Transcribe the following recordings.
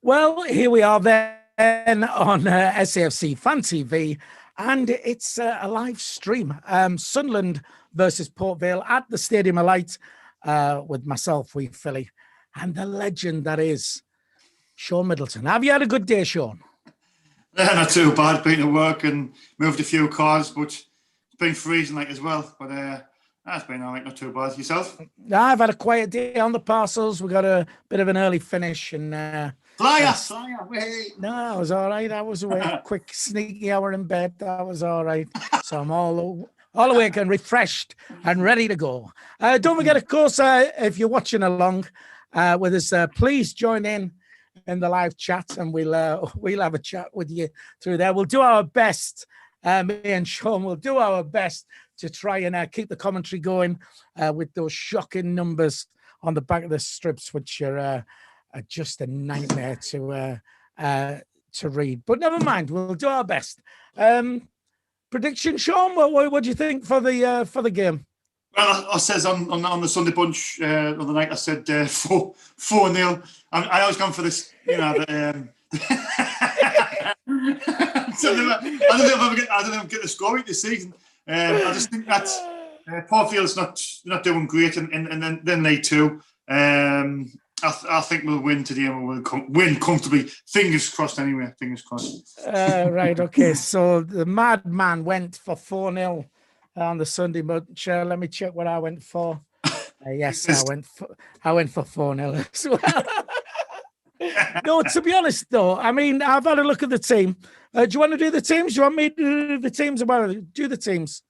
Well, here we are then on SAFC Fan TV, and it's a live stream. Sunderland versus Port Vale at the Stadium of Light with myself, Wee Philly, and the legend that is Sean Middleton. Have you had a good day, Sean? Not too bad. Been to work and moved a few cars, but it's been freezing like as well. But that's been all right, not too bad. Yourself? I've had a quiet day on the parcels. We got a bit of an early finish and Flyer. No, I was all right. I was awake. Quick, sneaky hour in bed. That was all right. So I'm all awake and refreshed and ready to go. Don't forget, of course, if you're watching along with us, please join in the live chat, and we'll have a chat with you through there. We'll do our best. Me and Sean will do our best to try and keep the commentary going with those shocking numbers on the back of the strips, which are just a nightmare to read. But never mind, we'll do our best. Prediction, Sean. What do you think for the game? Well, I says on the Sunday bunch on the night, I said 4-0. I always gone for this, you know. So I don't know if I get the score right this season. I just think that Port Vale's not doing great, and then they too. I think we'll win today, and we'll win comfortably. Fingers crossed, anyway. Fingers crossed. Right. Okay. So the madman went for 4-0 on the Sunday bunch. Let me check what I went for. Yes, I went for 4-0 as well. No, to be honest, though, I mean, I've had a look at the team. Do you want to do the teams? Do you want me to do the teams? Do the teams.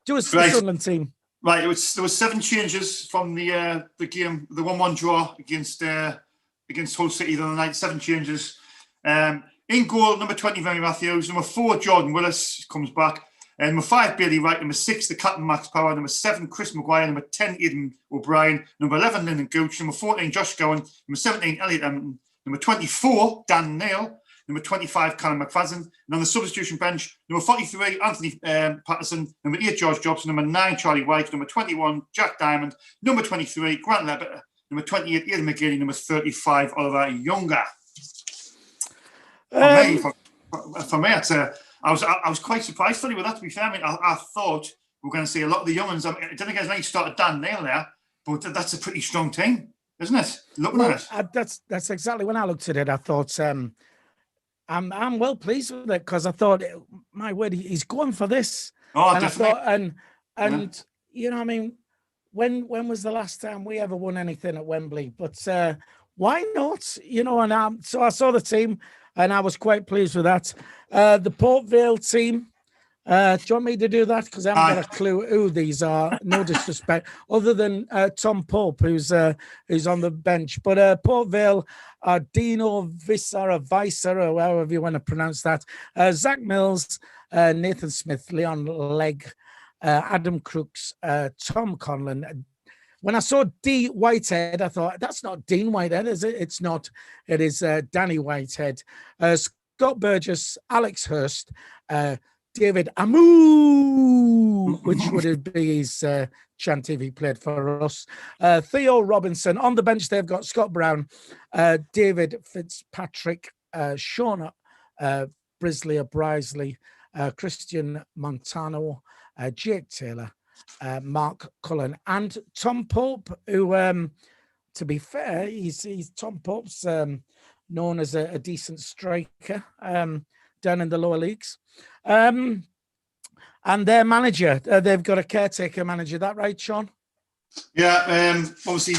Do a Sunderland team. Right. There was 7 changes from the game, the 1-1 draw against Hull City the other night. 7 changes. In goal, number 20, Very Matthews. Number 4, Jordan Willis comes back. Number 5, Bailey Wright. Number 6, the captain, Max Power. Number 7, Chris Maguire. Number 10, Aidan O'Brien. Number 11, Lyndon Gooch. Number 14, Josh Gowan. Number 17, Elliot Emerton. Number 24, Dan Neil. Number 25, Callum McFadden. And on the substitution bench, number 43, Anthony Patterson. Number 8, George Jobson. Number 9, Charlie White. Number 21, Jack Diamond. Number 23, Grant Levitt. Number 28, Aidan McGeady. Number 35, Oliver Younger. For me, I was quite surprised, Philly, with that, to be fair. I mean, I thought we were going to see a lot of the young ones. I don't think there's any started Dan Neil there, but that's a pretty strong team, isn't it? Looking at it. That's exactly when I looked at it. I thought, I'm well pleased with it, because I thought, my word, he's going for this. Oh, and definitely. I thought, you know, I mean, when was the last time we ever won anything at Wembley? But why not? You know, and so I saw the team, and I was quite pleased with that. The Port Vale team. Do you want me to do that? Because I haven't got a clue who these are. No disrespect, other than Tom Pope, who's on the bench. But Port Vale are Dino Visser, or however you want to pronounce that. Zach Mills, Nathan Smith, Leon Legg, Adam Crooks, Tom Conlon. When I saw D. Whitehead, I thought, that's not Dean Whitehead, is it? It's not. It is Danny Whitehead. Scott Burgess, Alex Hurst, David Amu, which would be his chant if he played for us. Theo Robinson. On the bench, they've got Scott Brown, David Fitzpatrick, Sean Brisley, Christian Montano, Jake Taylor, Mark Cullen, and Tom Pope, who, to be fair, he's Tom Pope's known as a decent striker down in the lower leagues. And their manager, they've got a caretaker manager. That right, Sean? Yeah. Obviously,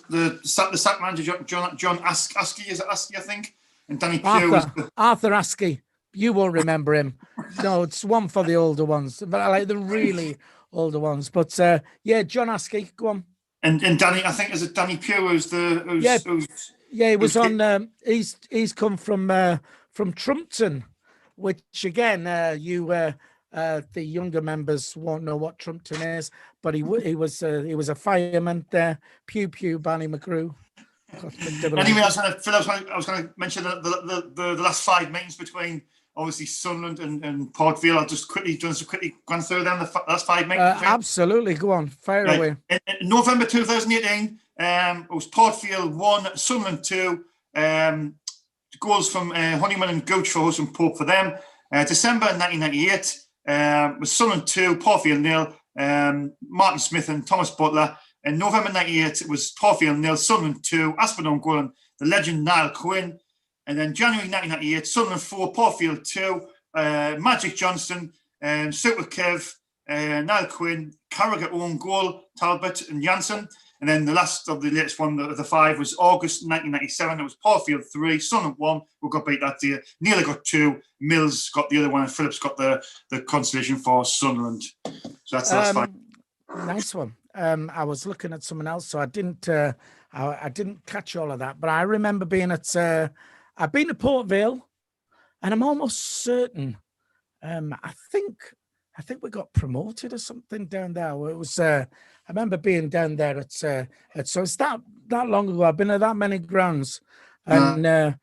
the sack manager, John Askey, is it Askey, I think, and Danny Pugh. Arthur Askey. You won't remember him. No, it's one for the older ones, but I like the really older ones. But yeah, John Askey, go on. And Danny, I think, is it Danny Pugh who's he was on. He's come from Trumpton, which again, the younger members won't know what Trumpton is, but he was a fireman there. Pew, Barney McGrew. Anyway, I was going to mention the last 5 meetings between obviously Sunderland and Port Vale. I'll just quickly gone through them, the last 5 meetings. Absolutely, go on, fire away. In November 2018, it was Port Vale 1, Sunderland 2, goals from Honeyman and Gooch for us and Pope for them. December 1998 was Sunderland 2, Porfield 0, Martin Smith and Thomas Butler. In November 98, it was Porfield 0, Sunderland 2, Aspinall goal and the legend Niall Quinn. And then January 1998, Sunderland 4, Porfield 2, Magic Johnson, Super Kev, Niall Quinn, Carragher own goal, Talbot and Janssen. And then the last of the latest one of the 5 was August 1997. It was Porfield 3, Sunderland 1, who got beat that day. Neil got 2, Mills got the other one, and Phillips got the consolation for Sunderland. So that's the last 5. Nice one. I was looking at someone else, so I didn't catch all of that. But I remember being at I've been to Port Vale, and I'm almost certain. I think we got promoted or something down there. It was. I remember being down there at so it's that long ago. I've been at that many grounds, and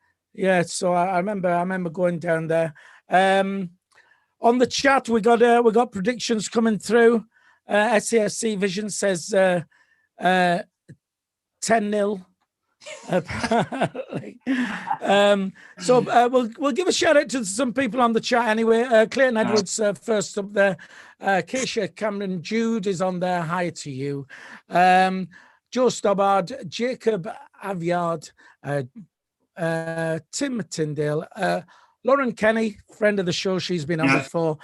so I remember going down there. On the chat, we got predictions coming through. SAFC Vision says 10-0. Apparently. We'll give a shout out to some people on the chat anyway. Clayton Edwards first up there. Keisha Cameron Jude is on there. Hi to you. Joe Stobbard, Jacob Aviard, Tim Tyndale, Lauren Kenny, friend of the show. She's been on before.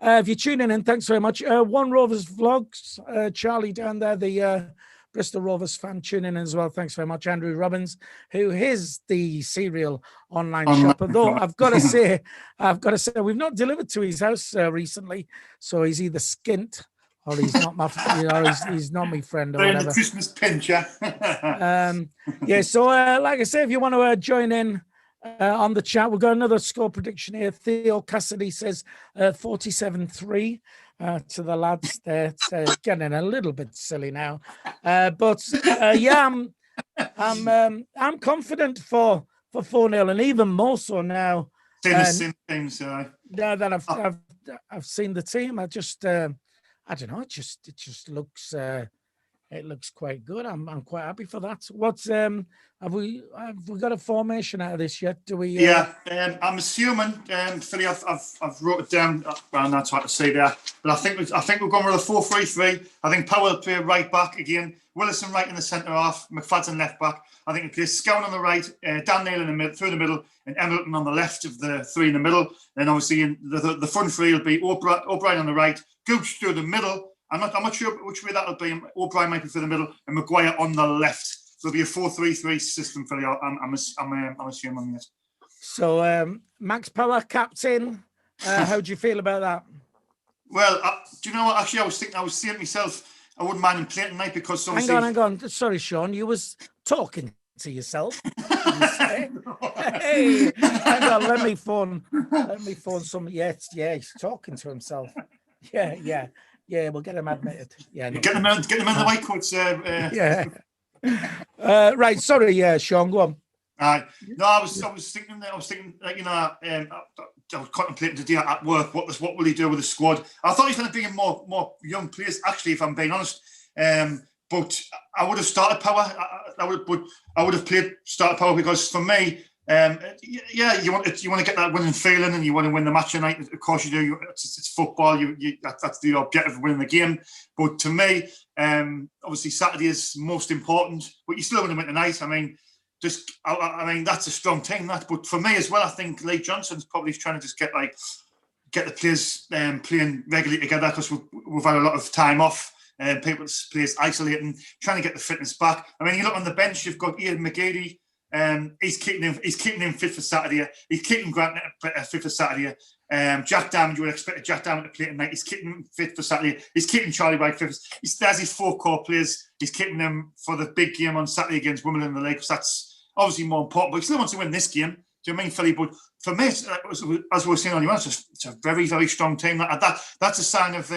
If you're tuning in, thanks very much. One Rovers Vlogs, Charlie down there, the Bristol Rovers fan tuning in as well. Thanks very much. Andrew Robbins, who is the serial online shopper. Though I've got to say, we've not delivered to his house recently, so he's either skint or he's not my, he's not my friend or whatever. The Christmas pinch, yeah. So like I say, if you want to join in on the chat, we've got another score prediction here. Theo Cassidy says 47-3. To the lads there, it's getting a little bit silly now, but I'm confident for 4-0, and even more so now. Now that I've seen the team, I don't know. It just looks it looks quite good. I'm quite happy for that. What's have we got a formation out of this yet? Do we? I'm assuming, Philly. I've wrote it down. Well, that's hard to say there, but I think we're going with a 4-3-3. I think Powell will play right back again. Willison right in the centre half. McFadden left back. I think he plays Scown on the right, Dan Neil in the middle, through the middle, and Emmilton on the left of the 3 in the middle. Then obviously in the front 3 will be O'Brien on the right, Gooch through the middle. I'm not sure which way that'll be. O'Brien might be through the middle, and Maguire on the left. So it'll be a 4-3-3 system for the. I'm assuming yes. So Max Power captain. How do you feel about that? Well, do you know what? Actually, I was saying to myself, I wouldn't mind him playing tonight because hang on. Sorry, Sean, you was talking to yourself. Hey, hang on. Let me phone somebody. Yes, he's talking to himself. Yeah. We'll get him admitted. Yeah, get them in the white coats. Right. Sorry, Sean. Go on. No, I was thinking. I was contemplating today at work. What will he do with the squad? I thought he was going to bring in more young players. Actually, if I'm being honest, but I would have started Power. I would have played started Power because for me. You want to get that winning feeling and you want to win the match tonight. Of course you do. It's football. That's the objective of winning the game. But to me, obviously Saturday is most important. But you still want to win tonight. I mean, that's a strong team. But for me as well, I think Lee Johnson's probably trying to just get the players playing regularly together because we've had a lot of time off. Players isolating, trying to get the fitness back. I mean, you look on the bench. You've got Ian McGeady. He's keeping him fit for Saturday. He's keeping Grant fit for Saturday. Jack Diamond, you would expect Jack Diamond to play tonight. He's keeping him fit for Saturday. He's keeping Charlie White fit. There's his 4 core players. He's keeping them for the big game on Saturday against Wimbledon in the league because that's obviously more important. But he still wants to win this game. Do you know what I mean, Philly? But for me, as we were saying earlier, it's a very, very strong team. That's a sign of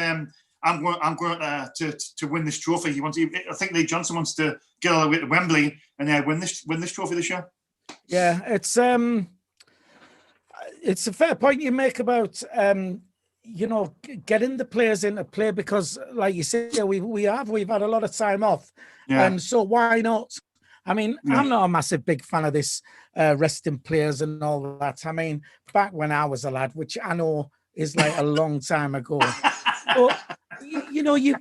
I'm going to win this trophy. I think Lee Johnson wants to get all the way to Wembley and win this trophy this year. Yeah, it's a fair point you make about getting the players into play because, like you say, we've had a lot of time off, and so why not I mean, Yeah. I'm not a massive big fan of this resting players and all that. I mean, back when I was a lad, which I know is like a long time ago, but you know, you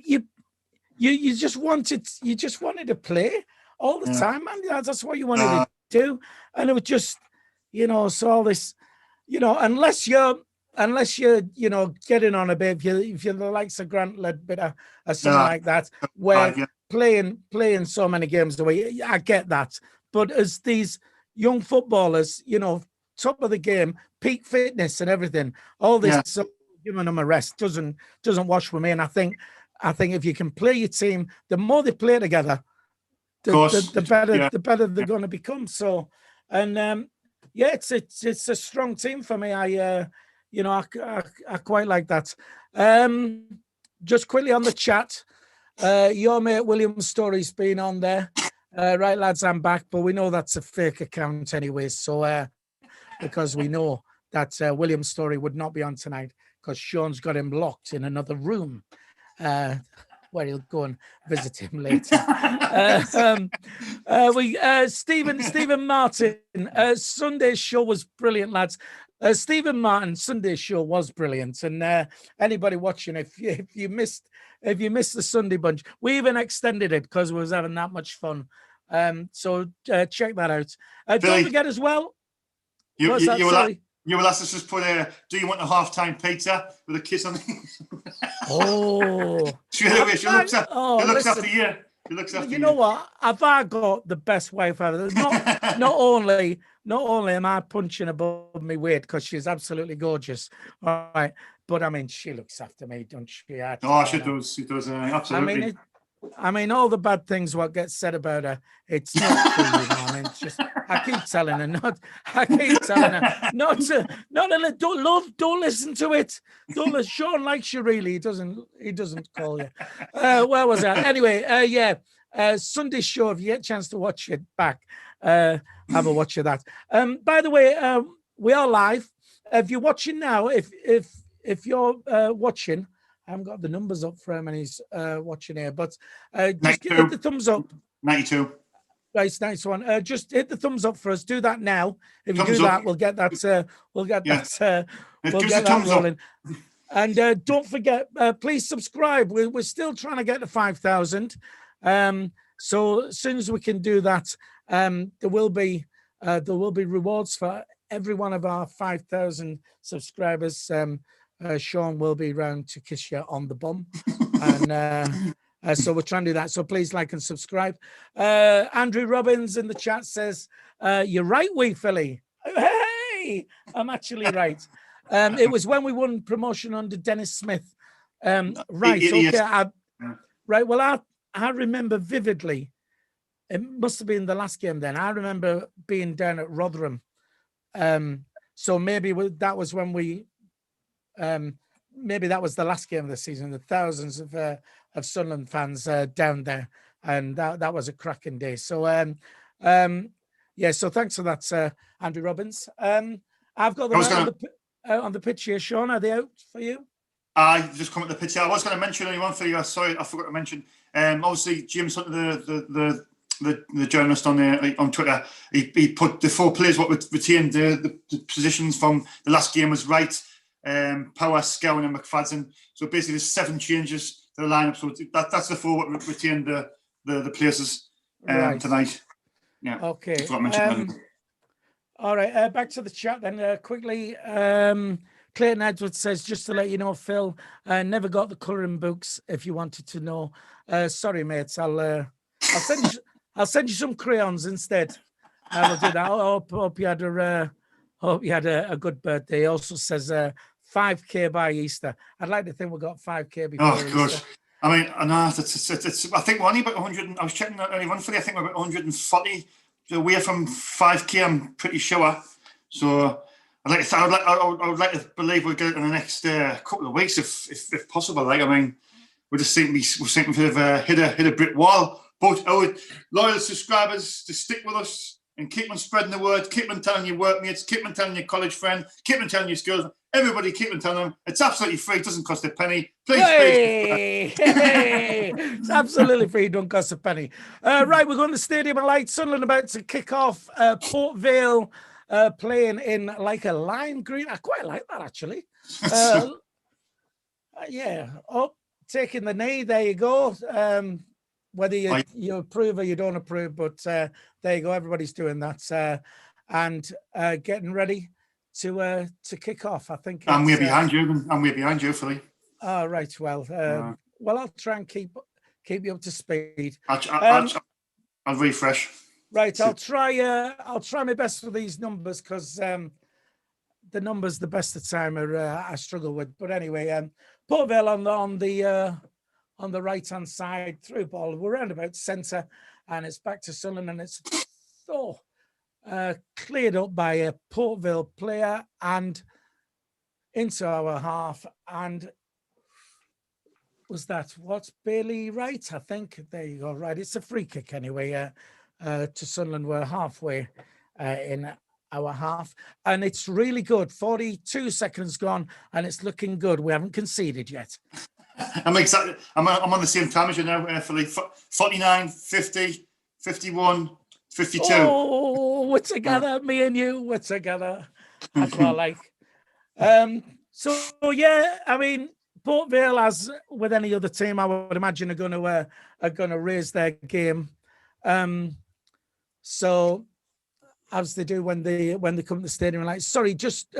just wanted to play all the time, man. That's what you wanted to do, and it was just, you know, so all this, you know, unless you're, you know, getting on a bit, if you're the likes of Grant Ledbetter or something like that, where playing so many games away, I get that. But as these young footballers, you know, top of the game, peak fitness and everything, all this, so giving them a rest doesn't wash with me. And I think if you can play your team, the more they play together, the better they're going to become. So, and it's a strong team for me. I quite like that. Just quickly on the chat, your mate William's story's been on there. Right, lads, I'm back, but we know that's a fake account anyway. So, because we know that William's story would not be on tonight because Sean's got him locked in another room. Where he'll go and visit him later. Stephen Martin, Sunday's show was brilliant, lads. Stephen Martin, Sunday's show was brilliant, and anybody watching, if you missed the Sunday bunch, we even extended it because we was having that much fun. So check that out. Don't forget as well. You will ask us to put do you want a half-time pizza with a kiss on it? Oh. She looks after you. You know what? Have I got the best wife ever? Not only am I punching above my weight because she's absolutely gorgeous, all right, but I mean, she looks after me, don't she? She does. She does. Absolutely. I mean, all the bad things what gets said about her, it's not true. You know? I mean, it's just I keep telling her not to don't listen to it. Don't listen. Sean likes you really. He doesn't call you. Where was that? Anyway, Sunday show. If you get a chance to watch it back, have a watch of that. By the way, we are live. If you're watching now, if you're watching. I haven't got the numbers up for him and he's watching here, but just hit the thumbs up. 92. Right, nice one. Just hit the thumbs up for us. Do that now. If you do that, we'll get that. We'll get that rolling. And don't forget, please subscribe. We're still trying to get to 5,000. So as soon as we can do that, there will be rewards for every one of our 5,000 subscribers. Sean will be round to kiss you on the bum. And so we're trying to do that. So please like and subscribe. Andrew Robbins in the chat says, you're right, wee Philly. Hey, I'm actually right. It was when we won promotion under Dennis Smith. Right. Okay. Right. Well, I remember vividly. It must have been the last game then. I remember being down at Rotherham. So maybe that was when we... maybe that was the last game of the season. The thousands of Sunderland fans down there, and that was a cracking day. So so thanks for that, Andrew Robbins. I've got them on the pitch here. Sean, are they out for you? I just come at the pitch. I was going to mention anyone for you. Sorry, I forgot to mention. Obviously, James Hunter, the journalist on Twitter, he put the 4 players what retained the positions from the last game was right. Power, Scowen and McFadden. So basically there's 7 changes to the lineup. So that's the 4 what retained the places tonight. Yeah. Okay. All right. Back to the chat then quickly. Clayton Edwards says, just to let you know, Phil, never got the colouring books if you wanted to know. Sorry, mates. I'll send you some crayons instead. I will do that. Hope you had a good birthday. He also says 5K by Easter. I'd like to think we got 5K before Easter. Good. I mean, I think we're only about 100. I was checking that only one for you. I think we're about 140 away from 5K. I'm pretty sure. So I would like to believe we'll get it in the next couple of weeks, if possible. Like, I mean, we seem to have hit a brick wall. But our loyal subscribers to stick with us and keep on spreading the word, keep on telling your workmates, keep on telling your college friends, keep on telling your schools. Everybody keep on telling them it's absolutely free. It doesn't cost a penny. Please, Hey, it's absolutely free. Don't cost a penny. Right, we're going to the Stadium of Light. Sunderland about to kick off. Port Vale playing in like a lime green. I quite like that, actually. Yeah. Oh, taking the knee. There you go. Whether you approve or you don't approve, but there you go. Everybody's doing that. And getting ready to kick off. I think. And we're behind you. And we're behind you, Philly. Oh, right. Well, I'll try and keep you up to speed. I'll refresh. Right. I'll try my best for these numbers because the numbers the best of the time are I struggle with. But anyway, Port Vale on the right hand side through ball. We're around about centre, and it's back to Sunderland, and it's cleared up by a Port Vale player and into our half. And was that what's Bailey Wright? I think there you go. Right, it's a free kick anyway. To Sunderland, we're halfway in our half, and it's really good. 42 seconds gone, and it's looking good. We haven't conceded yet. I'm on the same time as you now, Philly. 49, 50, 51, 52. Oh, we're together, me and you. We're together. That's what I like. So yeah, I mean, Port Vale, as with any other team, I would imagine are going to raise their game. So as they do when they come to the stadium. Like, sorry, just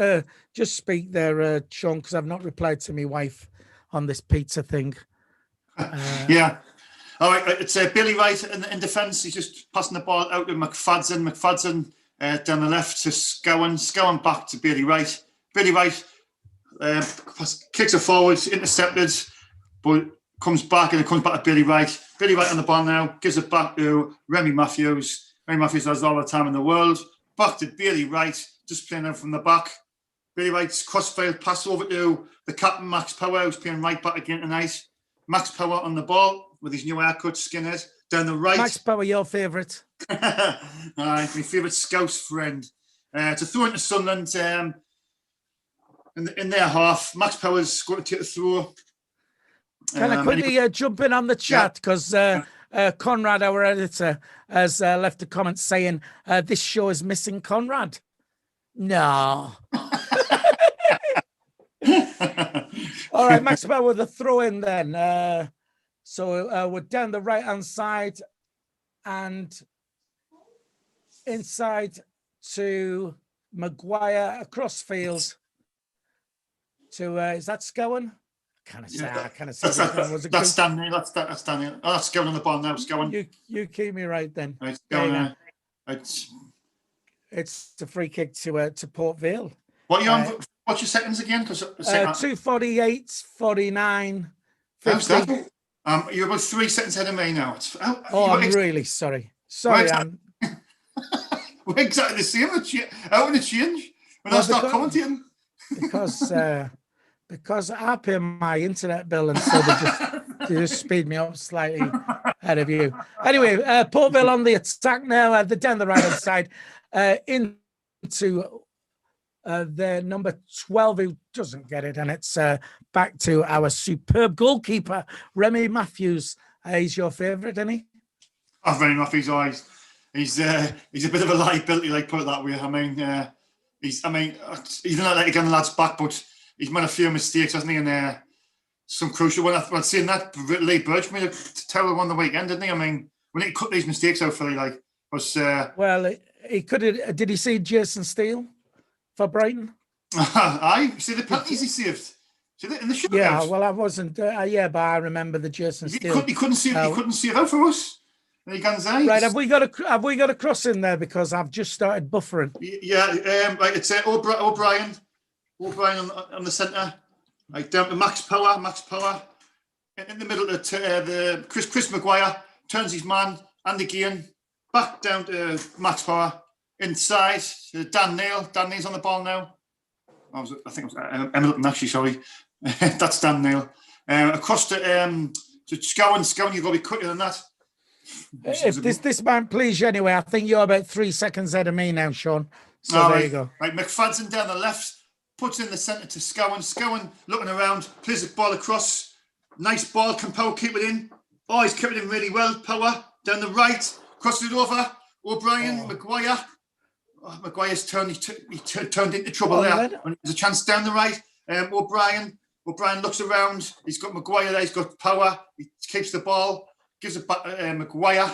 speak there, Sean, because I've not replied to my wife on this pizza thing. Yeah. All right, it's Billy Wright in defence. He's just passing the ball out to McFadden. McFadden down the left to Scowen. Scowen back to Billy Wright. Billy Wright kicks it forward, intercepted, but comes back, and it comes back to Billy Wright. Billy Wright on the ball now, gives it back to Remy Matthews. Remy Matthews has all the time in the world. Back to Billy Wright, just playing out from the back. Billy Wright's crossfield pass over to the captain, Max Power, who's playing right back again tonight. Max Power on the ball with his new haircut, skinhead, down the right. Max Power, your favourite? Aye, my favourite Scouse friend. To throw into Sunderland in their half. Max Power's going to take the throw. Can I quickly jump in on the chat? Because CONRAD, our editor, has left a comment saying, this show is missing CONRAD. No. All right, Max Power with the throw in then. So we're down the right-hand side and inside to Maguire, across field to, is that Scowen? That's Stanley. That's Stanley. Oh, that's Scowen on the ball now. Scowen. You keep me right then. Right, it's a free kick to Port Vale. What are you on? What's your seconds again? 2:48, 49, 50. How's that? You're about 3 seconds ahead of me now. I'm really sorry. We're exactly the same. How would it change when I start commentating? Because I pay my internet bill, and so they just speed me up slightly ahead of you. Anyway, Port Vale on the attack now. They're down the right-hand side into their number 12, who doesn't get it, and it's back to our superb goalkeeper, Remy Matthews. He's your favourite, isn't he? Oh, Remy Matthews, he's a bit of a liability, like, put it that way. I mean, he's not like getting the lads back, but he's made a few mistakes, hasn't he? And some crucial one. I've seen that Lee Burge made a terrible one the weekend, didn't he? I mean, when he cut these mistakes out, Philly, like, was well, he could have. Did he see Jason Steele for Brighton? Aye, see the penalties he saved. See in the shootout. Yeah, well, I wasn't. Yeah, but I remember the Jason Steele. He couldn't save out for us. And he guns out. Right, have we got a cross in there, because I've just started buffering? Yeah, right. It's O'Brien on the centre. Right down to Max Power. In the middle of the Chris Maguire turns his man, and again back down to Max Power. Inside to Dan Neil. Dan Neil's on the ball now. I think it was Hamilton, actually, sorry. That's Dan Neil. Across to Scowen. Scowen, you've got to be quicker than that. If this man please you anyway, I think you're about 3 seconds ahead of me now, Sean. So there you go. Right, McFadden down the left. puts in the centre to Scowen. Scowen looking around, plays the ball across. Nice ball. Can Power keep it in? Oh, he's kept it in really well. Power down the right, crosses it over. O'Brien, Maguire. Oh, Maguire's turned. He turned into trouble there. When there's a chance down the right. O'Brien looks around. He's got Maguire there. He's got Power. He keeps the ball. Gives it back. Maguire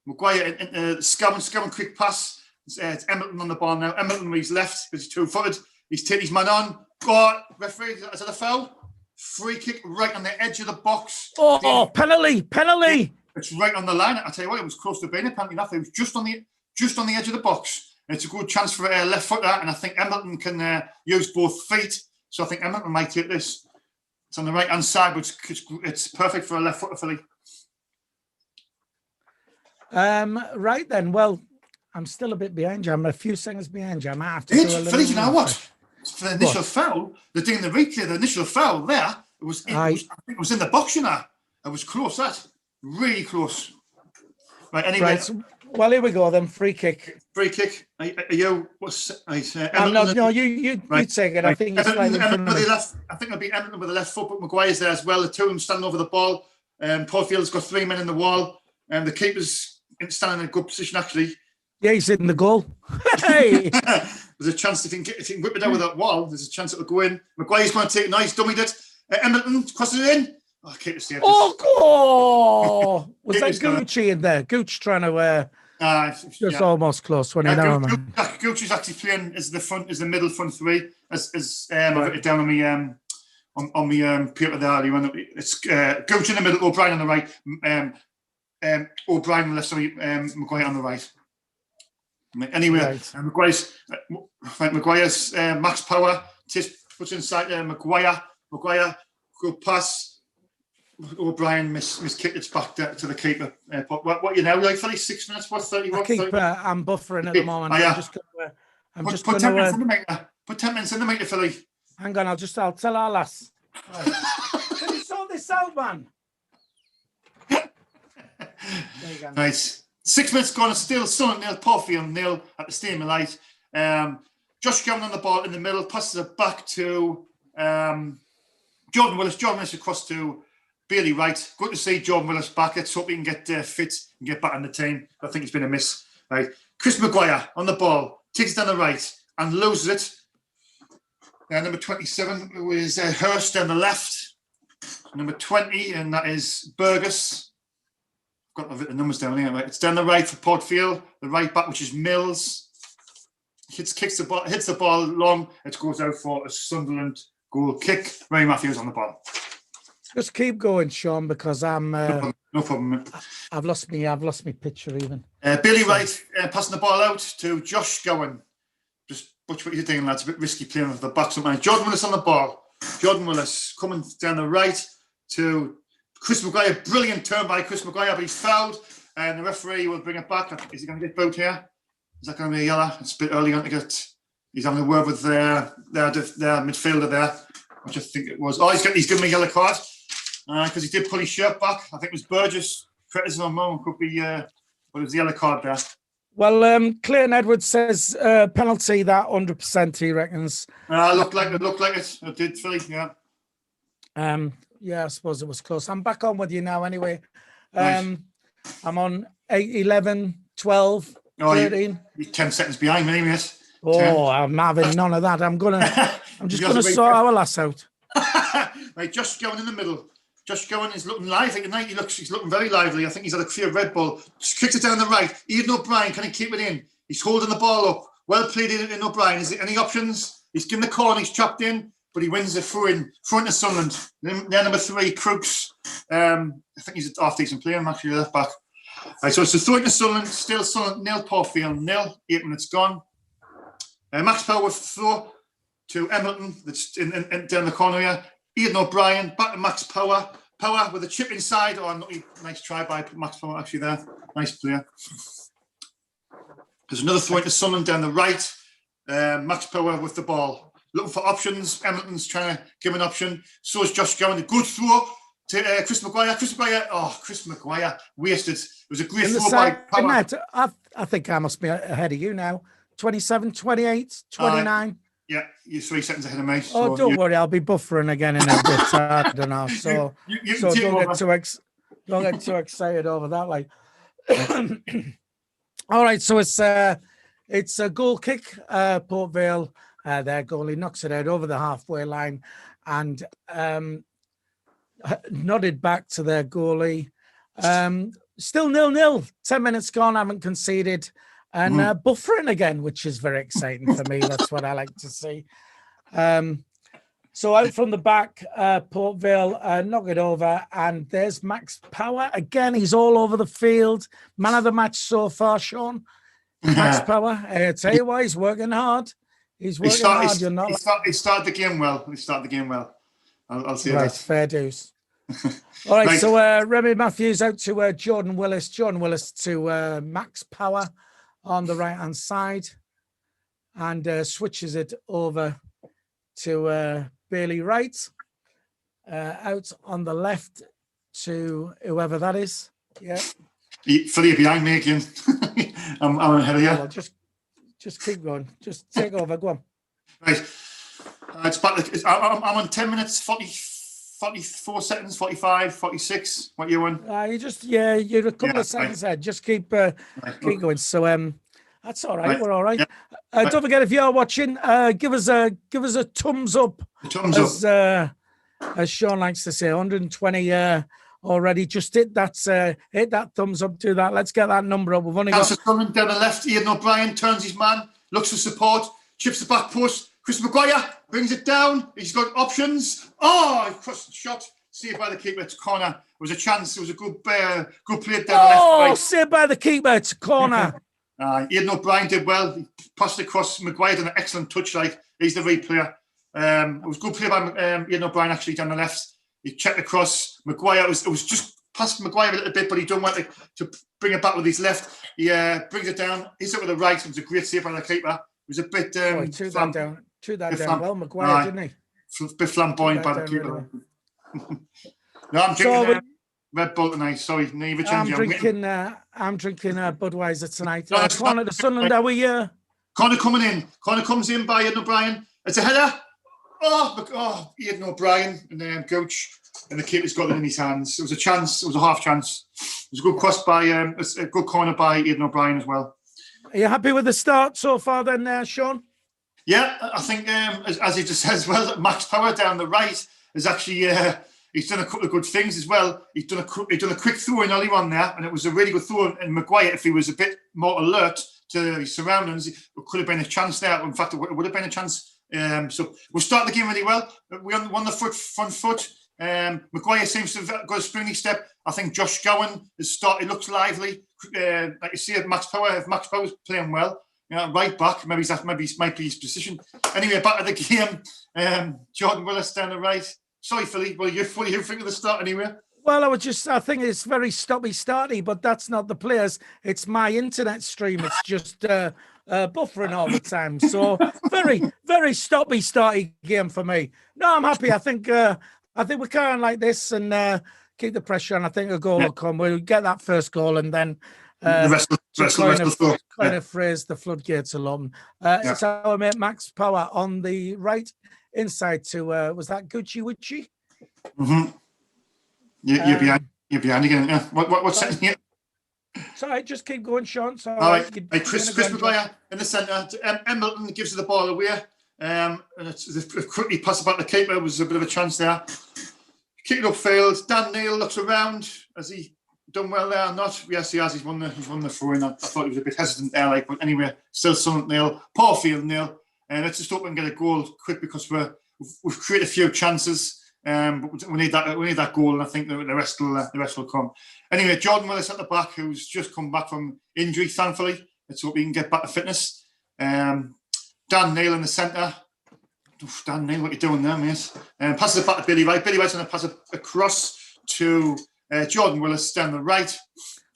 into Scowen. Quick pass. It's Embleton on the ball now. Embleton, he's left because he's two-footed. He's taken his man on. Oh, referee, is that a foul? Free kick right on the edge of the box. Oh, penalty! It's right on the line. I tell you what, it was close to being a penalty enough. It was just on the edge of the box. And it's a good chance for a left footer, and I think Embleton can use both feet. So I think Embleton might take this. It's on the right hand side, but it's perfect for a left footer, Philly. Right then. Well, I'm still a bit behind you. I'm a few seconds behind you. I might have to do a little. Philly, you know what? For the initial foul, they're doing the replay. The initial foul there, I think it was in the box, you know. It was close, that. Really close. Right, anyway. Right, well, here we go then. Free kick. Are you, no, you take it. I think it's slightly in front of me. I think it'll be Embleton with the left foot, but Maguire's there as well. The two of them standing over the ball. Portfield's got three men in the wall. The keeper's standing in a good position, actually. Yeah, he's in the goal. Hey! There's a chance if he can whip it out with that wall, there's a chance it'll go in. Maguire's going to take it. Nice, dummied it. Embleton crosses it in. Oh, keeper saved it. Oh! Was that Gucci in there? Gooch trying to just almost close when he know, man. Gooch is actually playing as the middle front three. I've written it down on my paper there. It's Gooch in the middle, O'Brien on the right, O'Brien on the left, sorry, Maguire on the right. Anyway, right. Maguire's max power puts inside Maguire, good pass. O'Brien miskicked it back to the keeper. What you now like, Philly? 6 minutes? What, 30? I'm buffering at the moment. Put 10 minutes in the meter. Put 10 minutes in the meter, Philly. Hang on, I'll tell our lass. Right. Can you sort this out, man? There you go. Nice. 6 minutes gone, still Sunderland nil, Portfield nil at the Stadium of Light. Josh Gowan on the ball in the middle, passes it back to Jordan Willis. Jordan Willis across to Bailey Wright. Good to see Jordan Willis back. Let's hope he can get fit and get back in the team. I think it's been a miss. Right. Chris Maguire on the ball, takes it down the right and loses it. Number 27 was Hurst down the left. Number 20, and that is Burgess. Got the numbers down here, right? It's down the right for Portfield, the right back, which is Mills. Hits the ball long. It goes out for a Sunderland goal kick. Ray Matthews on the ball. Just keep going, Sean, because I'm. No problem. I've lost me picture even. Billy Wright passing the ball out to Josh Gowan. Just watch what you're doing, lads. A bit risky playing with the back sometimes. Jordan Willis on the ball. Jordan Willis coming down the right to Chris Maguire. Brilliant turn by Chris Maguire, but he's fouled, and the referee will bring it back. Is he going to get boat here? Is that going to be a yellow? It's a bit early on to get. He's having a word with their midfielder there, which I think it was. Oh, he's given me a yellow card because he did pull his shirt back. I think it was Burgess. Criticism on moment could be, but it was the yellow card there. Well, Clayton Edwards says penalty that 100%. He reckons. Looked like it. It did, Philly. Yeah. Yeah, I suppose it was close. I'm back on with you now anyway. Nice. I'm on 8, 11, 12, 13. You're 10 seconds behind me, mate. Oh, 10. I'm having none of that. I'm just gonna sort our lass out. Right, Josh Gowan in the middle. Josh Gowan is looking lively tonight. He's looking very lively. I think he's had a few Red Bull. Just kicks it down the right. Ian O'Brien, can he keep it in? He's holding the ball up. Well played in O'Brien. Is there any options? He's given the corner. He's chopped in. But he wins the throw-in front of Sunderland. Then number 3, Crooks. I think he's a half-decent player. I'm actually left back. Right, so it's a throw-in to Sunderland. Still Sunderland nil, Portfield nil. 8 minutes gone. Max Power with throw to Embleton. That's in down the corner here. Ian O'Brien back to Max Power. Power with a chip inside. Oh, nice try by Max Power actually there. Nice player. There's another throw to Sunderland down the right. Max Power with the ball. Looking for options. Embleton's trying to give him an option. So is Josh Gowan. A good throw to Chris Maguire. Chris Maguire wasted. It was a great throw by Power. Net, I think I must be ahead of you now. 27, 28, 29. Yeah, you're 3 seconds ahead of me. Oh, So don't worry, I'll be buffering again in a bit. I don't know. So, you so take don't over. don't get too excited over that. Like, all right. So it's a goal kick. Port Vale, their goalie knocks it out over the halfway line, and nodded back to their goalie. Still 0-0. 10 minutes gone. Haven't conceded. And buffering again, which is very exciting for me. That's what I like to see. So out from the back, Port Vale knock it over, and there's Max Power again. He's all over the field. Man of the match so far, Sean. Max Power. I tell you why, he's working hard. He's working hard. You're not. He started the game well. I'll say right. that. Fair dues. All right. So Remy Matthews out to Jordan Willis. Jordan Willis to Max Power on the right-hand side, and switches it over to Bailey Wright, out on the left to whoever that is. Yeah. Fully behind me again. I'm ahead of you. Well, just keep going. Just take over. Go on. Right. It's back. I'm on 10 minutes, 44 seconds, 45, 46. What you on? You're a couple of seconds ahead. Just keep going. So that's all right. We're all right. Yeah. Don't forget, if you're watching, give us a thumbs up. As Sean likes to say, 120 already. Just hit that thumbs up. Do that. Let's get that number up. We've only got Sunderland down the left. Ian O'Brien turns his man, looks for support, chips the back post. Chris Maguire brings it down. He's got options. Oh, he crossed the shot. Saved by the keeper. It's corner. It was a chance. It was a good play down the left. Oh, saved by the keeper. It's corner. Ian O'Brien did well. He passed across. Maguire did an excellent touch. Like, he's the right player. It was a good play by Ian O'Brien actually down the left. He checked across. Maguire. It was just past Maguire a little bit, but he don't want to bring it back with his left. He brings it down. Hits it with the right. It was a great save by the keeper. It was a bit Threw that down well, Maguire, didn't he? A bit flamboyant by the keeper. Really no, I'm drinking Red Bull tonight. Sorry, never change. I'm drinking Budweiser tonight. Corner to Sunderland. Are we? Corner coming in. Corner comes in by Ian O'Brien. It's a header. Ian O'Brien and then coach, and the keeper's got it in his hands. It was a chance. It was a half chance. It was a good cross by a good corner by Ian O'Brien as well. Are you happy with the start so far, then, Sean? Yeah, I think as he just says, well, Max Power down the right is actually he's done a couple of good things as well. He's done a quick throw in early on there, and it was a really good throw. And Maguire, if he was a bit more alert to his surroundings, it could have been a chance there. In fact, it would have been a chance. So we'll start the game really well. We won the front foot. Maguire seems to have got a springy step. I think Josh Gowan has started. It looks lively. Like you see, if Max Power's playing well. Right back, maybe might be his position. Anyway, back to the game. Jordan Willis down the right. Sorry, Philly. What do you think of the start anyway? Well, I think it's very stoppy-starty, but that's not the players. It's my internet stream. It's just buffering all the time. So very, very stoppy-starty game for me. No, I'm happy. I think we're carrying like this and keep the pressure on. I think a goal will come. We'll get that first goal and then the rest kind of phrase the floodgates will open. It's our mate Max Power on the right inside to was that Gucci Witchy? Mm-hmm. You're behind again. Yeah. What's happening here? Sorry, just keep going, Sean. All right. Chris Maguire in the centre. Milton gives the ball away. And it's quickly pass about the keeper. It was a bit of a chance there. Kick it upfield. Dan Neil looks around. Has he done well there or not? Yes, he has. He's won the throw in. I thought he was a bit hesitant there, but anyway, still Sunderland nil. Poor field nil. Let's just hope we can get a goal quick because we've created a few chances. But we need that goal, and I think the rest will come. Anyway, Jordan Willis at the back, who's just come back from injury, thankfully. Let's hope he can get back to fitness. Dan Neil in the centre. Dan Neil, what are you doing there, mate? Passes it back to Billy White. Billy White's going to pass it across to Jordan Willis down the right.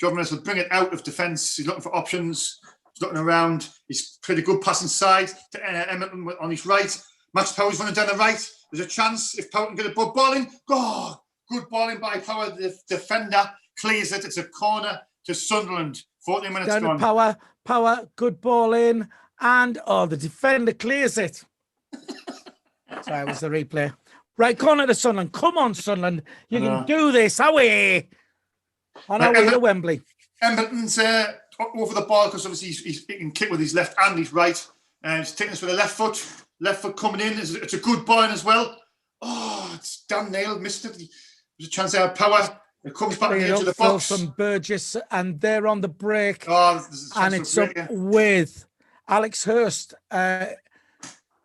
Jordan Willis will bring it out of defence. He's looking for options. He's looking around. He's played a good pass inside to Edmonton on his right. Max Power's running down the right. There's a chance if Power can get a ball in. Oh, good balling by Power. The defender clears it. It's a corner to Sunderland. 40 minutes down gone. To Power, good ball in. And, the defender clears it. So it was the replay. Right, corner to Sunderland. Come on, Sunderland. You can do this. Away. On our way to Wembley. Emberton's over the ball because obviously he can kick with his left and his right. He's taking this with the left foot. Left foot coming in. It's a good ball in as well. Oh, it's Dan Nail missed it. There's a chance to have power. It comes back into the box. From Burgess, and they're on the break. Oh, and it's up with Alex Hurst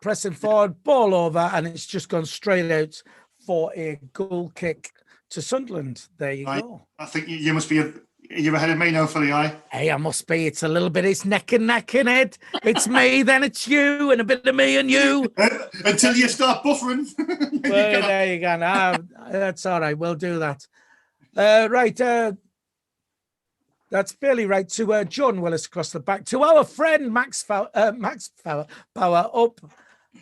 pressing forward, ball over, and it's just gone straight out for a goal kick to Sunderland. There you go. I think you must be you're ahead of me now, Philly. Hey, I must be. It's a little bit. It's neck and neck in it. It's me, then it's you, and a bit of me and you. Until you start buffering. Well, there you go. That's all right. We'll do that. Right. That's barely right to John Willis across the back to our friend Max Power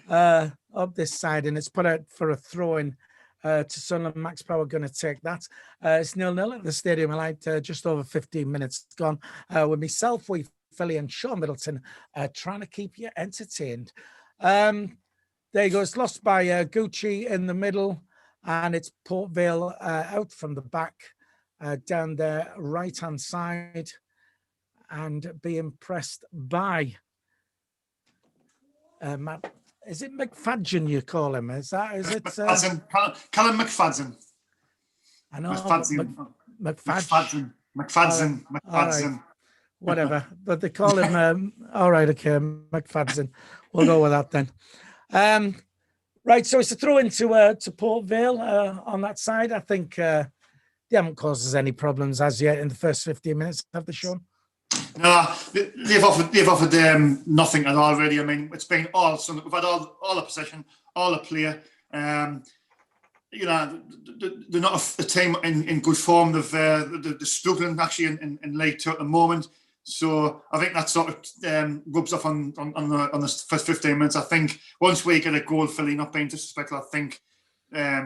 up this side, and it's put out for a throw-in to Sunderland. Max Power going to take that. It's 0-0 at the Stadium of Light, just over 15 minutes gone. With myself, Philly and Sean Middleton trying to keep you entertained. There you go. It's lost by Gucci in the middle, and it's Port Vale out from the back down their right-hand side, and being pressed by is it McFadden you call him? Is it Callum McFadden? I know McFadden. Right. Whatever, but they call him all right, okay, McFadden. We'll go with that then. Right, so it's a throw into to Port Vale on that side. I think they haven't caused us any problems as yet in the first 15 minutes, have they, Sean? No, they've offered nothing at all, really. I mean, it's been all. So we've had all the possession, all the play. You know, they're not a team in good form. They're struggling actually in League Two at the moment. So I think that sort of rubs off on the first 15 minutes. I think once we get a goal, Philly, not being disrespectful, I think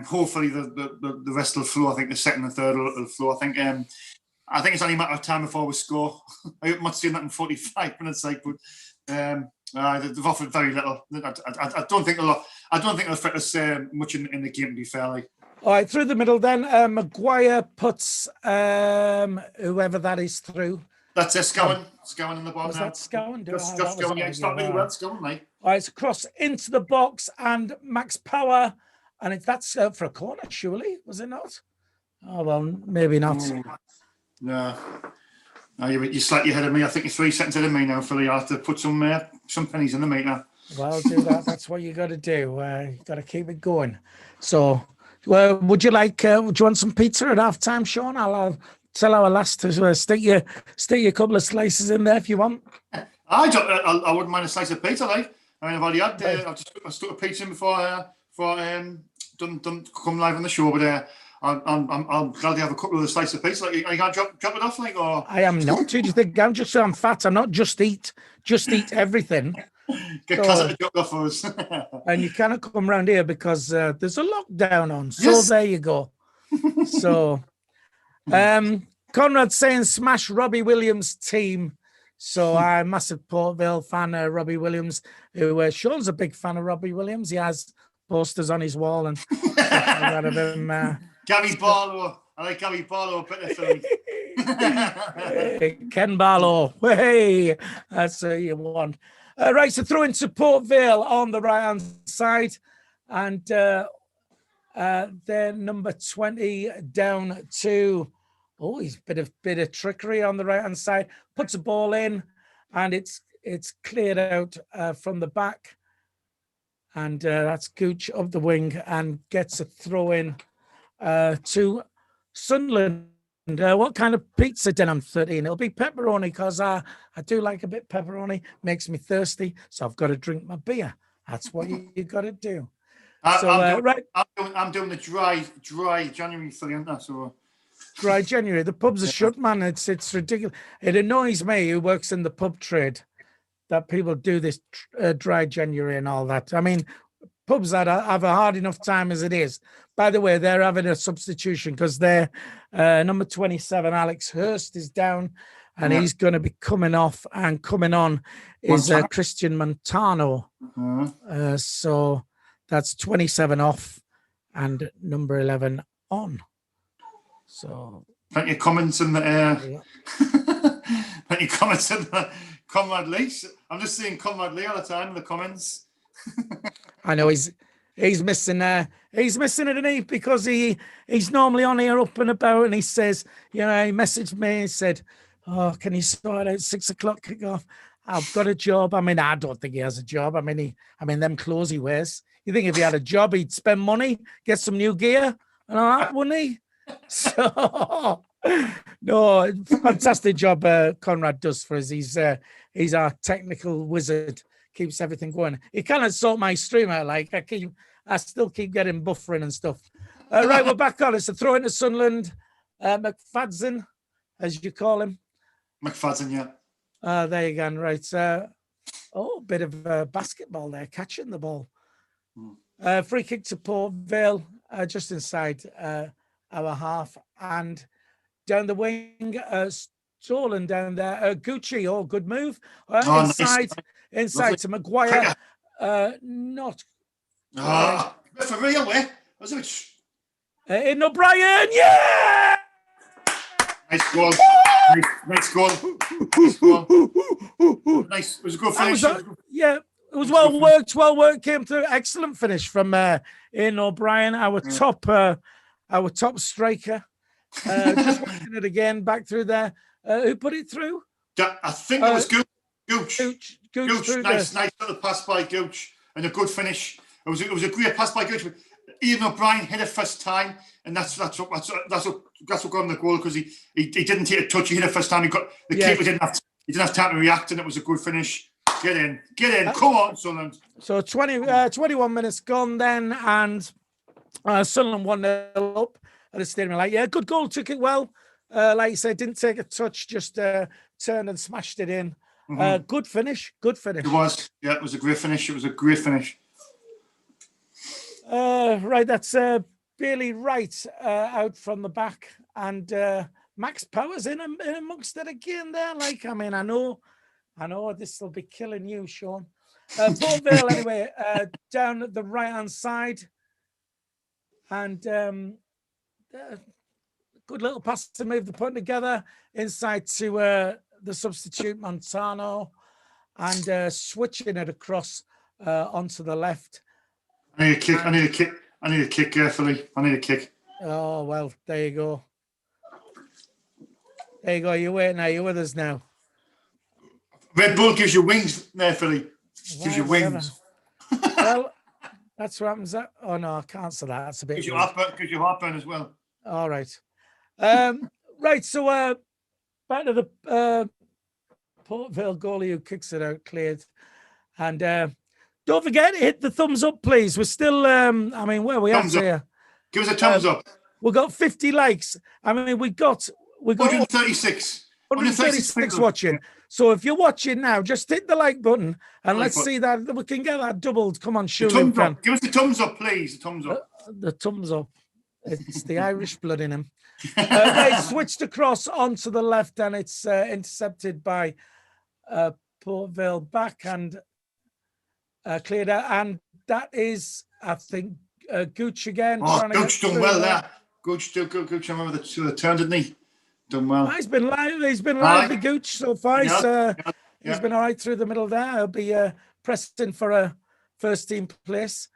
hopefully the rest will flow. I think the second and third will flow. I think it's only a matter of time before we score. I'm not seeing that in 45 minutes, but they've offered very little. I don't think a lot. I don't think it'll affect us much in the game, to be fair. All right, through the middle then. Maguire puts whoever that is through. That's Scowen. Scowen in the ball now. That Scowen? Just Scowen. Yeah, it's not really well. Scowen, mate. All right, it's across into the box, and Max Power, and that's for a corner, surely, was it not? Oh, well, maybe not. No, you're slightly ahead of me. I think you're 3 seconds ahead of me now, Philly. I'll have to put some pennies in the meter. Well, do that. That's what you got to do. You got to keep it going. So, would you like? Would you want some pizza at half time, Sean? I'll tell our lass to stick your couple of slices in there if you want. I wouldn't mind a slice of pizza, like. I mean, I've already had. I stuck a pizza in before done come live on the show, but. I'm glad you have a couple of the slices of pizza. Are you going to drop it off, or? I am not. Do you think I'm fat? I'm not just eat everything. Get Kaz to drop it off for us. And you cannot come around here because there's a lockdown on. So yes. There you go. So, Conrad saying smash Robbie Williams' team. So I'm a massive Port Vale fan of Robbie Williams. Who Sean's a big fan of Robbie Williams. He has posters on his wall and out of him. Gary Barlow. I like Gary Barlow better for me. Ken Barlow. Hey, that's what you want. Right, so throw into Port Vale on the right-hand side. And then number 20 down to, he's bit of trickery on the right-hand side. Puts a ball in, and it's cleared out from the back. And that's Gooch up the wing and gets a throw in to Sunderland. What kind of pizza then on 13? It'll be pepperoni because I do like a bit pepperoni. Makes me thirsty, so I've got to drink my beer. That's what you got to do. I'm doing the dry January for the so. Dry January. The pubs are shut, man. It's ridiculous. It annoys me, who works in the pub trade, that people do this dry January and all that. I mean, pubs that have a hard enough time as it is. By the way, they're having a substitution because their number 27, Alex Hurst, is down, and he's going to be coming off, and coming on is Christian Montano. So That's 27 off and number 11 on. So plenty of comments in the plenty of comments in the CONRAD Lee. I'm just seeing CONRAD Lee all the time in the comments. I know he's missing he's missing it, isn't he? Because he's normally on here up and about, and he says, you know, he messaged me and said, "Oh, can you sort out 6 o'clock kickoff? I've got a job." I mean, I don't think he has a job. I mean, them clothes he wears. You think if he had a job, he'd spend money, get some new gear and all that, wouldn't he? So, no, fantastic job CONRAD does for us. He's our technical wizard, keeps everything going. He kind of sort my stream out. Like I still keep getting buffering and stuff. Right, we're back on. It's a throw into Sunderland. McFadzean, as you call him. McFadzean, yeah. There you go. Right. Bit of basketball there, catching the ball. Free kick to Port Vale, just inside our half, and down the wing, Stolen down there. Gucci, good move. Inside Lovely. to Maguire. Not. For real, eh? Was it? In O'Brien, yeah! Nice goal. Nice goal. Nice goal. Nice. It was a good finish. Yeah. It was well worked, came through. Excellent finish from Ian O'Brien, our top striker. Just watching it again, back through there. Who put it through? I think it was Gooch. Gooch Nice little pass by Gooch and a good finish. It was a great pass by Gooch. Ian O'Brien hit it first time, and that's what got him the goal, because he didn't take a touch. He hit it first time. The keeper didn't have time to react, and it was a good finish. Get in. Come on, Sunderland. So 21 minutes gone then, and Sunderland 1-0 up at the stadium. Like, yeah, good goal, took it well. Like you said, didn't take a touch, just turned and smashed it in. Good finish. It was. Yeah, it was a great finish. Right, that's Bailey Wright out from the back, and Max Power's in amongst it again there. Like, I mean, I know this will be killing you, Sean. Port Vale, anyway, down at the right-hand side. And good little pass to move the punt together inside to the substitute, Montano, and switching it across onto the left. I need a kick carefully. I need a kick. Oh, well, there you go. You're waiting now. You're with us now. Red Bull gives you wings there, Philly. Gives you wings. Well, that's what happens. Oh, no, I can't say that. That's a bit. Gives you heartburn as well. All right. Right, so back to the Port Vale goalie who kicks it out, cleared. And don't forget, hit the thumbs up, please. We're still, I mean, where are we at here? Give us a thumbs up. We've got 50 likes. I mean, we got 136. 136 watching. So if you're watching now, just hit the like button and let's see that we can get that doubled. Come on, surely we can. Give us the thumbs up, please. The thumbs up. The thumbs up. It's the Irish blood in him. They switched across onto the left, and it's intercepted by Port Vale back and cleared out. And that is, I think, Gooch again. Oh, Gooch done well there. Gooch, I remember the turn, didn't he? Done well. He's been lively, Gooch, so far. He's been all right through the middle there. He'll be pressing for a first team place.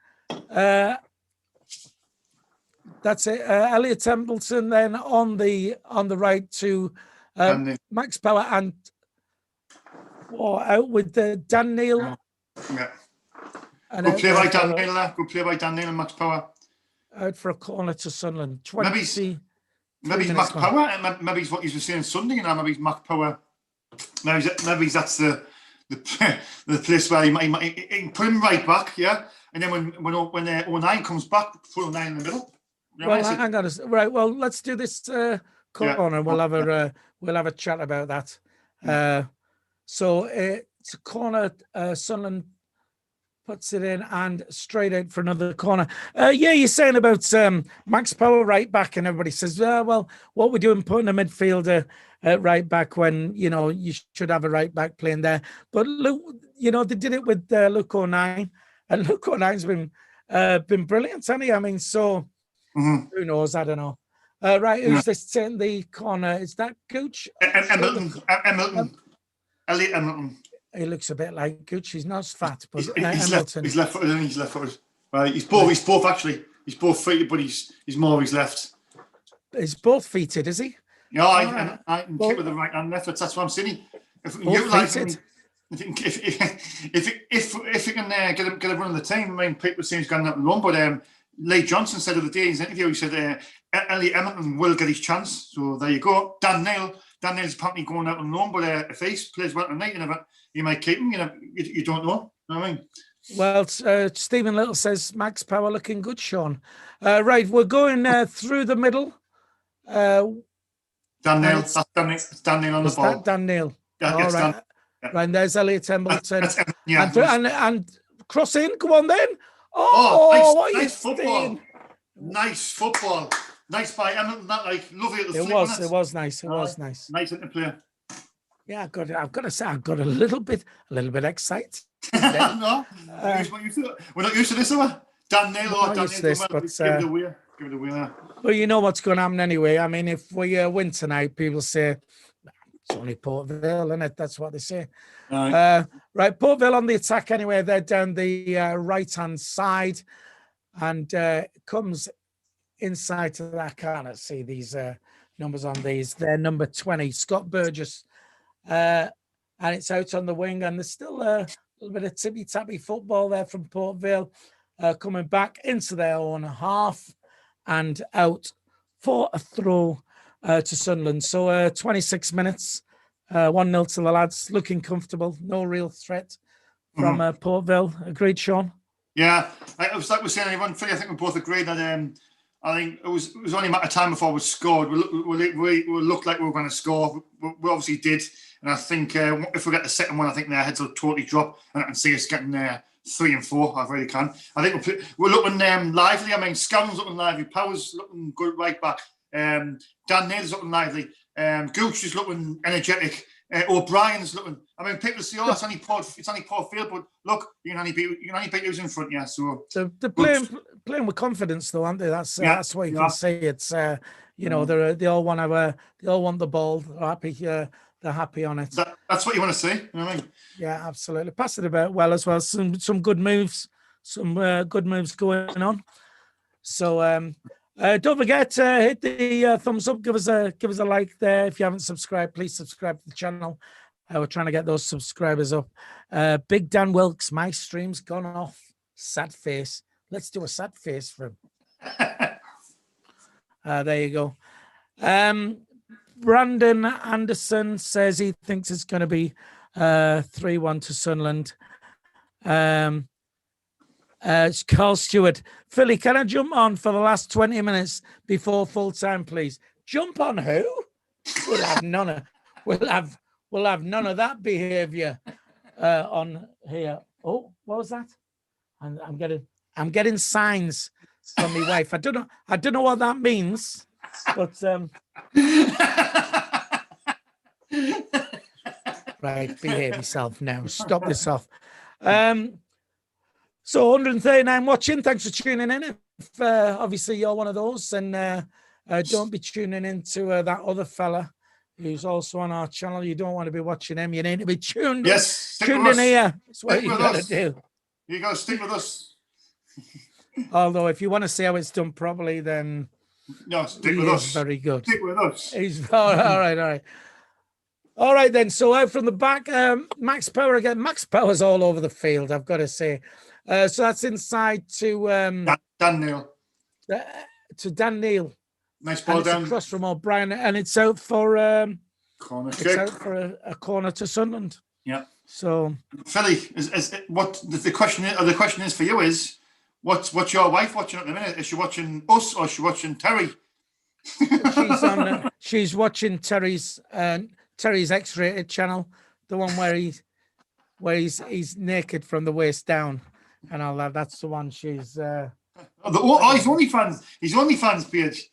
That's it. Elliot Templeton then on the right to Max Power and out with Dan Neil. Yeah. Good play by Dan Neil there. Good play by Dan Neil and Max Power. Out for a corner to Sunderland. Maybe he's Max Power. Maybe he's what you were saying Sunday. Maybe he's Max Power. Maybe that's the place where he can put him right back, yeah. And then when 09 comes back, put 09 in the middle. Well, hang on. Right. Well, let's do this corner. We'll have a chat about that. So it's a corner. Sunderland puts it in and straight out for another corner. You're saying about Max Power right back, and everybody says, well, what we're doing putting a midfielder at right back when, you should have a right back playing there. But look, they did it with Luke 09, and Luke 09's been been brilliant, hasn't he? I mean, so who knows? I don't know. Right, who's this taking the corner? Is that Gooch? Hamilton. Elliot Hamilton. He looks a bit like Gooch. He's not as fat, but he's Hamilton. left-footed. He's left-footed. Right, he's both actually. He's both feeted, but he's more of his left. He's both feeted, is he? Yeah, I can kick with the right hand left. That's what I'm saying. If we can utilise him, if we can get a run of the team, I mean, people say he's going out and run, but Lee Johnson said the other day in his interview, he said Elliot Hamilton will get his chance. So there you go. Dan Neil's apparently going out on loan, but if he plays well tonight, you might keep him. You don't know. You know what I mean? Well, Stephen Little says Max Power looking good, Sean. Right, we're going through the middle. Dan Neil. That's Dan Neil on the ball. Dan Neil. Yeah, all right. Yeah. Right, and there's Elliot Hamilton. And cross in. Go on then. Nice football. Nice football. Nice by Hamilton. That lovely at the flick. It was nice. It was nice. Nice at the player. Yeah, I've got to say, I got a little bit excited. No, we're not used to this, are we? Dan Neil or Dan Neil, but give it away. Well, you know what's going to happen anyway. I mean, if we win tonight, people say it's only Port Vale, isn't it? That's what they say. Right, Port Vale on the attack anyway. They're down the right-hand side, and comes inside to that. I can't see these numbers on these. They're number 20, Scott Burgess, and it's out on the wing, and there's still a little bit of tippy-tappy football there from Port Vale, coming back into their own half and out for a throw to Sunderland. So 26 minutes, 1-0 to the lads, looking comfortable, no real threat from Port Vale. Agreed, Sean? Yeah, it was like we're saying, everyone, I think we both agreed that I think it was only a matter of time before we scored. We looked like we were going to score. We obviously did. And I think if we get the second one, I think their heads will totally drop, and I can see us getting 3 and 4. I really can. I think we're looking lively. I mean, Scound's looking lively. Power's looking good right back. Dan Neil's looking lively. Gooch is looking energetic. O'Brien's looking. I mean, people say, "Oh, it's only Port Vale," but look, you can only beat who's in front. Yeah, so they're playing with confidence, though, aren't they? That's what you can say. It's they all want the ball. They're happy on it. That's what you want to see. You know what I mean? Yeah, absolutely. Pass it about well as well. Some good moves. Some good moves going on. So don't forget to hit the thumbs up. Give us a like there. If you haven't subscribed, please subscribe to the channel. We're trying to get those subscribers up. Big Dan Wilkes, my stream's gone off. Sad face. Let's do a sad face for him. There you go. Brandon Anderson says he thinks it's going to be 3-1 to Sunderland. Carl Stewart. Philly, can I jump on for the last 20 minutes before full time, please? Jump on who? We'll have none of none of that behavior on here. Oh, what was that? I'm getting signs from my wife. I don't know what that means, but right, behave yourself now. Stop this off. So 139 watching. Thanks for tuning in. If obviously you're one of those, and don't be tuning into that other fella who's also on our channel. You don't want to be watching him. You need to be tuned in here. That's what you got to do. You got to stick with us. Although if you want to see how it's done properly, then stick with us. Very good. Stick with us. He's all right then. So out from the back, Max Power again. Max Power's all over the field, I've got to say. So that's inside to Dan Neil. To Dan Neil. Nice ball down across from O'Brien, and it's out for corner kick. It's out for a corner to Sunderland. Yeah. So Philly, is what the question is for you is what's your wife watching at the minute? Is she watching us or is she watching Terry? She's watching Terry's X-rated channel, the one where he's naked from the waist down and all that. That's the one she's. His OnlyFans. His OnlyFans page.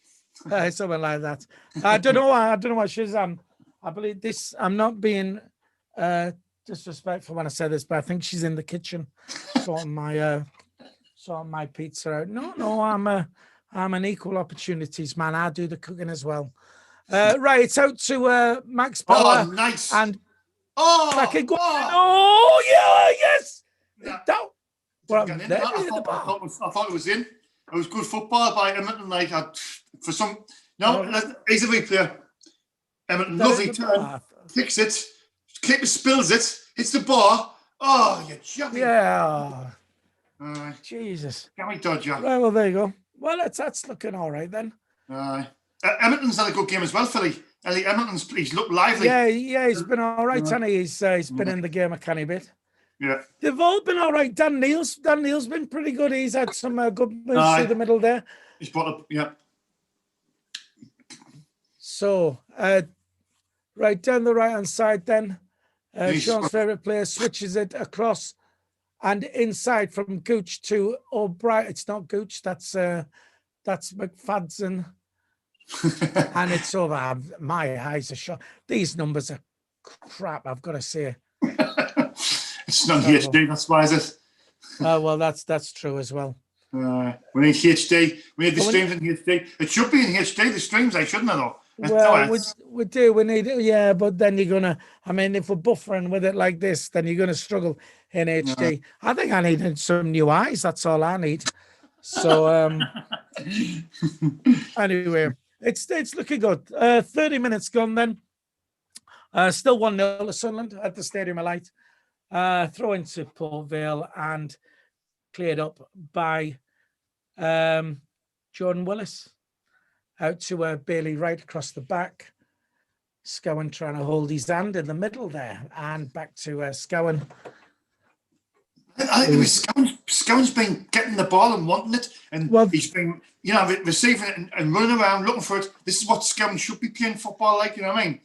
Something like that. I don't know why she's. I believe this. I'm not being disrespectful when I say this, but I think she's in the kitchen sorting sort my pizza out. No, I'm an equal opportunities man. I do the cooking as well. Right, it's out to Max Power. Oh, nice. And oh, go. oh. Oh, yeah, yes. Yeah. That, well, Didn't get in. there I in the bar. thought it was in. It was good football by Edmonton. Like for some, no, he's a replayer. Edmonton, lovely turn, kicks it, keeper spills it, hits the bar. Oh, you jumpy. Yeah. Jesus. Jammy Dodger. Right, well, there you go. Well, that's looking all right then. Edmonton's had a good game as well, Philly. He's looked lively. Yeah, he's been all right, hasn't he? He's been in the game a canny bit. Yeah. They've all been all right. Dan Neal's been pretty good. He's had some good moves through the middle there. He's brought up, yeah. So, right down the right-hand side then, Sean's favourite player switches it across and inside from Gooch to O'Brien. It's not Gooch, that's McFadden. And it's over. My eyes are shut. These numbers are crap, I've got to say. It's not HD, that's why is it? Oh, well, that's true as well. We need HD. We need the streams in HD. It should be in HD, the streams, shouldn't it, though? Well, we do. We need it, yeah, but then you're going to, I mean, if we're buffering with it like this, then you're going to struggle in HD. I think I need some new eyes. That's all I need. So, anyway, it's looking good. 30 minutes gone then. Still 1-0 to Sunderland at the Stadium of Light. Throw into Port Vale and cleared up by Jordan Willis. Out to Bailey right across the back. Scowen trying to hold his hand in the middle there. And back to Scowen. I think Scowen's been getting the ball and wanting it. And he's been, receiving it and running around looking for it. This is what Scowen should be playing football like, you know what I mean?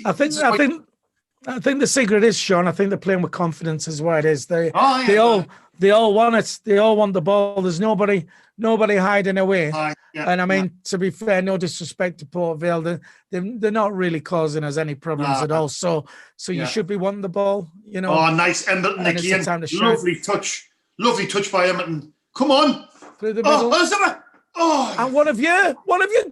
I think the secret is, Sean, I think they're playing with confidence is what it is. They all want it. They all want the ball. There's nobody hiding away. And I mean, to be fair, no disrespect to Port Vale, they're not really causing us any problems at all. So you should be wanting the ball, Oh, nice. Edmonton again. Lovely touch by Edmonton. Come on. Through the middle. And one of you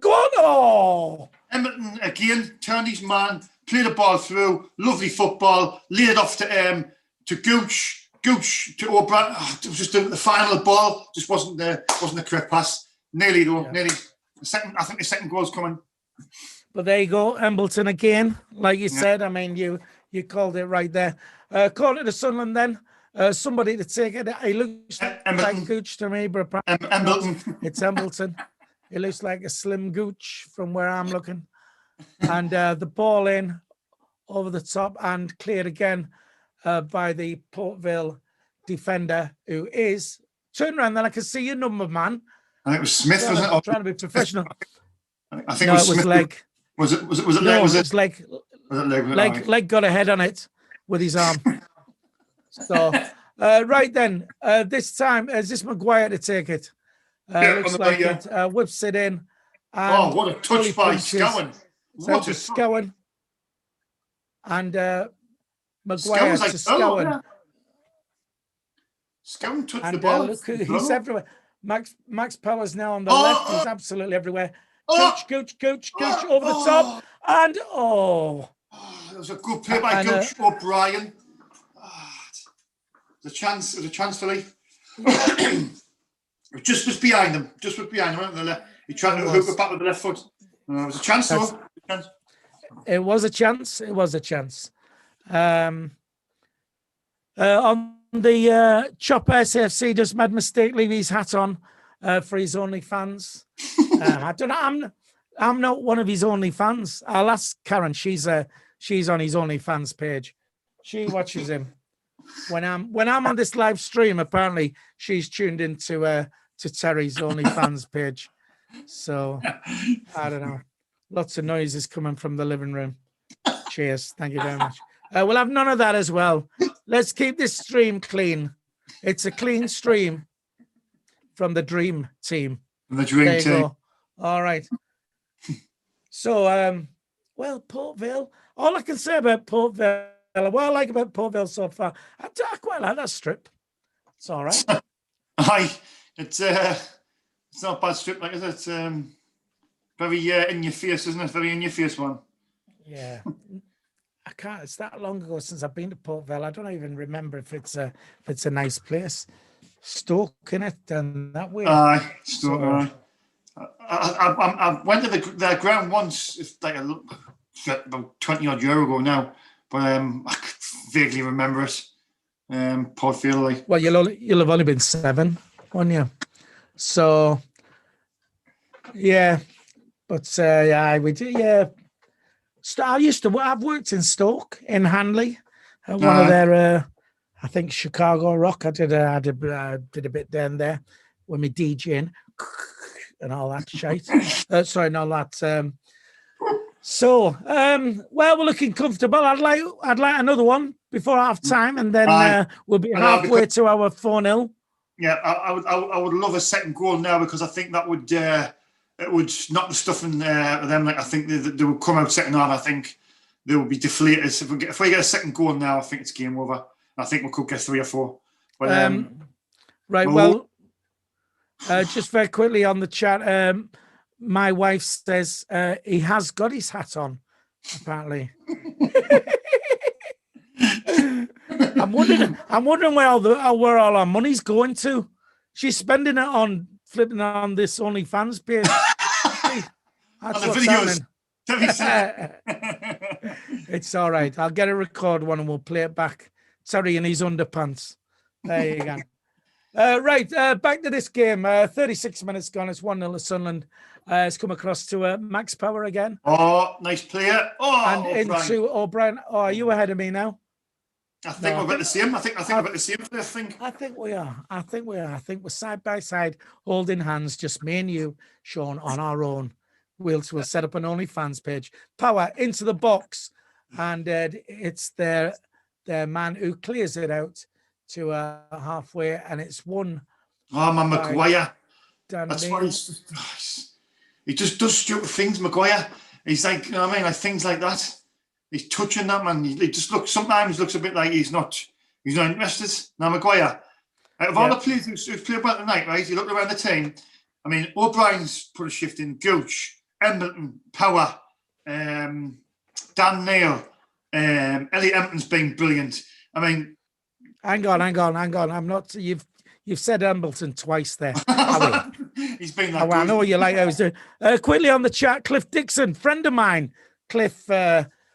gone. Oh. Edmonton again turned his man, played the ball through, lovely football, laid it off to Gooch to O'Brien. It was just the final ball, just wasn't the correct pass. Nearly though, nearly. I think the second goal's coming. But there you go, Embleton again, like you said. I mean, you called it right there. Call it to Sunderland then. Somebody to take it. He looks like Gooch to me, but Embleton. It's Embleton. It looks like a slim Gooch from where I'm looking. And the ball in over the top and cleared again by the Port Vale defender, who is turned around. Then I can see your number, man. I think it was Smith, wasn't it? I'm trying to be professional. I think it was Smith. Leg. Was it leg? No, was it was leg. Leg got a head on it with his arm. So, right then, this time, is this Maguire to take it? Looks like it. Whips it in. And what a touch by Scowen. What a Scowen. And Maguire to Scowen. Scowen touched the ball. Look, he's everywhere. Max Power's now on the left. He's absolutely everywhere. Gooch over the top. And that was a good play by Gooch O'Brien. The chance for Lee. Just was behind him. On the left. He tried to hook it back with the left foot. It was a chance, though. It was a chance. On the Chopper SAFC just made mistake leaving his hat on for his OnlyFans. I don't know. I'm not one of his OnlyFans. I'll ask Karen. She's on his OnlyFans page. She watches him. When I'm on this live stream, apparently she's tuned into to Terry's OnlyFans page. So I don't know. Lots of noises coming from the living room. Cheers. Thank you very much. We'll have none of that as well. Let's keep this stream clean. It's a clean stream from the Dream Team. The Dream Team. Go. All right. So, Port Vale. All I can say about Port Vale, what I like about Port Vale so far, I quite like that strip. It's all right. It's not a bad strip, like, is it? Very in your face, isn't it? Very in your face one. Yeah. I can't. It's that long ago since I've been to Port Vale. I don't even remember if it's a nice place. Stoke, in it, and that way. Aye, Stoke. So, I went to their ground once. It's like about 20 odd years ago now, but I vaguely remember it. Port Vale. Like. Well, you'll have only been 7, won't you? So, yeah, but yeah, we do. Yeah, I've worked in Stoke in Hanley, at one of their, I think Chicago Rock. I did a bit down there with me DJing and all that shite. Sorry, not that. Well, we're looking comfortable. I'd like another one before half time, and then we'll be halfway to our 4-0. Yeah, I would love a second goal now, because I think that would it would knock the stuff in them. Like, I think they would come out second half. I think they will be deflated. If we get a second goal now, I think it's game over. I think we could get 3 or 4. But, right. Well, just very quickly on the chat, my wife says he has got his hat on, apparently. I'm wondering where all our money's going to. She's spending it on flipping on this OnlyFans page. That's on the what's videos. happening. It's all right. I'll get a record one and we'll play it back. Sorry, in his underpants. There you go. Right, back to this game. 36 minutes gone. It's 1-0 to Sunderland. It's come across to Max Power again. Oh, nice player. Oh, and into O'Brien. Oh, are you ahead of me now? I think we're about the same. I think we're about the same for this thing. I think we are. I think we're side by side, holding hands, just me and you, Sean, on our own. We'll set up an OnlyFans page. Power into the box, and it's their man who clears it out to halfway, and it's won. Oh, man, Maguire. That's what he just does stupid things, Maguire. He's like, you know what I mean, like things like that. He's touching that, man. He just sometimes looks a bit like he's not interested. Now, Maguire, out of all the players who've played well tonight, right? You look around the team. I mean, O'Brien's put a shift in. Gooch, Embleton, Power, Dan Neil, Elliot Empton's been brilliant. I mean, hang on. I'm not. You've said Embleton twice there. He's been that good. I know what you like. I was doing quickly on the chat. Cliff Dixon, friend of mine. Cliff.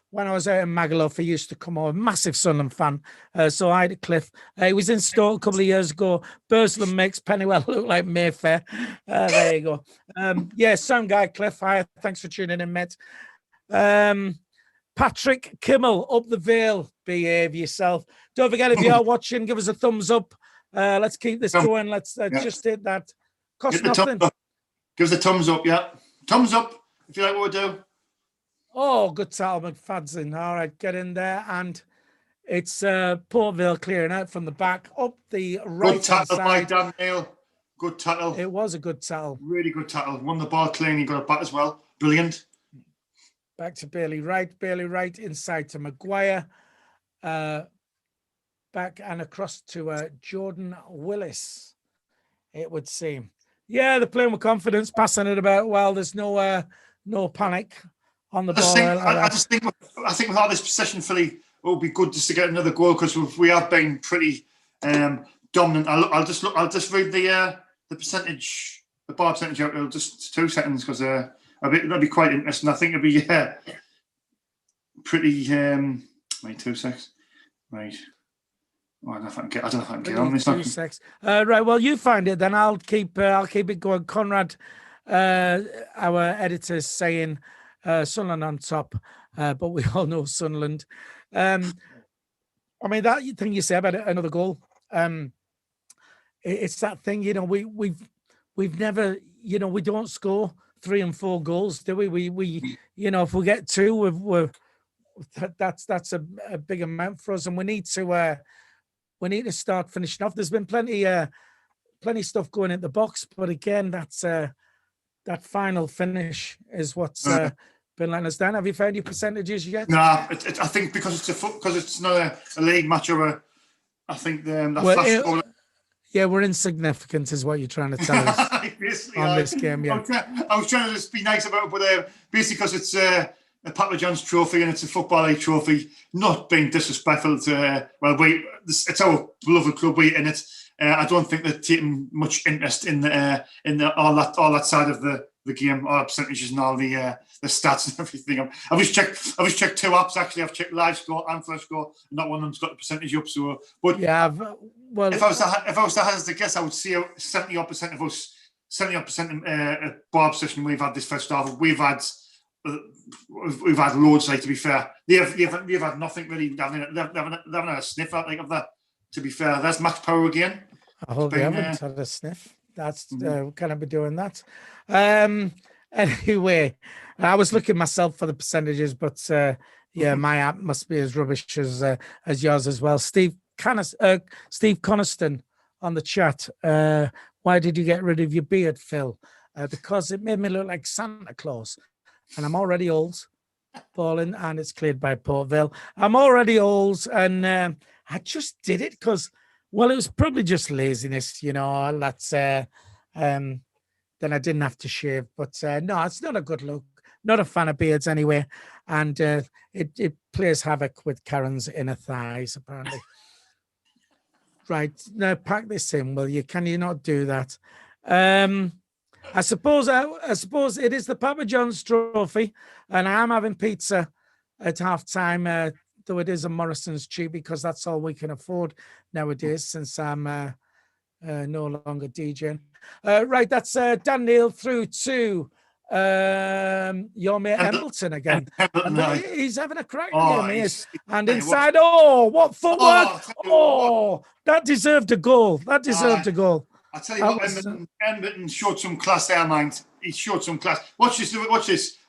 When I was out in Magaluf, he used to come over, massive Sunderland fan. So I had Cliff. He was in Stoke a couple of years ago. Burslem makes Pennywell look like Mayfair. There you go. Yeah, sound guy, Cliff. Hi, thanks for tuning in, mate. Patrick Kimmel, up the Vale. Behave yourself. Don't forget, if you are watching, give us a thumbs up. Let's keep this going. Let's just hit that. Cost nothing. Give us a thumbs up, yeah. Thumbs up if you like what we do. Oh, good tackle, McFadden. All right, get in there. And it's Port Vale clearing out from the back up the right good tackle side. by Dan Neil. Good tackle. It was a good tackle. Really good tackle. Won the ball clean. He got it back as well. Brilliant. Back to Bailey Wright inside to Maguire. Back and across to Jordan Willis, it would seem. Yeah, they're playing with confidence, passing it about well. There's no panic on the ball. I think with all this possession, Philly, it would be good just to get another goal because we have been pretty dominant. I'll just read the percentage, the ball percentage out there, just 2 seconds because that'd be quite interesting. I think it'd be pretty. Wait, 2 seconds. Right. Oh, I don't know if I can get on this. 2 seconds. Right. Well, you find it, then I'll keep it going. Conrad, our editor's saying. Sunderland on top, but we all know Sunderland. I mean, that thing you say about another goal, it's that thing, you know, we've never, you know, we don't score 3 and 4 goals, do we? We you know, if we get 2, that's a big amount for us, and we need to start finishing off. There's been plenty stuff going in the box, but again, that's that final finish is what's been letting us down. Have you found your percentages yet? No, I think because it's not a league match or I think Yeah, we're insignificant, is what you're trying to tell us on this game. Yeah, I was trying to just be nice about it, but basically because it's a Papa John's trophy and it's a Football League trophy, not being disrespectful to it's our beloved club, we in it. I don't think they're taking much interest in all that side of the game, all percentages and all the stats and everything. I've just checked two apps actually. I've checked live score and flash score, and not one of them's got the percentage up. So, but yeah, well, if I was to hazard a guess, I would say 70% of us, 70% at Barb's session we've had this first half. We've had loads. Like, to be fair, they've had nothing really. They haven't had a sniff out of that. To be fair, that's Max Power again. I hope they haven't had a sniff. That's can I be doing that? Anyway, I was looking myself for the percentages, but yeah, my app must be as rubbish as yours as well. Steve Coniston on the chat. Why did you get rid of your beard, Phil? Because it made me look like Santa Claus, and I'm already old. Pauline, and it's cleared by Port Vale. I'm already old, and I just did it because, well, it was probably just laziness, that's then I didn't have to shave. But no, it's not a good look. Not a fan of beards anyway. And it plays havoc with Karen's inner thighs, apparently. Right, now pack this in, will you? Can you not do that? I suppose it is the Papa John's trophy, and I am having pizza at half time, though it is a Morrison's cheap because that's all we can afford nowadays since I'm no longer DJing. Right, that's Dan Neil through to your mate Embleton again. He's having a crack again, he is. And inside, what footwork! That deserved a goal. That deserved a goal. I tell you what, Embleton showed some class there, mind. He showed some class. Watch this.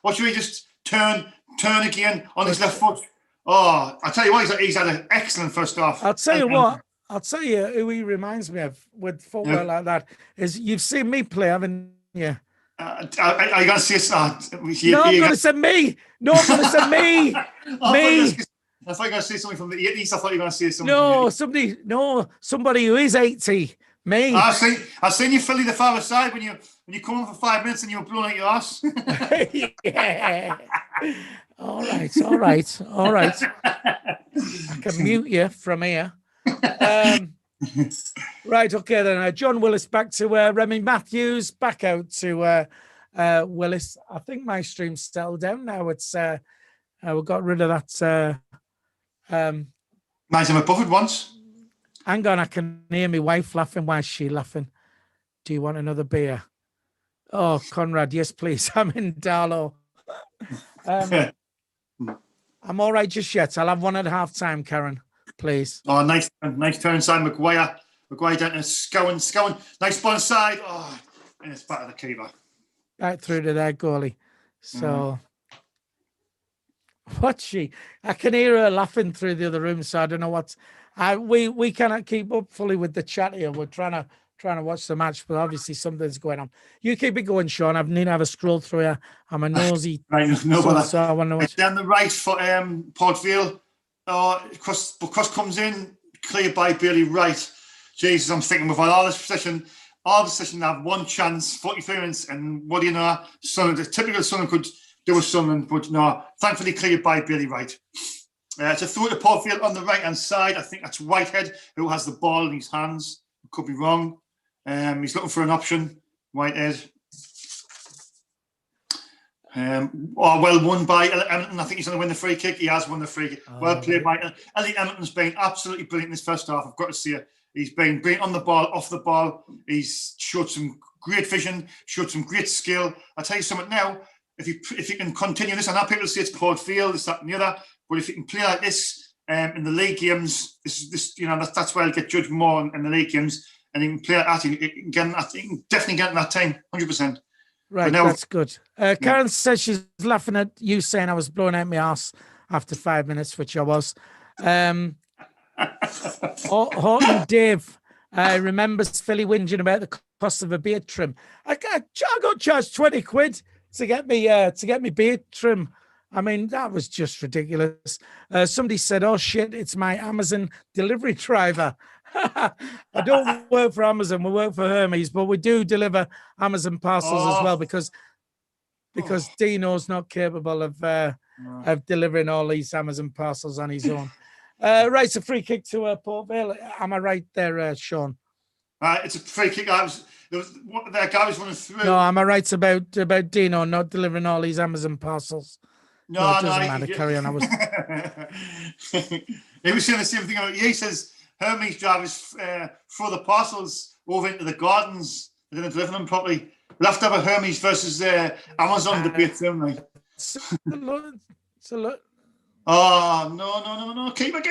Watch where he just turn again on his left foot. Oh, I tell you what, he's had an excellent first half. I'll tell you who he reminds me of with football like that is you've seen me play, haven't you? Are you going to say something? No, I'm going to say me. No, I'm going to say me. Me. I thought you were going to say something from the 80s. I thought you were going to say something. Somebody who is 80. Me. I've seen you Philly the far side when you come on for 5 minutes and you were blowing out your ass. Yeah. All right. I can mute you from here. Right, okay then. John Willis back to Remy Matthews, back out to Willis. I think my stream's settled down now. It's we got rid of that. Mine's above it once. Hang on, I can hear my wife laughing. Why is she laughing? Do you want another beer? Oh, Conrad, yes, please. I'm in Darlow. I'm all right just yet. I'll have one at half time, Karen, please. Oh, nice turn inside Maguire. Maguire down to Scowen. Nice ball inside. Oh, and it's back to the keeper. Right through to their goalie. So, I can hear her laughing through the other room, so I don't know what's... we cannot keep up fully with the chat here. We're trying to watch the match, but obviously something's going on. You keep it going, Sean. I need to have a scroll through here. I'm a nosy. Right, no bother. So I want to watch. Down the right for Port Vale. Cross comes in, cleared by Bailey Wright. Jesus, I'm thinking with all this possession, have one chance, 43 minutes, and what do you know? The typical Sunderland could do with Sunderland, but no, thankfully cleared by Bailey Wright. It's a throw to Port Vale on the right-hand side. I think that's Whitehead who has the ball in his hands. Could be wrong. He's looking for an option. Whitehead. Well won by Emmington. I think he's going to win the free kick. He has won the free kick. Well played by Elliot Emmington's been absolutely brilliant in this first half. I've got to say it. He's been brilliant on the ball, off the ball. He's showed some great vision, showed some great skill. I'll tell you something now. If you can continue this, I know people say it's Port Vale, this, that, and the other, but if you can play like this in the league games, that's where I'll get judged more in the league games. And you can play like that, you can definitely get in that time, 100%. Right, now, that's good. Karen says she's laughing at you saying I was blowing out my ass after 5 minutes, which I was. Horton Dave remembers Philly whinging about the cost of a beard trim. I got charged 20 quid to get me beard trim. I mean, that was just ridiculous. Somebody said, "Oh shit, it's my Amazon delivery driver." I don't work for Amazon. We work for Hermes, but we do deliver Amazon parcels as well because Dino's not capable of delivering all these Amazon parcels on his own. Right, it's a free kick to Port Vale. Am I right there, Sean? It's a free kick. That guy was running through. No, am I right about Dino not delivering all these Amazon parcels? No, it doesn't matter. Carry on. He was saying the same thing. He says Hermes drivers throw the parcels over into the gardens. They didn't deliver them properly. We'll have to have a Hermes versus Amazon debate, don't we? Oh, no. Keep it.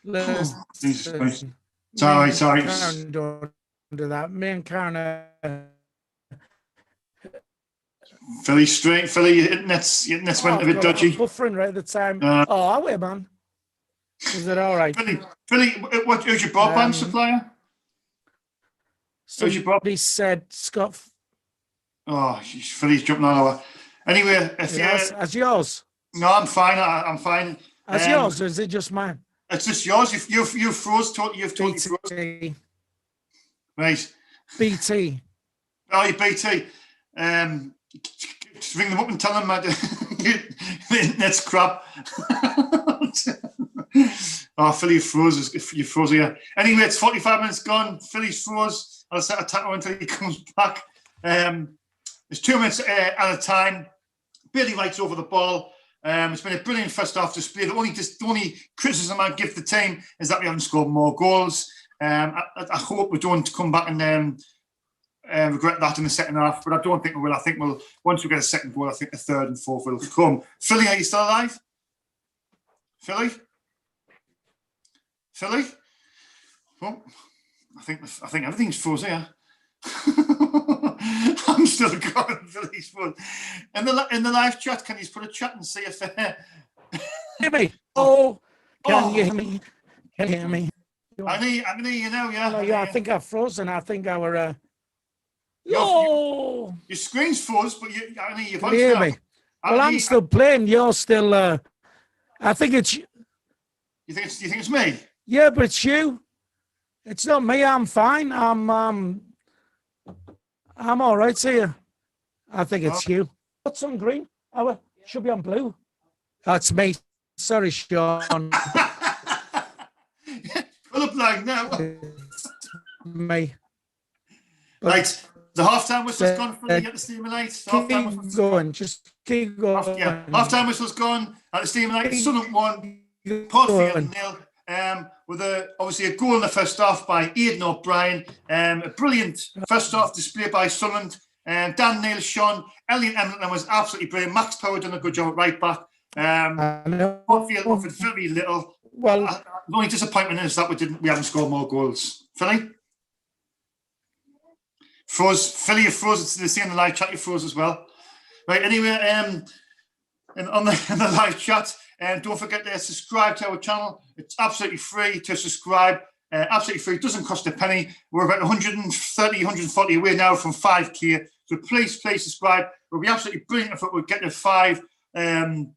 Oh, Jesus Christ. Sorry. Karen don't do that. Me and Karen Philly straight. Philly internet's went a bit dodgy. Buffering right at the time. I wait, man. Is it all right? Philly, who's your broadband supplier? Somebody said Scott. Oh, Philly's jumping all over. Anyway, as yours. No, I'm fine. I'm fine. As yours, or is it just mine? It's just yours. You froze. You've totally froze. Right. BT. Oh, you BT. Just ring them up and tell them the internet's crap. Oh, Philly froze. You froze here. Anyway, it's 45 minutes gone. Philly's froze. I'll set a timer until he comes back. It's 2 minutes at a time. Bailey Wright's over the ball. It's been a brilliant first half display. The only criticism I'd give the team is that we haven't scored more goals. I hope we don't come back and regret that in the second half, but I don't think we will. I think once we get a second goal, I think the third and fourth will come. Philly, are you still alive? Philly? Well, I think everything's frozen here. I'm still going. Philly's frozen. In the live chat, can you put a chat and see if hear me? Oh, can you hear me? Can you hear me? I can hear you now. Yeah. I think I've frozen. I think our your screen's froze, but I can hear your voice. Can you hear me? Well, I'm still playing. You're still. I think it's. You think it's me? Yeah, but it's you. It's not me. I'm fine. I'm all right here. I think it's you. What's on green? Oh, should be on blue. That's me. Sorry, Sean. Colourblind now. Me. But right. The half-time whistle's gone for the Steam Light. Keep going. Just keep going. Half-time whistle's gone at the Steam Light. Sunderland won. Port Vale 0. With obviously a goal in the first half by Aidan O'Brien. A brilliant first half display by Sunderland. Dan Neil, Sean, Elliot Emmington was absolutely brilliant. Max Power done a good job at right back. Port Vale offered very little. Well, the only disappointment is that we haven't scored more goals. Philly? Froze. Philly, you froze. It's the same in the live chat. You froze as well. Right. Anyway, in the live chat, don't forget to subscribe to our channel. It's absolutely free to subscribe. Absolutely free. It doesn't cost a penny. We're about 130, 140 away now from 5K. So please subscribe. We'll be absolutely brilliant if we get to 5,000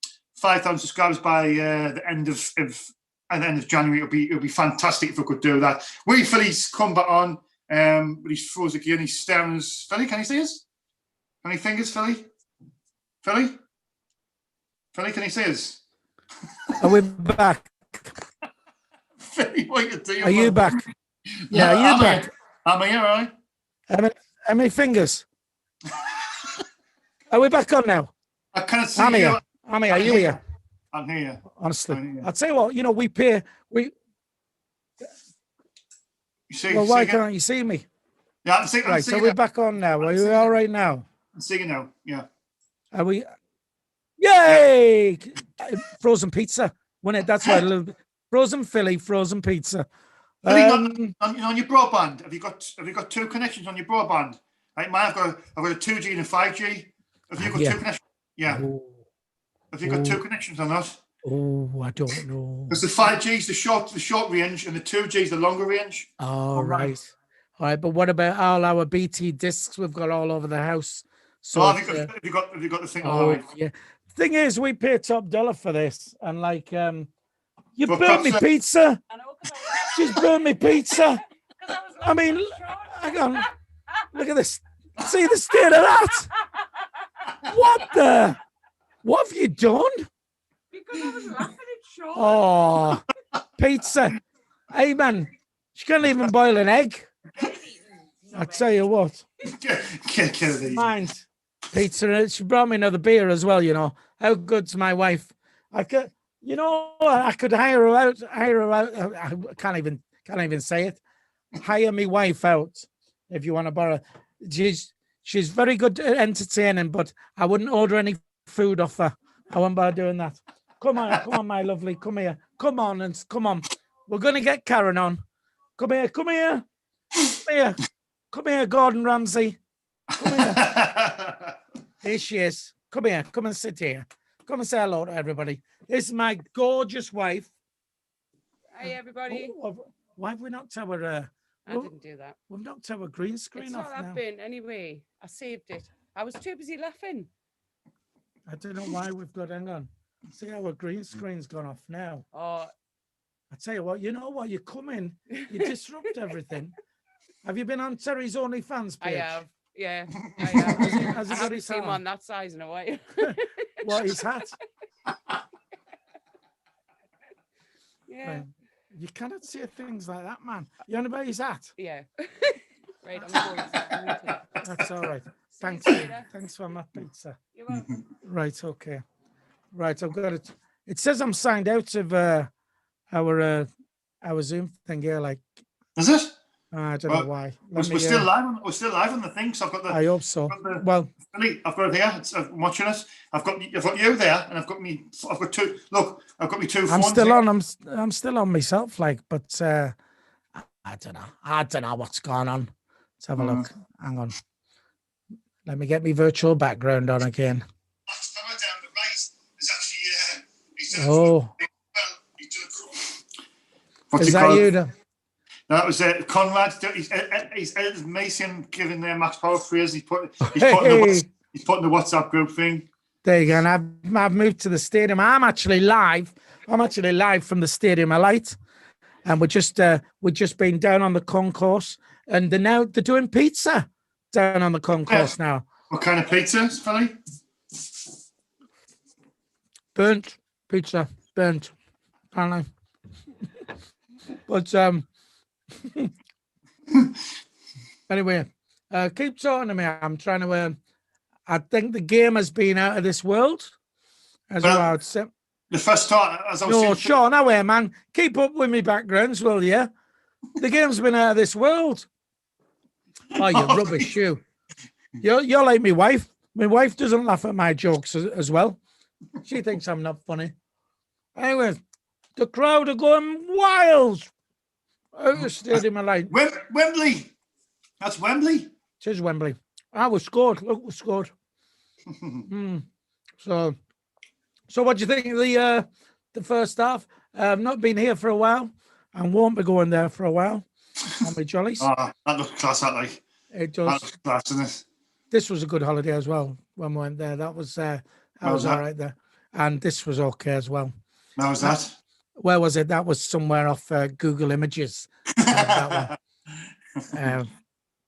subscribers by the end of January. It'll be fantastic if we could do that. Wait, Philly's come back on. But he's froze again. He's staring us. Philly, can you see us? Any fingers, Philly? Philly, can you see us? Are we back? Philly, what are you doing? Are you back? Yeah, are you back? Am I here, all right? How many fingers? Are we back on now? I can't see you. Here. Are you here? I'm here. Honestly, I'll tell you what. We pay. Well, why can't you see me? Yeah, I'm seeing. Right, so we're back on now. Are you all right now? I'm seeing you now. Yeah. Are we? Yay! Frozen pizza. That's why a little bit. Frozen Philly, frozen pizza. On your broadband, have you got two connections on your broadband? Like mine, I've got a 2G and a 5G. Have you got two connections? Yeah. Oh. Have you got two connections on that? Oh, I don't know. Because the 5G is the short range and the 2G is the longer range. Oh, right. All right, but what about all our BT discs we've got all over the house? So have you got the thing? Oh, right. Yeah. Thing is, we pay top dollar for this, and You But burnt me perhaps, pizza. I know, 'cause She's burnt me pizza. I was I mean, laughing at hang on. Look at this. See the state of that. What have you done? because I was laughing at Sean. Oh, pizza. Hey, man. She can't even boil an egg. I tell you what. get it easy. Mind. Pizza. She brought me another beer as well, you know. How good's my wife? I could, you know, I could hire her out. I can't even say it. Hire me wife out if you want to borrow. She's very good at entertaining, but I wouldn't order any food off her. I wouldn't bother doing that. Come on, my lovely. Come here. Come on. We're gonna get Karen on. Come here, Gordon Ramsay. Come here. Here she is. Come here. Come and sit here. Come and say hello to everybody. This is my gorgeous wife. Hey, everybody. Why have we knocked our I didn't do that. we've knocked our green screen It's off not that now. bin anyway. I saved it. I was too busy laughing. I don't know why we've got, hang on. See our green screen's gone off now. Oh, I tell you what, you come in, you disrupt everything. Have you been on Terry's OnlyFans I page? have. Yeah, I have. Has he I got haven't his seen hat on? one that size in a while. What, his hat? Yeah, Right. You cannot say things like that, man. You on about his hat? yeah. Right, I'm going to. That's all right. Thanks. later. Thanks for my pizza. You're welcome. Right, okay. Right, I've got it. It says I'm signed out of our Zoom thing here. Like, Is it? I don't know why. We're still live on. We're still live on the thing. So I've got the. I hope so. I've got the- Well, Billy, I've got it here. I'm watching it. I've got you there, and I've got two. Look, I've got me two I'm phones. still here. on. I'm still on myself. Like, but I don't know. I don't know what's going on. Let's have a look. Hang on. Let me get my virtual background on again. Last fella down the right is actually. He's done Oh, he's done what's is it that called? you? No, that was CONRAD. He's edited Mason giving Max Power praise. He's putting the WhatsApp group thing. There you go. And I've moved to the stadium. I'm actually live from the Stadium of Light, and we're just been down on the concourse, and they're doing pizza down on the concourse now. What kind of pizza, Philly? Burnt pizza, burnt. I don't know. But anyway, keep talking to me. I'm trying to. I think the game has been out of this world, as well. I'd say. The first start, as I was No, saying, Sean, away, man. Keep up with me backgrounds, will you? The game's been out of this world. Oh, you rubbish, you. You're like my wife. My wife doesn't laugh at my jokes as well. She thinks I'm not funny. Anyway, the crowd are going wild out of the Stadium of Light. Wembley. That's Wembley. It is Wembley. We scored. Look, we scored. So what do you think of the first half? I've not been here for a while and won't be going there for a while on my jollies. Oh, that looks class, that like. It That does. looks class, doesn't it? This was a good holiday as well when we went there. That was was all that? right there. And this was okay as well. How was that? Where was it? That was somewhere off Google Images. That one.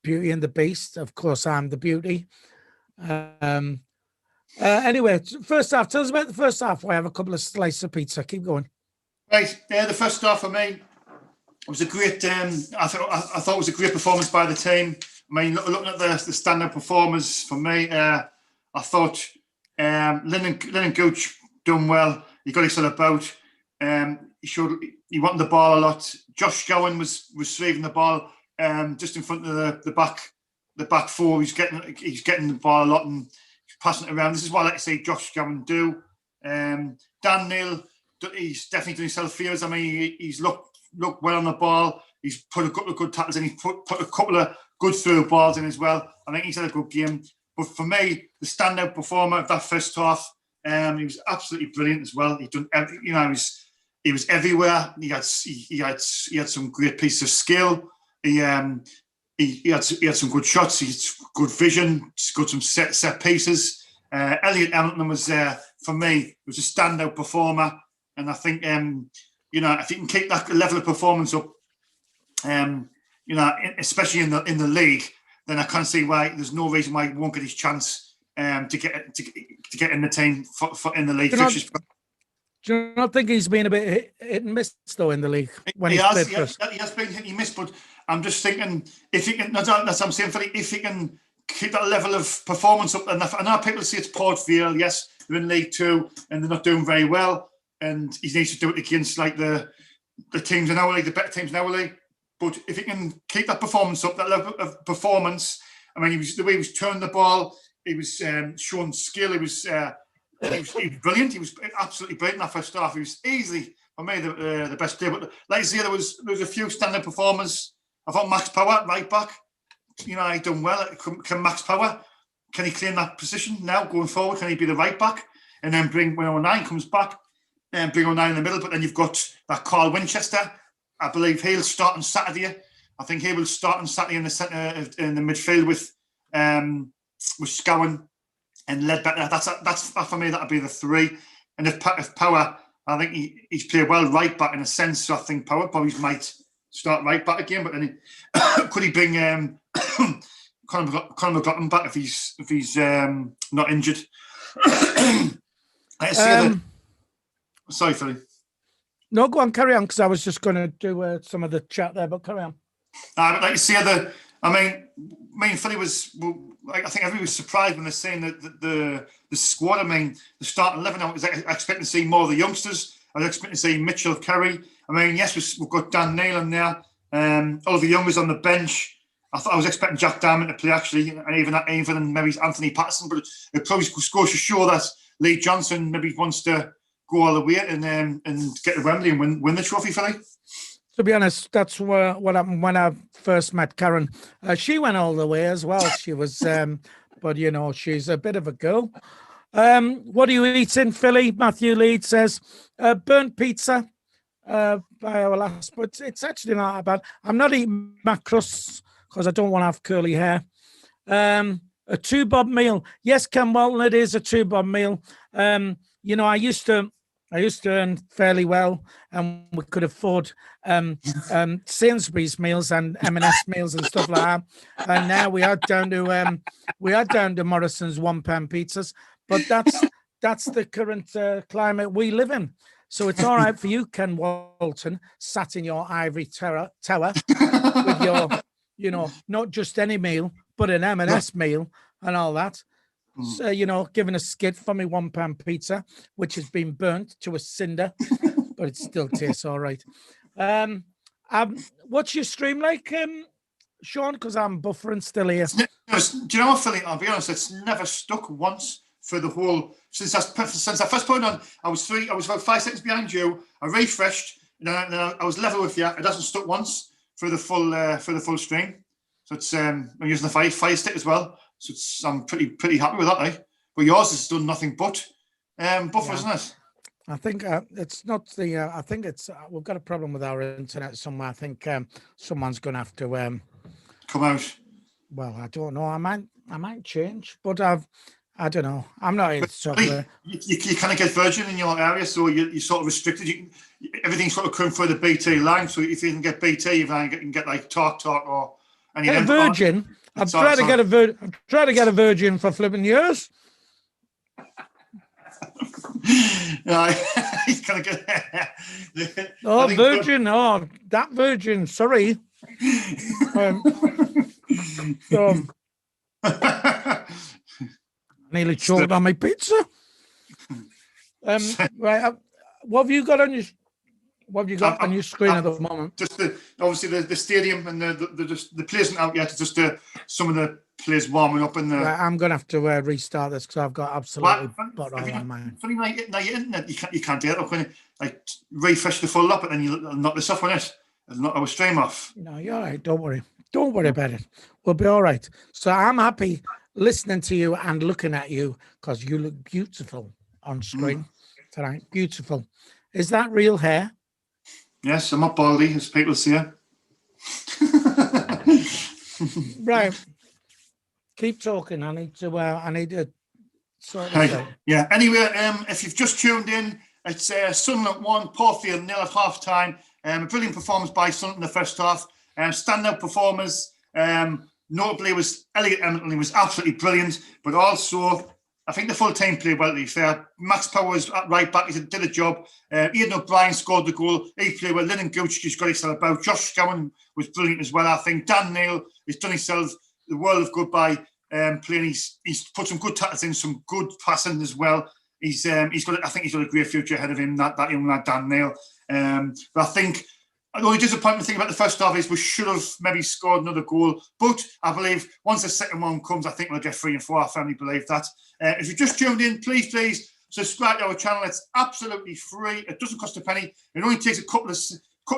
Beauty and the Beast. Of course, I'm the beauty. Anyway, first half. Tell us about the first half. I have a couple of slices of pizza. Keep going. Right, the first half for me was a great. I thought it was a great performance by the team. I mean, looking at the standout performers for me, I thought Lennon Gooch done well. He got himself about. He wanted the ball a lot. Josh Gowan was saving the ball just in front of the back four. He's getting the ball a lot and passing it around. This is what I like to see Josh Gowan do. Dan Neil, he's definitely done himself favours. I mean, he's looked well on the ball. He's put a couple of good tackles in. He's put a couple of good through balls in as well. I think he's had a good game. But for me, the standout performer of that first half, he was absolutely brilliant as well. He done, he was everywhere. He had some great pieces of skill. He had some good shots. He had good vision. Got some set pieces. Elliot Hamilton was for me was a standout performer, and I think you know, if he can keep that level of performance up, you know, especially in the league, then I can't see why there's no reason why he won't get his chance to get in the team for in the league. Do you not think he's been a bit hit and miss though in the league when he's played for us? He has been hit and miss, but I'm just thinking if he can. That's what I'm saying. If he can keep that level of performance up, and I know people say it's Port Vale. Yes, they're in League Two and they're not doing very well, and he needs to do it against like the teams in our league, the better teams in our league. But if he can keep that performance up, that level of performance, I mean, the way he was turning the ball, he was showing skill. He was brilliant. He was absolutely brilliant in that first half. He was easily, for me, the best player. But like I say, there was a few standout performers. I thought Max Power, right back, you know, he done well. Can Max Power, can he claim that position now going forward? Can he be the right back? And then when O'Nien comes back, and bring O'Nien in the middle. But then you've got that Carl Winchester. I believe he'll start on Saturday. I think he will start on Saturday in the centre, in the midfield with Scowen and Ledbetter. That's for me. That'll be the three. And if Power, I think he's played well right back in a sense. So I think Power probably might start right back again. But then could he bring Conor McLaughlin back if he's not injured? Sorry, Philly. No, go on, carry on, because I was just going to do some of the chat there, but carry on. But like you see, I mean, Philly was. I think everyone was surprised when they're saying that the squad. I mean, the starting 11. I was expecting to see more of the youngsters. I was expecting to see Mitchell, Curry. I mean, yes, we've got Dan Neil in there. All of the youngers on the bench. I was expecting Jack Diamond to play actually, and even maybe Anthony Patterson. But it probably goes to show that Lee Johnson maybe wants to go all the way and get to Wembley and win the trophy, Philly. To be honest, that's what happened when I first met Karen. She went all the way as well. She was, but you know, she's a bit of a girl. What are you eating, Philly? Matthew Leeds says, burnt pizza by our last, but it's actually not that bad. I'm not eating my crusts because I don't want to have curly hair. A 2-bob meal. Yes, Ken Walton, it is a 2-bob meal. You know, I used to earn fairly well, and we could afford Sainsbury's meals and M&S meals and stuff like that. And now we are down to Morrison's £1 pizzas. But that's the current climate we live in. So it's all right for you, Ken Walton, sat in your ivory tower with your, you know, not just any meal, but an M&S meal and all that. So, you know, giving a skid for me £1 pizza, which has been burnt to a cinder, but it still tastes all right. What's your stream like, Sean? Because I'm buffering still here. Do you know what, Philly? I'll be honest, it's never stuck once for the whole since I first put it on. I was about 5 seconds behind you. I refreshed, and then I was level with you. It hasn't stuck once for the full stream. So it's I'm using the fire stick as well. So I'm pretty happy with that, eh? But yours has done nothing but buffer, isn't it? I think it's not the. I think it's we've got a problem with our internet somewhere. I think someone's going to have to come out. Well, I don't know. I might change, but I don't know. I'm not in software. You kind of get Virgin in your area, so you're sort of restricted. Everything's sort of coming through the BT line. So if you can get BT, you can get like Talk or any Virgin. I've tried to get a Virgin for flipping years. No, he's kind of good. Virgin. Oh, that Virgin. Sorry. Nearly choked on my pizza. Right. What have you got on your? What have you got on your screen at the moment? Just obviously the stadium and the players aren't out yet. It's just some of the players warming up. And right, I'm going to have to restart this because I've got absolutely butt all on mine. Funny, now your internet, you can't do it. When like refresh the full up, and then you knock this off on it. It'll knock our stream off. No, you're all right. Don't worry. Don't worry about it. We'll be all right. So I'm happy listening to you and looking at you because you look beautiful on screen tonight. Beautiful. Is that real hair? Yes, I'm not baldy, as people say. Right. Keep talking. I need to sort this out. Yeah. Anyway, if you've just tuned in, It's Sunderland 1, Portfield 0 at half time. A brilliant performance by Sunderland in the first half. Standout performers, notably was Elliot Emerton. He was absolutely brilliant, but also I think the full team played well, to be fair. Max Powers at right back, he did a job. Ian O'Brien scored the goal. He played well. Lennon Gooch just got himself about. Josh Scowen was brilliant as well, I think. Dan Neil has done himself the world of good by playing. He's put some good tackles in, some good passing as well. I think he's got a great future ahead of him, that young lad, Dan Neil. But I think the only disappointing thing about the first half is we should have maybe scored another goal. But I believe once the second one comes, I think we'll get 3 and 4. I firmly believe that. If you just tuned in, please subscribe to our channel. It's absolutely free. It doesn't cost a penny. It only takes a couple of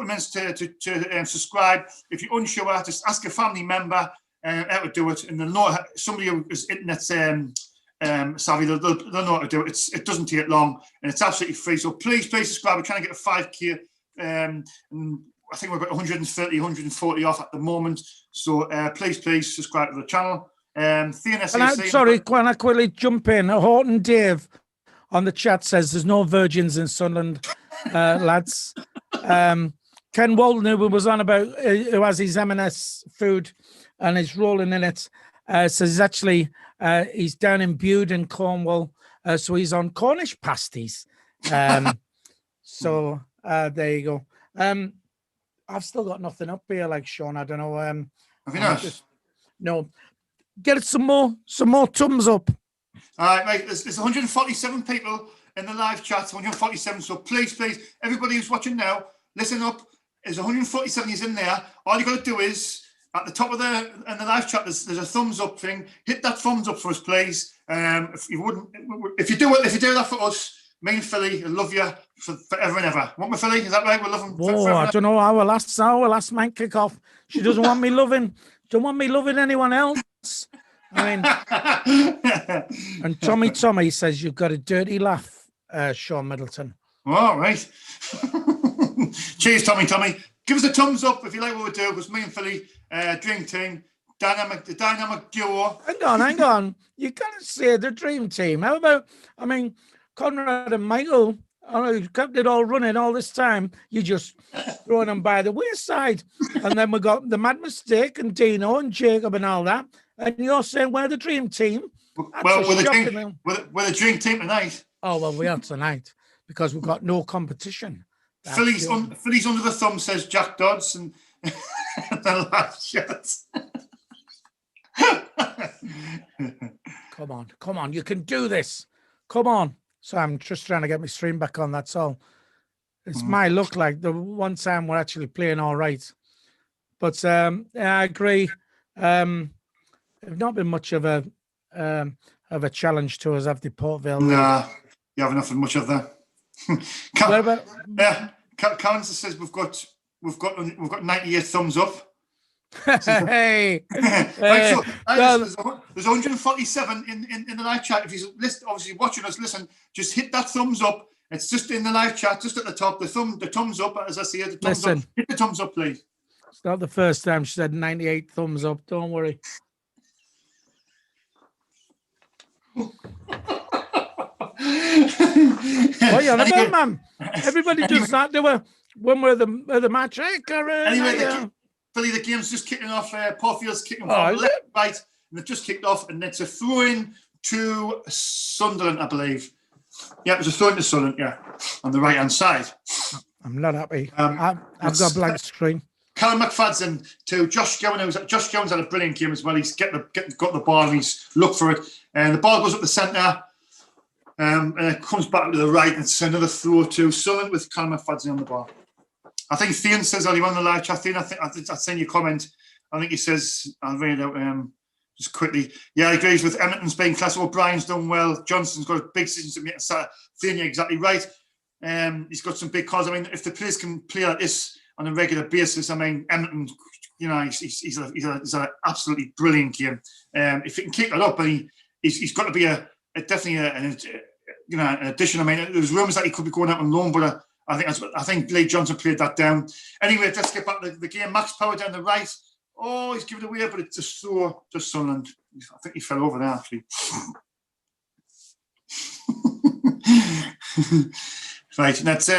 minutes to subscribe. If you're unsure, just ask a family member how to do it, and they'll know somebody who is internet savvy. They'll know how to do it. It doesn't take long, and it's absolutely free. So please subscribe. We're trying to get a 5K. And I think we're about 130, 140 off at the moment. So please subscribe to the channel. Sorry, can I quickly jump in? Horton Dave on the chat says there's no virgins in Sunderland, lads. Ken Walton, who was on about who has his M&S food and is rolling in it, says he's actually he's down in Bude in Cornwall, so he's on Cornish pasties. So there you go. I've still got nothing up here, like Sean. I don't know. Have you not? No. Get some more thumbs up. All right, mate. There's 147 people in the live chat. 147. So please, everybody who's watching now, listen up. There's 147 is in there. All you got to do is at the top of the live chat. There's a thumbs up thing. Hit that thumbs up for us, please. If you do that for us, me and Philly, I love you forever and ever. Want me, Philly? Is that right? We're loving. Oh, I don't know. Our last man kick off. She doesn't want me loving. Don't want me loving anyone else. I mean, and Tommy says you've got a dirty laugh, Sean Middleton. All right. Cheers, Tommy. Give us a thumbs up if you like what we do. Because me and Philly, dream team, the dynamic duo. Hang on. You can't say the dream team. How about? I mean, Conrad and Michael, you kept it all running all this time. You just throwing them by the wayside. And then we got the Mad Mistake and Dino and Jacob and all that. And you're saying we're the dream team. Well, we're the dream team tonight. Oh, well, we are tonight because we've got no competition. Philly's under the thumb, says Jack Dodds. And the last shot. Come on. You can do this. Come on. So I'm just trying to get my stream back on, that's all. It's my luck, like the one time we're actually playing all right. But I agree. It's not been much of a challenge to us, have the Port Vale. Nah, you haven't offered much of that. Karen says we've got 98 thumbs up. Hey, right, so there's 147 in the live chat. If you're obviously watching us, listen, just hit that thumbs up. It's just in the live chat, just at the top. The thumbs up, as I see it. The thumbs up. Hit the thumbs up, please. It's not the first time she said 98 thumbs up. Don't worry. What are you on about, man? Everybody does that. They were when we're the match. Hey, Karen. Anyway, Philly, the game's just kicking off. Portfield's kicking off left, right, and they've just kicked off, and it's a throw-in to Sunderland, I believe. Yeah, it was a throw-in to Sunderland, yeah, on the right-hand side. I'm not happy. I've got a blank screen. Callum McFadden to Josh Gowan. Josh Gowan's had a brilliant game as well. He's got the ball, and he's looked for it. And the ball goes up the centre, and it comes back to the right, and it's another throw to Sunderland with Callum McFadden on the ball. I think Thean says earlier on the live chat, Thean, I've seen your comment. I think he says, I'll read it out just quickly. Yeah, he agrees with Emerton's being class. O'Brien's done well. Johnson's got a big decision to make. Thean, you're exactly right. He's got some big calls. I mean, if the players can play like this on a regular basis, I mean, Emerton, you know, he's an absolutely brilliant game. If he can keep it up, and he's got to be definitely an addition. I mean, there's rumours that he could be going out on loan, but I think Blake Johnson played that down. Anyway, let's get back to the game. Max Power down the right. Oh, he's given it away, but it's just so to Sunderland. I think he fell over there, actually. Right, and that's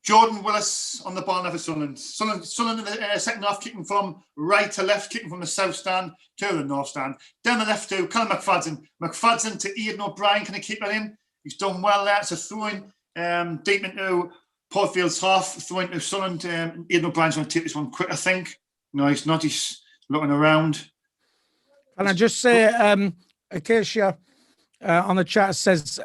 Jordan Willis on the ball now for Sunderland. Sunderland in the second half, kicking from right to left, kicking from the south stand to the north stand. Down the left to Callum McFadden. McFadden to Ian O'Brien. Can he keep that in? He's done well there. It's a throwing deep into Portfield's half, throwing to Sunderland. Ian O'Brien's going to take this one quick, I think. No, he's not. He's looking around. Can I just say, Acacia on the chat says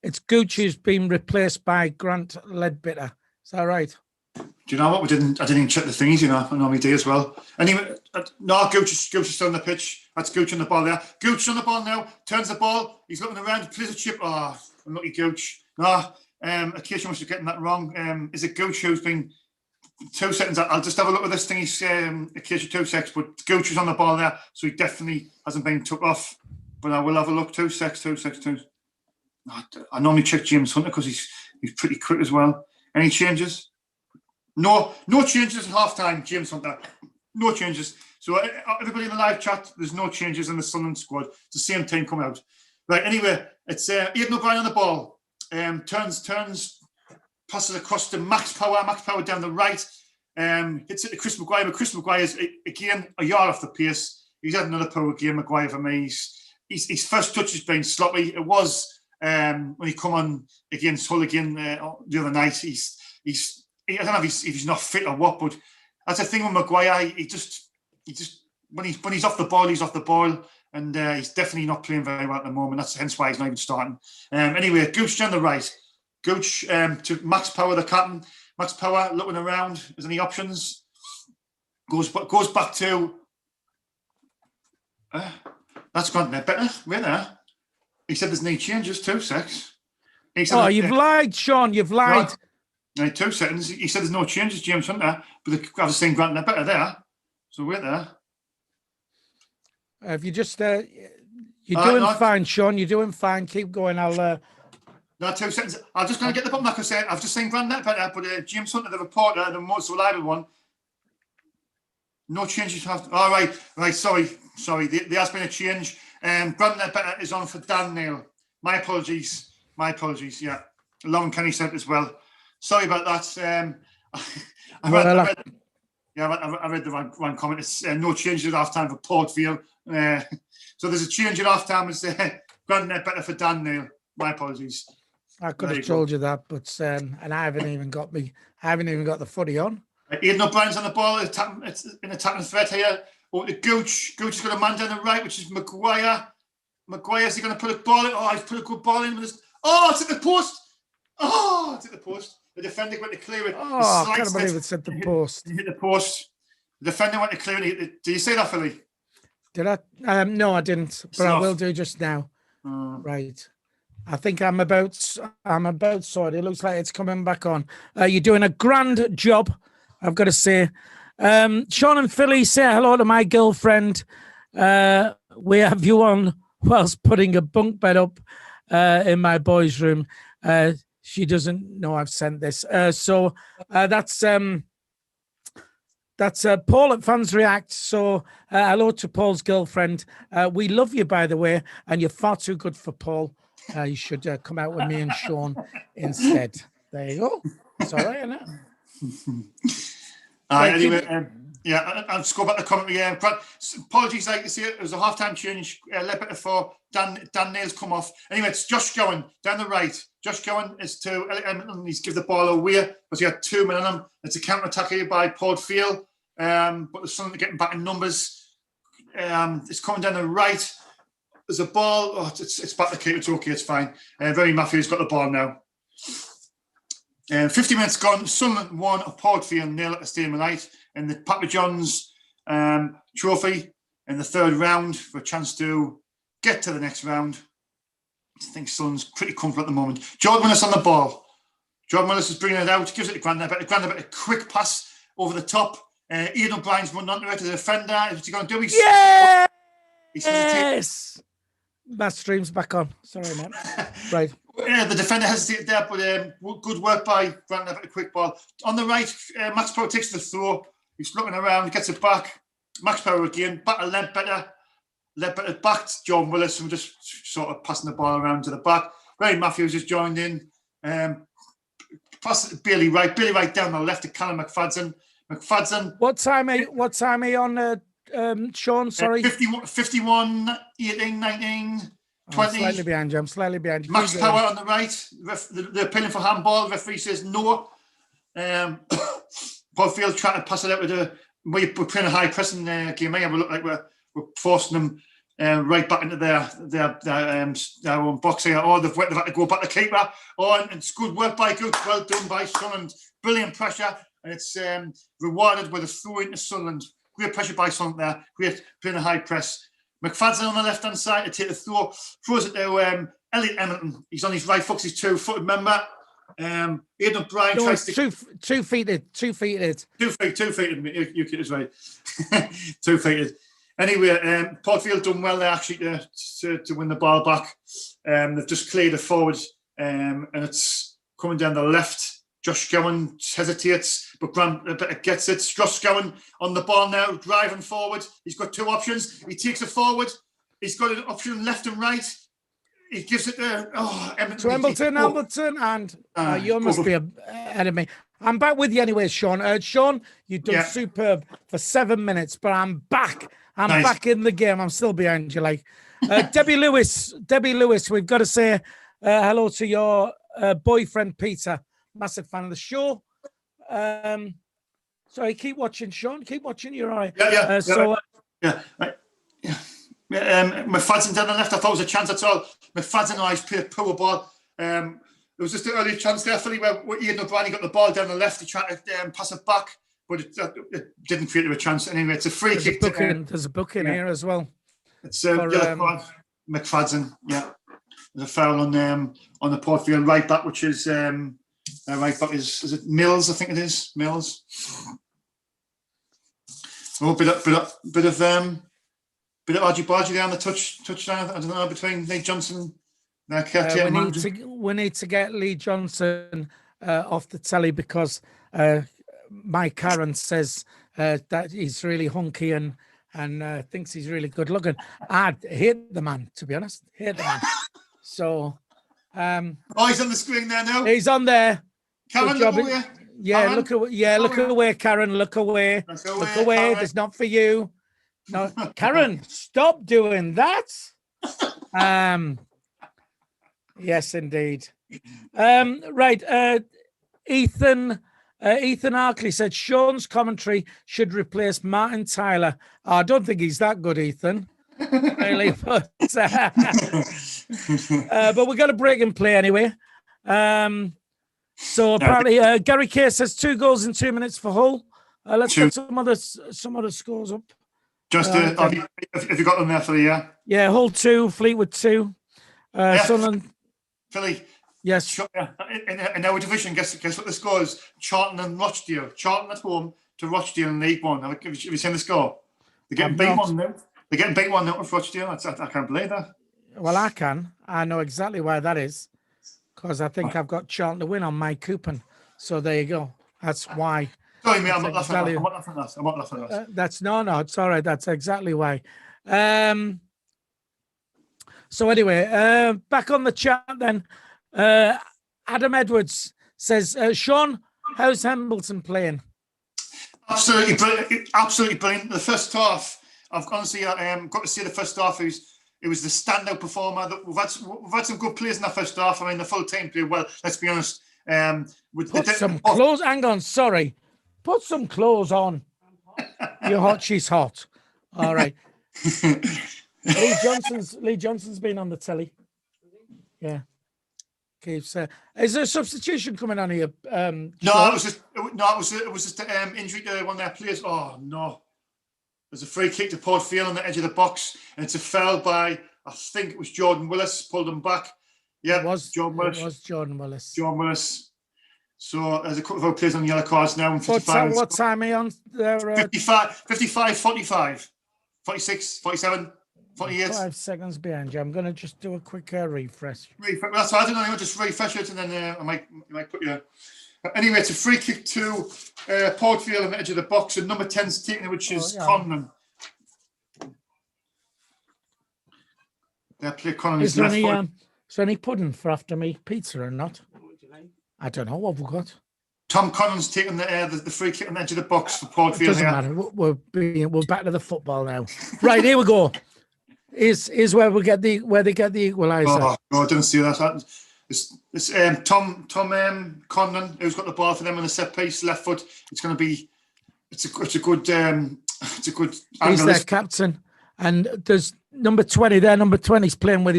it's Gucci who's been replaced by Grant Ledbetter. Is that right? Do you know what? I didn't even check the thingies, you know. I normally do as well. Anyway, no, Gucci's still on the pitch. That's Gucci on the ball there. Gucci on the ball now. Turns the ball. He's looking around. Plays a chip. Oh, unlucky Gucci. No, Acacia must be getting that wrong. Is it Gucci who's been 2 seconds? I'll just have a look at this thing. He's Acacia 2 seconds, but Gucci's on the ball there, so he definitely hasn't been took off. But I will have a look. 2 seconds. I normally check James Hunter because he's pretty quick as well. Any changes? No changes at half time, James Hunter. No changes. So everybody in the live chat, there's no changes in the Sunderland squad. It's the same team come out. Right, anyway, it's Aidan O'Brien on the ball. Turns, passes across to Max Power. Max Power down the right. Hits it to Chris Maguire. But Chris Maguire's, again, a yard off the pace. He's had another power game, Maguire, for me. His first touch has been sloppy. It was when he come on against Hull again the other night. I don't know if he's not fit or what, but that's the thing with Maguire. He just when he's off the ball, he's off the ball, and he's definitely not playing very well at the moment. That's hence why he's not even starting. Anyway, Gooch down the right. Gooch to Max Power, the captain. Max Power looking around. Is any options? Goes back to. That's gone there better. Right there. He said there's no changes. 2 secs. You've lied, Sean. You've lied. Right, 2 seconds. He said there's no changes, James Hunter, but I was saying Grant, they're better there. So we're there. If you just, you're doing fine, Sean. You're doing fine. Keep going. No, 2 seconds. I'm just going to get the button back. I've just seen Grant better, but James Hunter, the reporter, the most reliable one. No changes. All right. Sorry. There has been a change. Grant better is on for Dan Neil. My apologies. Yeah. Lauren Kenny said as well. Sorry about that. I read the wrong comment. It's no changes at half time for Portfield. So there's a change at half time. It's Grant better for Dan Neil. My apologies. I could have told you that, but and I haven't even got the footy on. Aidan O'Brien's on the ball. It's an attacking threat here. Oh, the Gooch. Gooch has got a man down the right, which is Maguire. Is he going to put a ball in? Oh, he's put a good ball in. It's at the post. It's at the post. The defender went to clear it. I can't believe it's at the post. He hit the post. The defender went to clear it. Did you say that, Philly? Did I? No, I didn't. But I will do just now. Right. I think I'm about sorted. It looks like it's coming back on. You're doing a grand job, I've got to say. Sean and Philly, say hello to my girlfriend. We have you on whilst putting a bunk bed up in my boys' room. She doesn't know I've sent this. So that's Paul at Fans React. So hello to Paul's girlfriend. We love you, by the way, and you're far too good for Paul. You should come out with me and Sean instead. There you go. It's all right, isn't it? Anyway, I'll just go back to the commentary. Apologies, like you see, it was a half-time change. Leopard for Dan Neil's come off. Anyway, it's Josh Gowan down the right. Josh Gowan is to Edmonton. He's give the ball away because he had 2 men on him. It's a counter-attack here by Portfield, but the Sunderland getting back in numbers. It's coming down the right. There's a ball. It's back to keep. It's okay. It's fine. Very Matthew's got the ball now. 50 minutes gone. Sunderland won, Portfield 0 at the Stadium of Light in the Papa John's trophy in the 3rd round for a chance to get to the next round. I think Sunderland's pretty comfortable at the moment. Jordan Willis on the ball. Jordan Willis is bringing it out. Gives it to Grant a quick pass over the top. Ian O'Brien's running onto it to the defender. What's he going to do? Yes! My stream's back on. Sorry, man. Right. The defender hesitated there, but good work by Grant. A quick ball on the right. Max Power takes the throw. He's looking around, gets it back. Max Power again. Back to Ledbetter. Ledbetter back to John Willis. And we're just sort of passing the ball around to the back. Ray Matthews just joined in. Pass Bailey right down the left to Callum McFadden. What time are you on, Sean? Sorry. 51, 18, 19, 20. I'm slightly behind you. I'm slightly behind you. Max Power on the right. They're appealing for handball. The referee says no. Paul Field trying to pass it out with we're playing a high pressing game. We look like we're forcing them right back into their own box here. Oh, they've had to go back to keeper. Oh, and it's good work by Good. Well done by Sunderland. Brilliant pressure. And it's rewarded with a throw into Sunderland. Great pressure by Sunderland there. Great playing a high press. McFadden on the left-hand side to take the throw. Throws it to Elliot Hamilton. He's on his right foot. He's two-footed member. Aidan O'Brien tries to... Two-feeted. Two-feeted. You kid is right. Two-feeted. Anyway, Paul Field done well there actually to win the ball back. They've just cleared it forward and it's coming down the left. Josh Gowan hesitates, but Grant gets it. Josh Gowan on the ball now, driving forward. He's got two options. He takes it forward. He's got an option left and right. He gives it to Embleton, and you must be ahead of me. I'm back with you anyway, Sean. Sean, you've done superb for 7 minutes, but I'm back. I'm back in the game. I'm still behind you. Like Debbie Lewis, we've got to say hello to your boyfriend, Peter. Massive fan of the show. Sorry, keep watching, Sean. Keep watching. You're all right. McFadden down the left. I thought it was a chance at all. McFadden eyes played a poor ball. There was just an early chance there, Philly, where Ian O'Brien got the ball down the left. He tried to pass it back, but it didn't create a chance. Anyway, it's a free kick. There's a booking here as well. It's yellow card. McFadden. Yeah, there's a foul on the Port Field right back, which is. Right back is it Mills? I think it is Mills. Oh, bit of argy-bargy there on the touchdown. I don't know, between Lee Johnson and we need to get Lee Johnson off the telly because Mike Karen says that he's really hunky and thinks he's really good looking. I hate the man, to be honest. Hate the man. So. He's on the screen there now. He's on there. Karen, look away. Yeah, look away, Karen. Look away. Look away. Karen. That's not for you. No, Karen, stop doing that. Yes, indeed. Right. Ethan Arkley said Sean's commentary should replace Martin Tyler. I don't think he's that good, Ethan. Really, but we got a break and play anyway. So apparently, Gary Kay says 2 goals in 2 minutes for Hull. Let's get some other scores up. Just have you got them there, Philly? Yeah, Hull 2, Fleetwood 2, Sunderland. Philly. Yes. In our division, guess what the score is? Charlton and Rochdale. Charlton at home to Rochdale in League One. Have you seen the score? They're getting beat 1 now. They're getting beat 1 now with Rochdale. I can't believe that. Well, I can. I know exactly why that is. Because I think I've got Charlton to win on my coupon. So there you go. That's why. Sorry, mate, I'm not laughing at that. That's no, it's all right. That's exactly why. So anyway, back on the chat then. Adam Edwards says, Sean, how's Hambleton playing? Absolutely brilliant. The first half, I've honestly got to see the first half. It was the standout performer. We've had some good players in the first half. I mean, the full team played well. Let's be honest. Put some clothes. Hang on, sorry. Put some clothes on. You're hot. She's hot. All right. Lee Johnson's been on the telly. Yeah. Keeps. Is there a substitution coming on here? No, it was just injury to one of their players. Oh no. There's a free kick to Port Field on the edge of the box, and it's a foul by, I think it was Jordan Willis, pulled him back. Yeah, it was Jordan Willis. Jordan Willis. So there's a couple of our players on yellow cards now. What time are you on there? 55, 45, 46, 47, 48. 5 seconds behind you. I'm going to just do a quick refresh. That's why I don't know. Just refresh it, and then I might put you. Anyway, it's a free kick to Port Field on the edge of the box, and number 10's taking it, which is Conran. They play Conran. Is there any pudding for after me pizza or not? I don't know what we've got. Tom Connon's taking the free kick on the edge of the box for It Portfield doesn't here. matter. We're back to the football now. Right, here we go. Is where they get the equaliser. Oh, no, I didn't see that. It's Tom Conlon who's got the ball for them on the set piece, left foot. It's going to be. It's a good. It's a good. He's their captain, and there's number 20 there. Number 20's playing with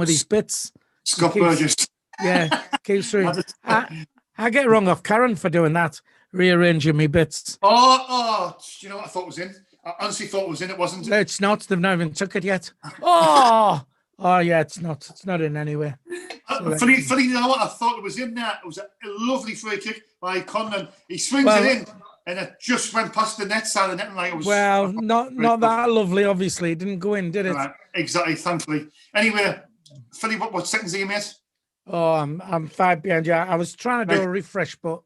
his bits. Scott Burgess. Yeah, keeps through. I get wrong off Karen for doing that, rearranging me bits. Oh! Do you know what I thought was in? I honestly thought it was in. It wasn't. No, it's not. They've not even took it yet. Oh yeah, it's not. It's not in anywhere. So funny, you know what? I thought it was in there. It was a lovely free kick by Conlon. He swings it in, and it just went past the net side of the net. And like it was. Well, not that lovely. Obviously, it didn't go in, did it? Right, exactly. Thankfully. Anyway, Philly, what seconds are you, mate? Oh, I'm 5 behind you. I was trying to do a refresh, but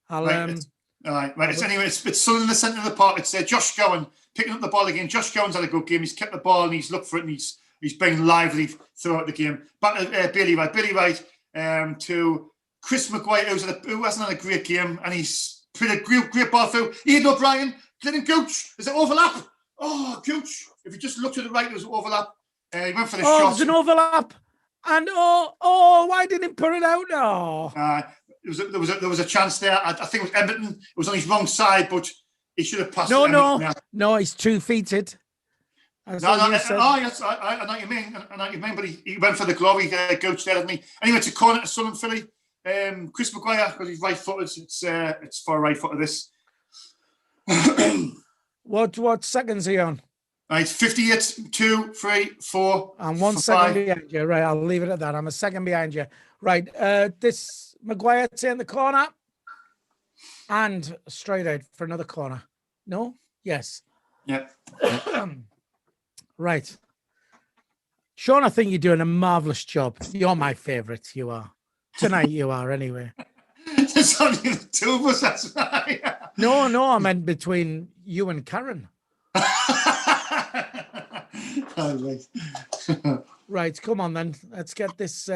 I'll. Right. It's Sunderland in the centre of the park. It's Josh Gowan picking up the ball again. Josh Gowan's had a good game. He's kept the ball and he's looked for it and he's been lively throughout the game. Back to Billy Wright to Chris Maguire, who hasn't had a great game, and he's put a great ball through. Ian O'Brien, Glennon Gooch. Is it overlap? Oh, Gooch. If you just look to the right, there's overlap. He went for the shot. There's an overlap. And why didn't he put it out? Oh. There was a chance there. I think it was Edmonton. It was on his wrong side, but he should have passed. No, he's 2-feeted. Yes, I know what you mean. I know what you mean, but he went for the glory. Gooch there, didn't he? Anyway, to corner to Sunderland, Philly. Chris Maguire, because he's right-footed. It's for a right-footer. This. What seconds are you on? Right, 58, 2, 3, 4. I'm 1 second behind you. Right, I'll leave it at that. I'm a second behind you. Right, this Maguire in the corner and straight out for another corner. No? Yes. Yeah. Right. Sean, I think you're doing a marvellous job. You're my favourite. You are. Tonight you are, anyway. There's only the two of us, that's right. No, I meant between you and Karen. Right, come on then. Let's get this.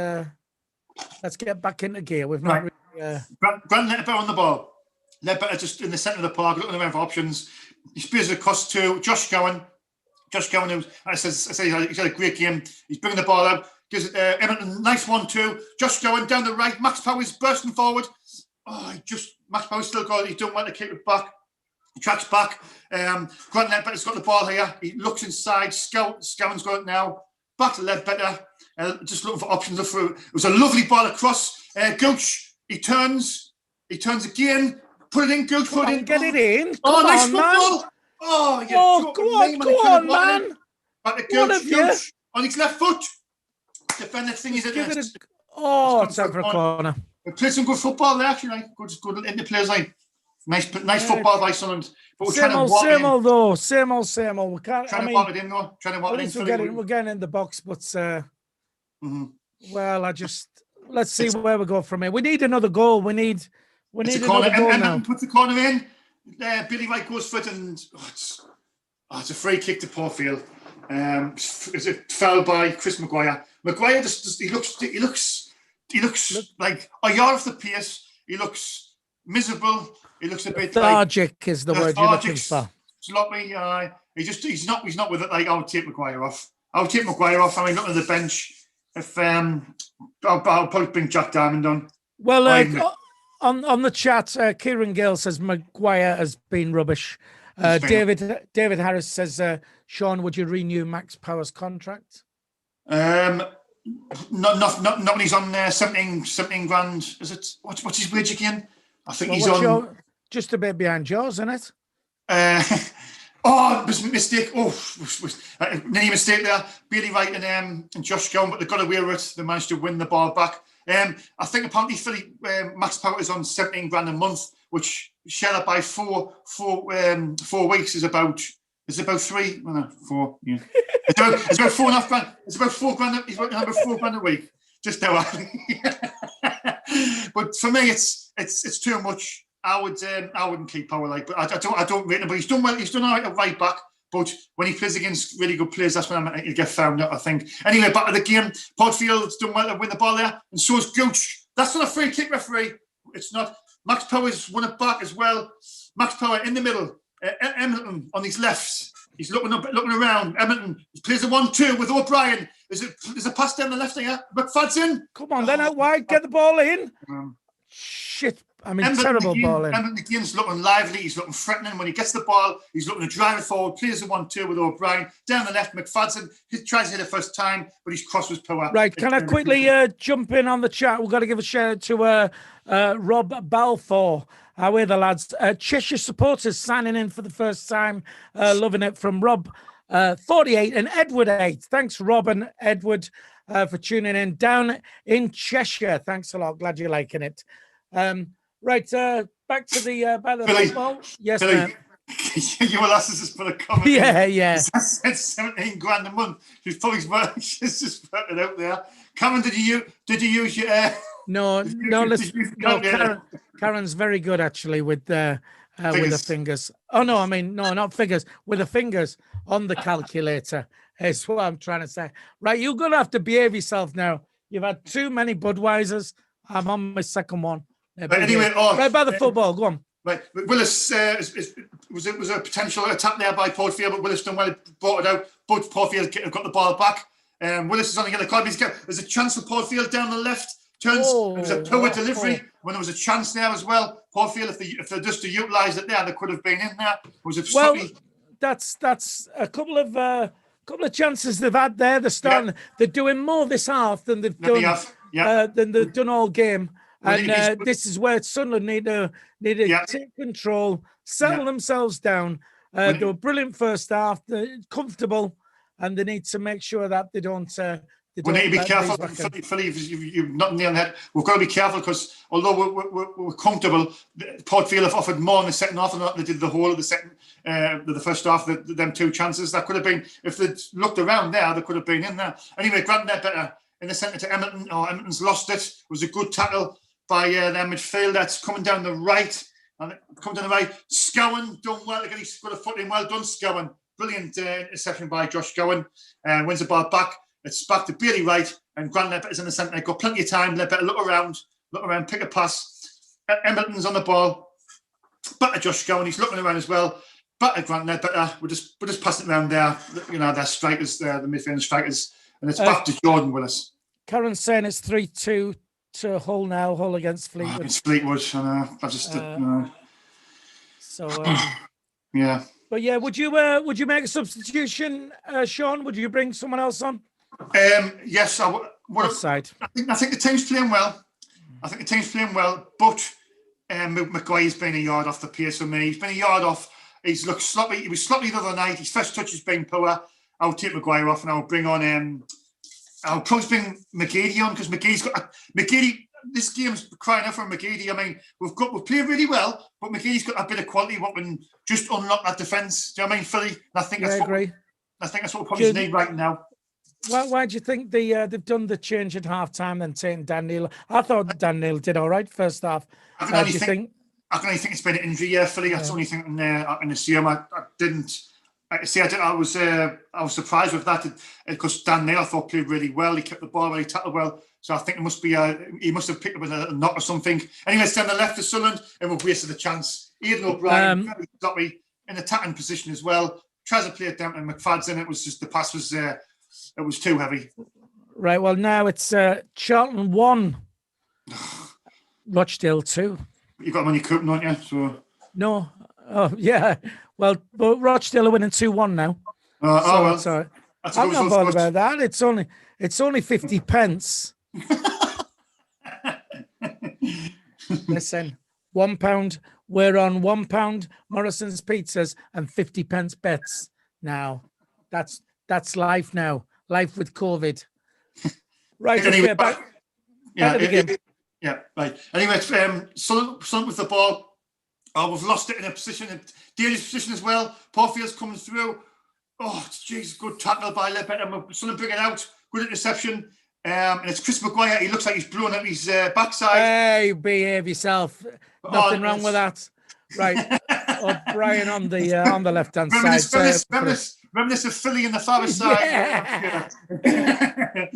Let's get back into gear. We've not. Right. Grant Ledbetter on the ball. Ledbetter just in the centre of the park, looking around for options. He spears it across to Josh Gowan. Who I say he's had a great game. He's bringing the ball out. Gives it Edmonton, nice 1-2. Josh Gowan down the right. Max Power's bursting forward. Max Power's still got it. He's done well to kick it back. He tracks back. Grant Ledbetter's got the ball here. He looks inside. Scowan's got it now. Back to Ledbetter. Just looking for options of through. It was a lovely ball across. Gooch. He turns again. Put it in, Gooch. Put it in. Get it in. Nice football. Man. Go on, man. Back to Gooch. On his left foot. Defender thing is it's out for a corner. We played some good football there, actually. Good into players like. Nice football by Sunderland. But we're trying to same old though. Same old. We can't. Trying to walk it in though. We're getting in the box, but well, let's see where we go from here. We need another goal. We need another goal now. Put the corner in. Billy Wright goes for it, and it's a free kick to Portfield. It's a foul by Chris Maguire. Maguire just he looks like a yard off the pace. He looks miserable. He looks a bit lethargic is the word you're looking for. Sloppy. He's not with it. Like I would take Maguire off. I mean, looking at the bench. If I'll probably bring Jack Diamond on. Well, on the chat, Kieran Gale says Maguire has been rubbish. David Harris says, Sean, would you renew Max Power's contract? Not when he's on 17 grand. Is it? What's his wage again? I think he's on just a bit behind yours, isn't it? Mistake. Any mistake there. Billy Wright and Josh Gowan, but they got away with it. They managed to win the ball back. I think apparently Philly Max Power is on 17 grand a month, which shared up by four weeks is about 3. Well, no, 4. Yeah, it's about 4.5 grand. It's about 4 grand. He's working about 4 grand a week. Just now. But for me, it's too much. I wouldn't keep Power like, but I don't rate him. But he's done well. He's done all right at right back. But when he plays against really good players, that's when he'll get found out, I think. Anyway, back to the game. Portfield's done well to win the ball there, and so is Gooch. That's not a free kick, referee. It's not. Max Power's won it back as well. Max Power in the middle. Edmonton on his left. He's looking up, looking around. Edmonton plays a 1-2 with O'Brien. There's a pass down the left here. McFadden. Come on, then out wide. Get the ball in. Shit. I mean, terrible ball in. Edmonton again's looking lively. He's looking threatening. When he gets the ball, he's looking to drive it forward. Plays a 1-2 with O'Brien. Down the left, McFadden. He tries to hit it first time, but he's crossed with Power. Right. Can I quickly jump in on the chat? We've got to give a shout out to Rob Balfour. We're the lads. Cheshire supporters signing in for the first time. Loving it from Rob 48 and Edward 8. Thanks, Rob and Edward, for tuning in down in Cheshire. Thanks a lot. Glad you're liking it. Right, back to the football. Yes, Billy, ma'am. you will ask us for the comment. Yeah. That's 17 grand a month. She's probably she's just put it out there. Cameron, did you use your? No. Listen, no. Karen's very good actually with the fingers. Oh no, I mean no, not fingers. With the fingers on the calculator is what I'm trying to say. Right, you're gonna have to behave yourself now. You've had too many Budweisers. I'm on my second one. But anyway, right by the football. Go on. Right, Willis was a potential attack there by Portfield, but Willis done well, brought it out. But Portfield got the ball back. Willis is on the other card. There's a chance for Portfield down the left. Turns. It was a poor delivery when there was a chance there as well. Portfield, if they just utilised it there, they could have been in there. That's a couple of chances they've had there. They're starting. Yeah. They're doing more this half than they've done. Than they've done all game. And this is where Sunderland need to take control, settle themselves down. They were brilliant first half, they're comfortable, and they need to make sure that they don't. We need to be careful, Philly. You've not nailed that. We've got to be careful because although we're comfortable, Portfield have offered more in the second half than they did the whole of the first half. Them two chances that could have been, if they'd looked around there, they could have been in there. Anyway, Grant better in the centre to Edmonton. Edmonton's lost it. It was a good tackle by their midfield. That's coming down the right. Scowen done well. Again, he's got a foot in. Well done, Scowen. Brilliant interception by Josh Scowen. Wins the ball back. It's back to Bailey Wright, and Grant Ledbetter's in the centre. Got plenty of time. Ledbetter look around, pick a pass. Edmonton's on the ball. Back to Josh Scowen. He's looking around as well. Back to Grant Ledbetter. We're just passing it around there. You know, their strikers, the midfield strikers, and it's back to Jordan Willis. Karen's saying it's 3-2 to Hull now. Hull against Fleetwood. It's Fleetwood. I just. Yeah. But yeah, would you make a substitution, Sean? Would you bring someone else on? Yes, I would. What side? I think the team's playing well. But McGuire's been a yard off the pace for me. He's been a yard off. He's looked sloppy. He was sloppy the other night. His first touch has been poor. I'll take McGuire off and I'll bring on. I'll probably bring McGeady on because McGeady. This game's crying out for McGeady. I mean, we've played really well, but McGeady's got a bit of quality. What can just unlock that defence? Do you know what I mean, Philly? And I think that's what we probably need right now. Why do you think they've done the change at half time and taken Dan Neil? I thought Dan Neil did all right first half. I can only think it's been an injury, Philly. That's the only thing I can assume. I didn't. I was surprised with that because Dan Neil I thought played really well. He kept the ball well, he tackled well. So I think it must be he must have picked up a knock or something. Anyway, it's down the left of Sunderland and we've wasted the chance. Ian O'Brien, very sloppy in attacking position as well. Tries to play it down to McFadden. It was just the pass was it was too heavy. Right. Well, now it's Charlton 1, Rochdale 2. You've got them on your cup, don't you? So no. Oh yeah. Well, but Rochdale are winning 2-1 now. Well. Sorry. I'm not bothered about that. It's only 50 pence. Listen, £1. We're on £1 Morrison's pizzas and 50 pence bets now. That's life now. Life with COVID. Right. Anyway, back right. Anyway, Sunderland with the ball. We've lost it in a dangerous position as well. Portfield's coming through. Oh, jeez, good tackle by Ledbetter. Sunderland bring it out. Good interception. And it's Chris Maguire. He looks like he's blowing out his backside. Hey, behave yourself. Nothing wrong with that. Right. O'Brien on the left-hand side. Reminisce of Philly in the far side. Yeah.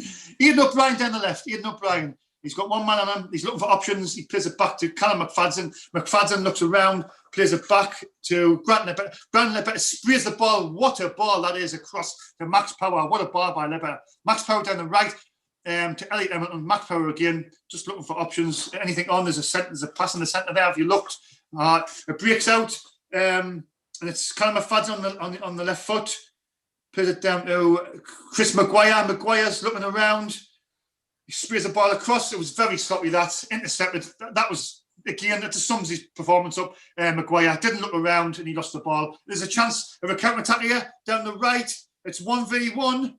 Ian O'Brien down the left. He's got one man on him. He's looking for options. He plays it back to Callum McFadden. McFadden looks around, plays it back to Grant Ledbetter. Grant Ledbetter sprays the ball. What a ball that is across to Max Power. What a ball by Ledbetter. Max Power down the right to Elliot Hamilton. Max Power again, just looking for options. Anything on? There's a pass in the centre there. Have you looked? It breaks out, and it's Callum McFadden on the left foot. Plays it down to Chris Maguire. Maguire's looking around. He sprays the ball across. It was very sloppy. That intercepted. That was, again, that sums his performance up. Maguire didn't look around and he lost the ball. There's a chance of a counter attack here down the right. It's 1v1.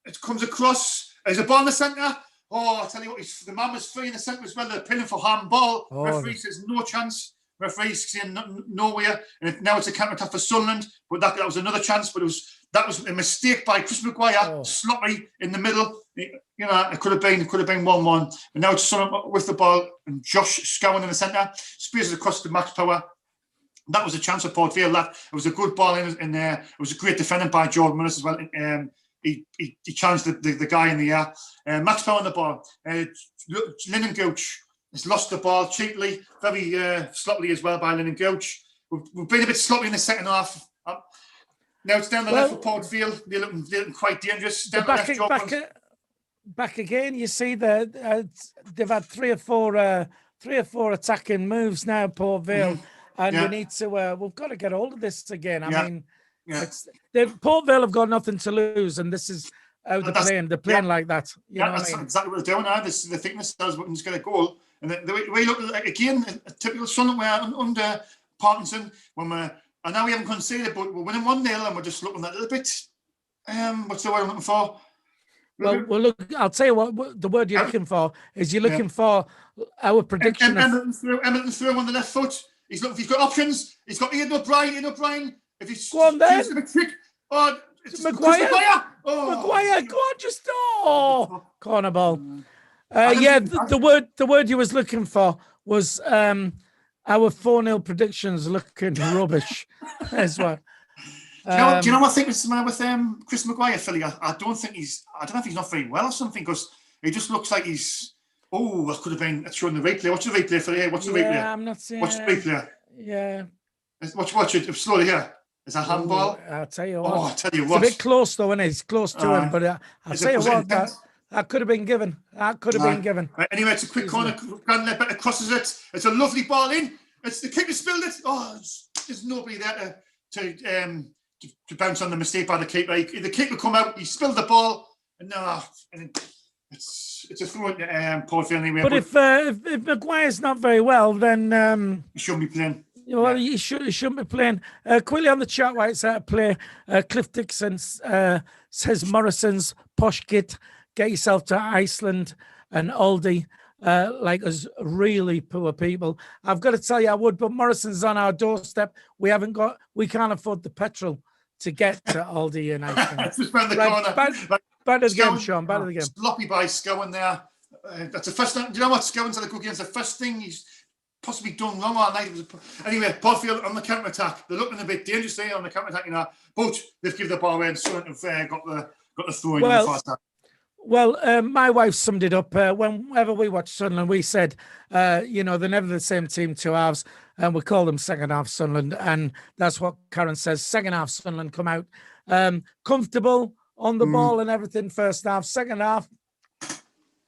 It comes across. There's a ball in the centre. Oh, I'll tell you what, the man was free in the centre as well. They're pinning for handball. Oh. Referee says no chance. Referee's saying nowhere. And now it's a counter attack for Sunderland. But that was another chance. But that was a mistake by Chris Maguire, sloppy in the middle. It could have been 1-1. And now it's Sunderland with the ball and Josh Scowen in the centre. Sprays it across to Max Power. That was a chance for Port Vale. It was a good ball in there. It was a great defending by Jordan Millis as well. He challenged the guy in the air. Max Power on the ball. Lennon Gooch has lost the ball cheaply, very sloppily as well by Lennon Gooch. We've been a bit sloppy in the second half. Now it's down the left for Port Vale. They're looking quite dangerous. Down back again. You see that they've had three or four attacking moves now, Port Vale, and we need to. We've got to get hold of this again. I mean, Port Vale have got nothing to lose, and this is how they're playing. They're playing like that. You know that's what I mean? Exactly what they're doing now. They think themselves looking to get a goal, and the way look like again, a typical Sunderland where under Parkinson when we're. And now we haven't conceded, but we're winning 1-0 and we're just looking at a little bit. What's the word I'm looking for? Well, look, I'll tell you what the word you're looking for is you're looking for our prediction. Hamilton through on the left foot. He's got options. He's got Ian O'Brien. If he's go on then. It's Maguire. Maguire, go on, just corner ball. The word you was looking for was our 4-0 predictions looking rubbish as well. Do you know what I think is the matter with Chris Maguire, Philly? I don't know if he's not very well or something, because he just looks like he's. Oh, that could have been showing the replay. Watch the replay, Philly. Watch the replay. I'm not seeing. Watch the replay. Yeah. Watch it slowly here. Is that handball? I'll tell you what. I'll tell you what. What. It's a bit close though, isn't it? It's close to him, but I'll tell you what. That could have been given. Been given. Right, anyway, it's a quick corner. Grant Ledbetter crosses it. It's a lovely ball in. It's the keeper spilled it. There's nobody there to bounce on the mistake by the keeper. The keeper come out. He spilled the ball. And it's a throw at Port Vale anyway. But if Maguire's not very well, then he shouldn't be playing. Well, he shouldn't be playing. Quickly on the chat while it's out of play, Cliff Dixon says Morrison's posh kit. Get yourself to Iceland and Aldi. Like us really poor people. I've got to tell you, I would, but Morrison's on our doorstep. We can't afford the petrol to get to Aldi and Iceland. It's just around the corner. Bad again, Sean. Bad again. Sloppy by Scowen there. That's the first thing. Do you know what Scowen's had a good game? It's the first thing he's possibly done wrong all night. Anyway, Port Vale on the counter attack. They're looking a bit dangerous there on the counter attack, but they've given the ball away and Sunderland have got the throw in the first half. Well, my wife summed it up. Whenever we watch Sunderland, we said, they're never the same team 2 halves, and we call them second half Sunderland, and that's what Karen says. Second half Sunderland come out comfortable on the ball and everything. First half, second half.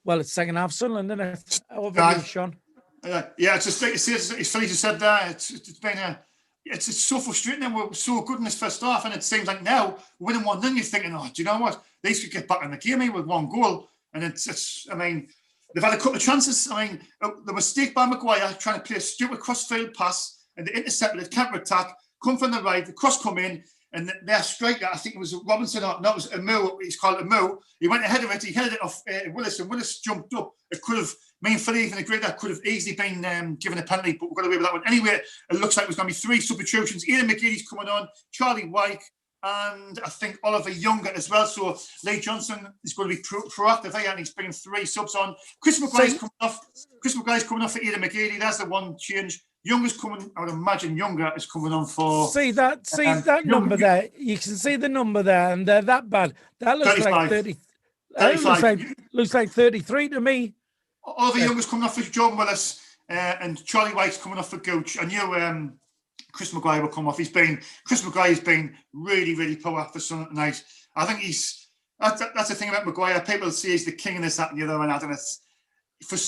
Well, it's second half Sunderland, isn't it? Over to you, Sean. It's just like it's funny you said that. It's been it's so frustrating. And we're so good in this first half, and it seems like now we're winning 1-0. You're thinking, do you know what? They should get back in the game here with 1 goal. And it's. I mean, they've had a couple of chances. I mean, the mistake by Maguire trying to play a stupid cross-field pass, and the intercepted counter-attack, come from the right, the cross come in, and their striker, I think it was Robinson, it was Amu, he's called Amu. He went ahead of it, he headed it off Willis, and Willis jumped up. It could have, for even a grade, that could have easily been given a penalty, but we got away with that one. Anyway, it looks like it was going to be 3 substitutions. Ian McGeady's coming on, Charlie White, and I think Oliver Younger as well. So Lee Johnson is going to be proactive here, and he's bringing 3 subs on. Chris Maguire's coming off. Chris Maguire's coming off for Ian McGeady. That's the one change. Younger's coming. I would imagine Younger is coming on for. See that number there. You can see the number there, and they're that bad. That looks 35. like 30. Looks like 33 to me. All the youngers coming off for Jordan Willis and Charlie White's coming off for Gooch. I knew Chris Maguire will come off. Chris Maguire's been really, really poor for Sunday tonight. I think that's the thing about Maguire. People say he's the king and this, that, and the other. And I don't know.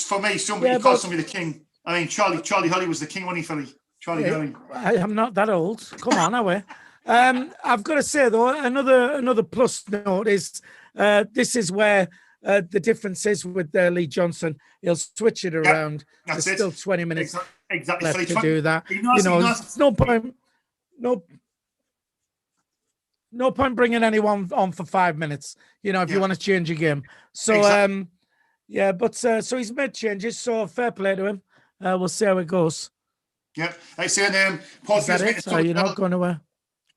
For me, somebody calls somebody the king. I mean, Charlie Holly was the king, wasn't he, Philly? Charlie Holly. I'm not that old. Come on, are we? I've got to say though, another plus note is this is where the difference is with Lee Johnson. He'll switch it around. There's still 20 minutes exactly left to do that. There's no point bringing anyone on for 5 minutes. If you want to change a game. So so he's made changes. So fair play to him. We'll see how it goes. Yeah, I say Paul. Is that it? So you're not going to?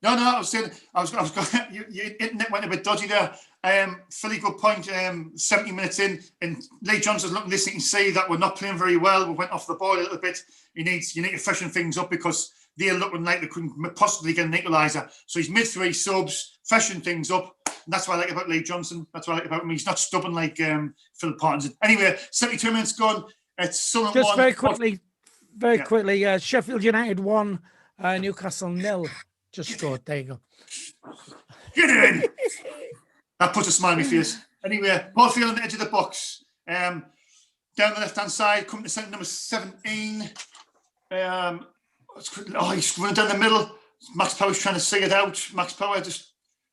No, I was saying, I was going. Your internet went a bit dodgy there. Philly, good point. 70 minutes in, and Lee Johnson's looking this. You can see that we're not playing very well. We went off the ball a little bit. You need to freshen things up because they're looking like they couldn't possibly get an equaliser. So he's mid 3 subs, freshen things up. And that's what I like about Lee Johnson. That's what I like about him. He's not stubborn like Phil Parkinson. Anyway, 72 minutes gone. It's Sunderland 1. Just very quickly. Sheffield United 1, Newcastle 0. Just scored. There you go. Get in. That puts a smile on my face. Anyway, Paul Field on the edge of the box. Down the left-hand side, coming to centre number 17. He's running down the middle. Max Power's trying to see it out. Max Power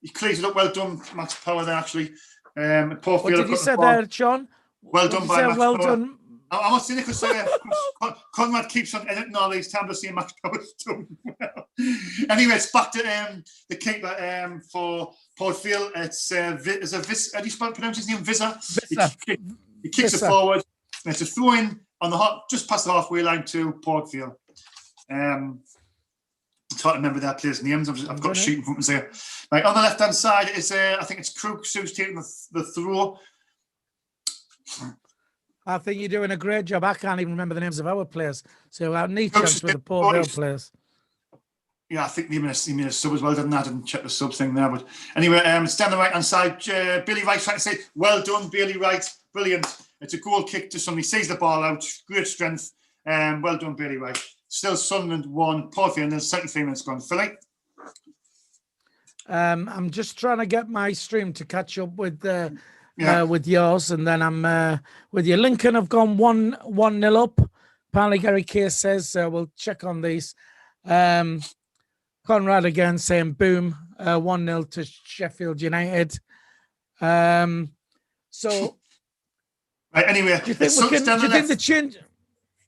he clears it up. Well done, Max Power there, actually. Paul Field. What did you say there, Sean? Well done by Max Power. Done. I'm not saying it because CONRAD keeps on editing all these times to see Max Power's done well. Anyway, it's back to the keeper for Paul Field. It's how do you pronounce his name? Visa. He kicks it forward. And it's a throw in on just past the halfway line to Paul Field. It's hard to remember that player's names. I've got a sheet in front of me there. Right, on the left hand side is I think it's Crooks who's taking the throw. I think you're doing a great job. I can't even remember the names of our players. So our knee chance with the Port Vale players. Yeah, I think he made a sub as well, didn't I? I didn't check the sub thing there. But anyway, it's down the right-hand side. Bailey Wright trying to say, well done, Bailey Wright. Brilliant. It's a goal kick to somebody. Sees the ball out. Great strength. Well done, Bailey Wright. Still Sunderland 1, Port Vale, and then 73 minutes gone. Philly? I'm just trying to get my stream to catch up with yours, and then I'm with you. Lincoln have gone 1-0 up. Apparently, Gary Case says we'll check on these. CONRAD again saying boom, 1-0 to Sheffield United. So, right, anyway, do you think the change?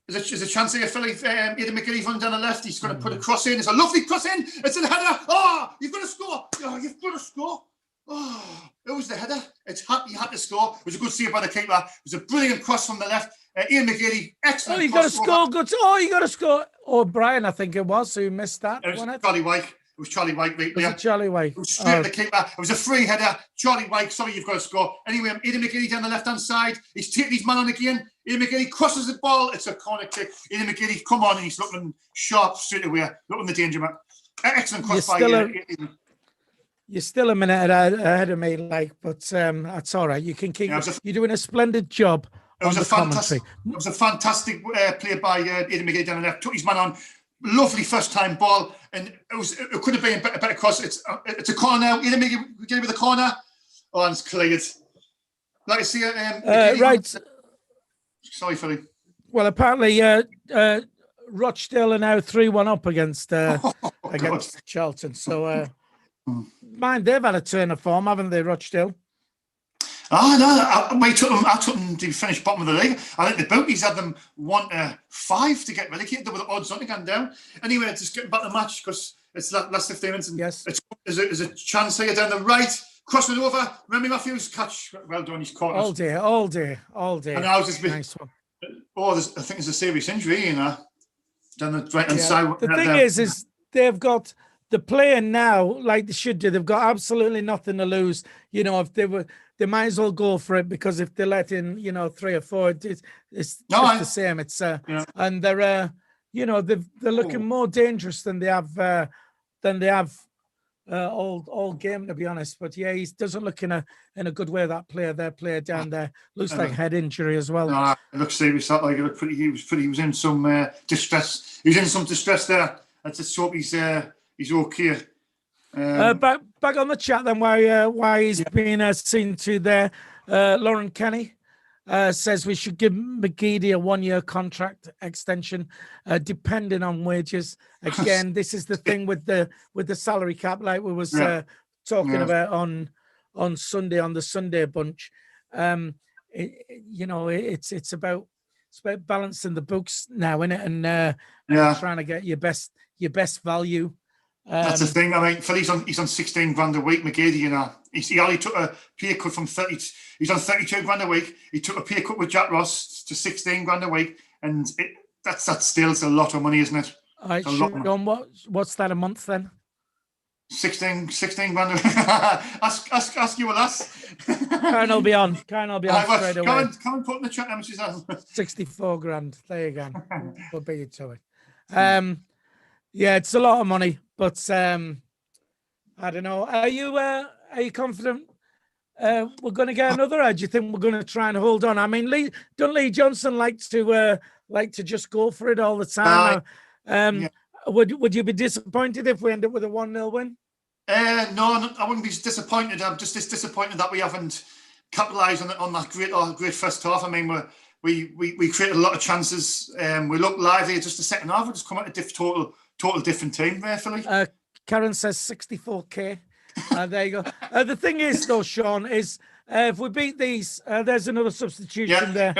There's a chance here, Philly. Aidan McGilly running down the left. He's going to put a cross in. It's a lovely cross in. It's a header. Oh, you've got to score. Oh, you've got to score. Oh, it was the header. You had to score. It was a good save by the keeper. It was a brilliant cross from the left. Ian McGilly, excellent. Oh, you got to score. Good. Oh, you got to score. Oh, Brian, I think it was who missed that. It was Charlie White. It was Charlie White. Right there. Charlie White. It was straight at the keeper. It was a free header. Charlie White, sorry, you've got to score. Anyway, Ian McGilly down the left-hand side. He's taking his man on again. Ian McGilly crosses the ball. It's a corner kick. Ian McGilly, come on. And he's looking sharp straight away. Looking the danger man. Excellent cross by Ian. You're still a minute ahead of me, but that's all right. You can keep. You're doing a splendid job. It was a fantastic play by Aidan McGilly down the left. Took his man on. Lovely first time ball, and it could have been a better cross. It's a corner now. Aidan McGilly with the corner. Oh, and it's cleared. Like I see it. Right. Sorry, Philly. Well, apparently, Rochdale are now 3-1 up against Charlton. So, mind, they've had a turn of form, haven't they, Rochdale? Oh, no, I took them to finish bottom of the league. I think the Booties had them 1-5 to get relegated. There were the odds on to go down. Anyway, just getting back to the match because it's last 15 minutes. And yes. There's a chance here down the right. Crossing over. Remy Matthews catch. Well done. He's caught all day. And I was just nice one. Oh, I think there's a serious injury, down the right-hand side. The thing is they've got the player now, like they should do. They've got absolutely nothing to lose. If they might as well go for it because if they let in, 3 or 4, it's just the same. It's and they're they're looking more dangerous than they have all game, to be honest. But yeah, he doesn't look in a good way. That player, their player down there, looks like head injury as well. No, it looks serious. That like it looked pretty. He was in some distress. He was in some distress there. I just hope he's okay. Back on the chat then, why he's been seen to there. Lauren Kenny says we should give McGeady a 1-year contract extension, depending on wages. Again, this is the thing with the salary cap, like we was talking about on Sunday, on the Sunday bunch. It's about balancing the books now, isn't it? And trying to get your best value. That's the thing. I mean, Philly's on 16 grand a week. McGeady, he only took a pay cut from 30. He's on 32 grand a week. He took a pay cut with Jack Ross to 16 grand a week, and that's still a lot of money, isn't it? All right, Sean, what's that a month then? 16 grand. ask you a lass. Karen will be on straight away. Come and put in the chat how much is that? 64 grand. There you go. We'll beat you to it. Yeah, it's a lot of money, but I don't know. Are you confident we're going to get another? Or do you think we're going to try and hold on? I mean, Lee Johnson like to just go for it all the time. Would you be disappointed if we end up with a 1-0 win? No, I wouldn't be disappointed. I'm just disappointed that we haven't capitalised on that great first half. I mean, we created a lot of chances. We looked lively. Just the second half, we just come out a total different team there, Philly. Karen says 64k. There you go. The thing is, though, Sean, is if we beat these, there's another substitution there.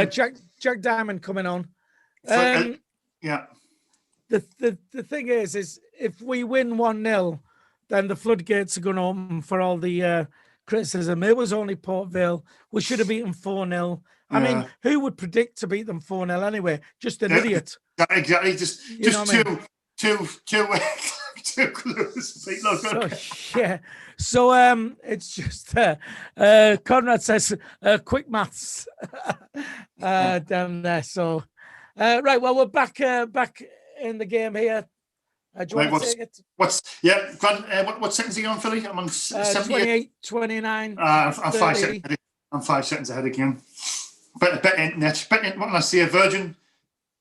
Jack Diamond coming on. The thing is if we win 1-0, then the floodgates are going to open for all the criticism. It was only Port Vale. We should have beaten 4-0. I mean, who would predict to beat them 4-0 anyway? Just an idiot. Exactly. Just two clues. So it's just Conrad says quick maths down there. So right, well, we're back in the game here. Do you want to take it? What seconds are you on, Philly? I'm on 28, 29. I'm 5 seconds ahead. I'm 5 seconds ahead again. Bet internet. What can I say? A virgin.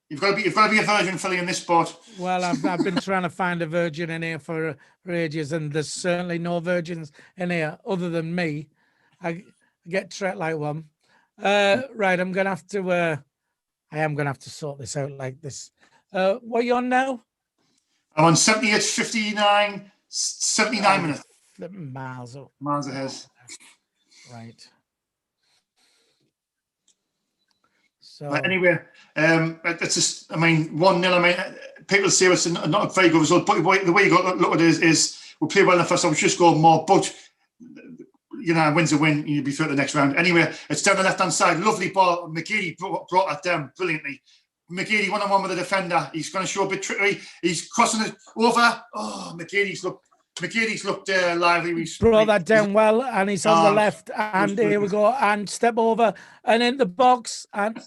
You've got to be a virgin, Philly, in this sport. Well, I've been trying to find a virgin in here for ages, and there's certainly no virgins in here other than me. I get treated like one. Right, I'm gonna have to sort this out like this. What are you on now? I'm on 78, 59, 79 minutes. Miles up. Miles ahead. Right. So anyway, it's just, I mean, 1-0. I mean, people say it's not a very good result, but the way you got to look at it is we play well in the first half, we should score more, but a win's a win, you'll be through the next round. Anyway, it's down the left-hand side, lovely ball. McGeady brought that down brilliantly. McGeady one-on-one with the defender. He's going to show a bit trickery. He's crossing it over. Oh, McGeady's looked lively. He's brought that down well, and he's on the left. And here we go. And step over and in the box. And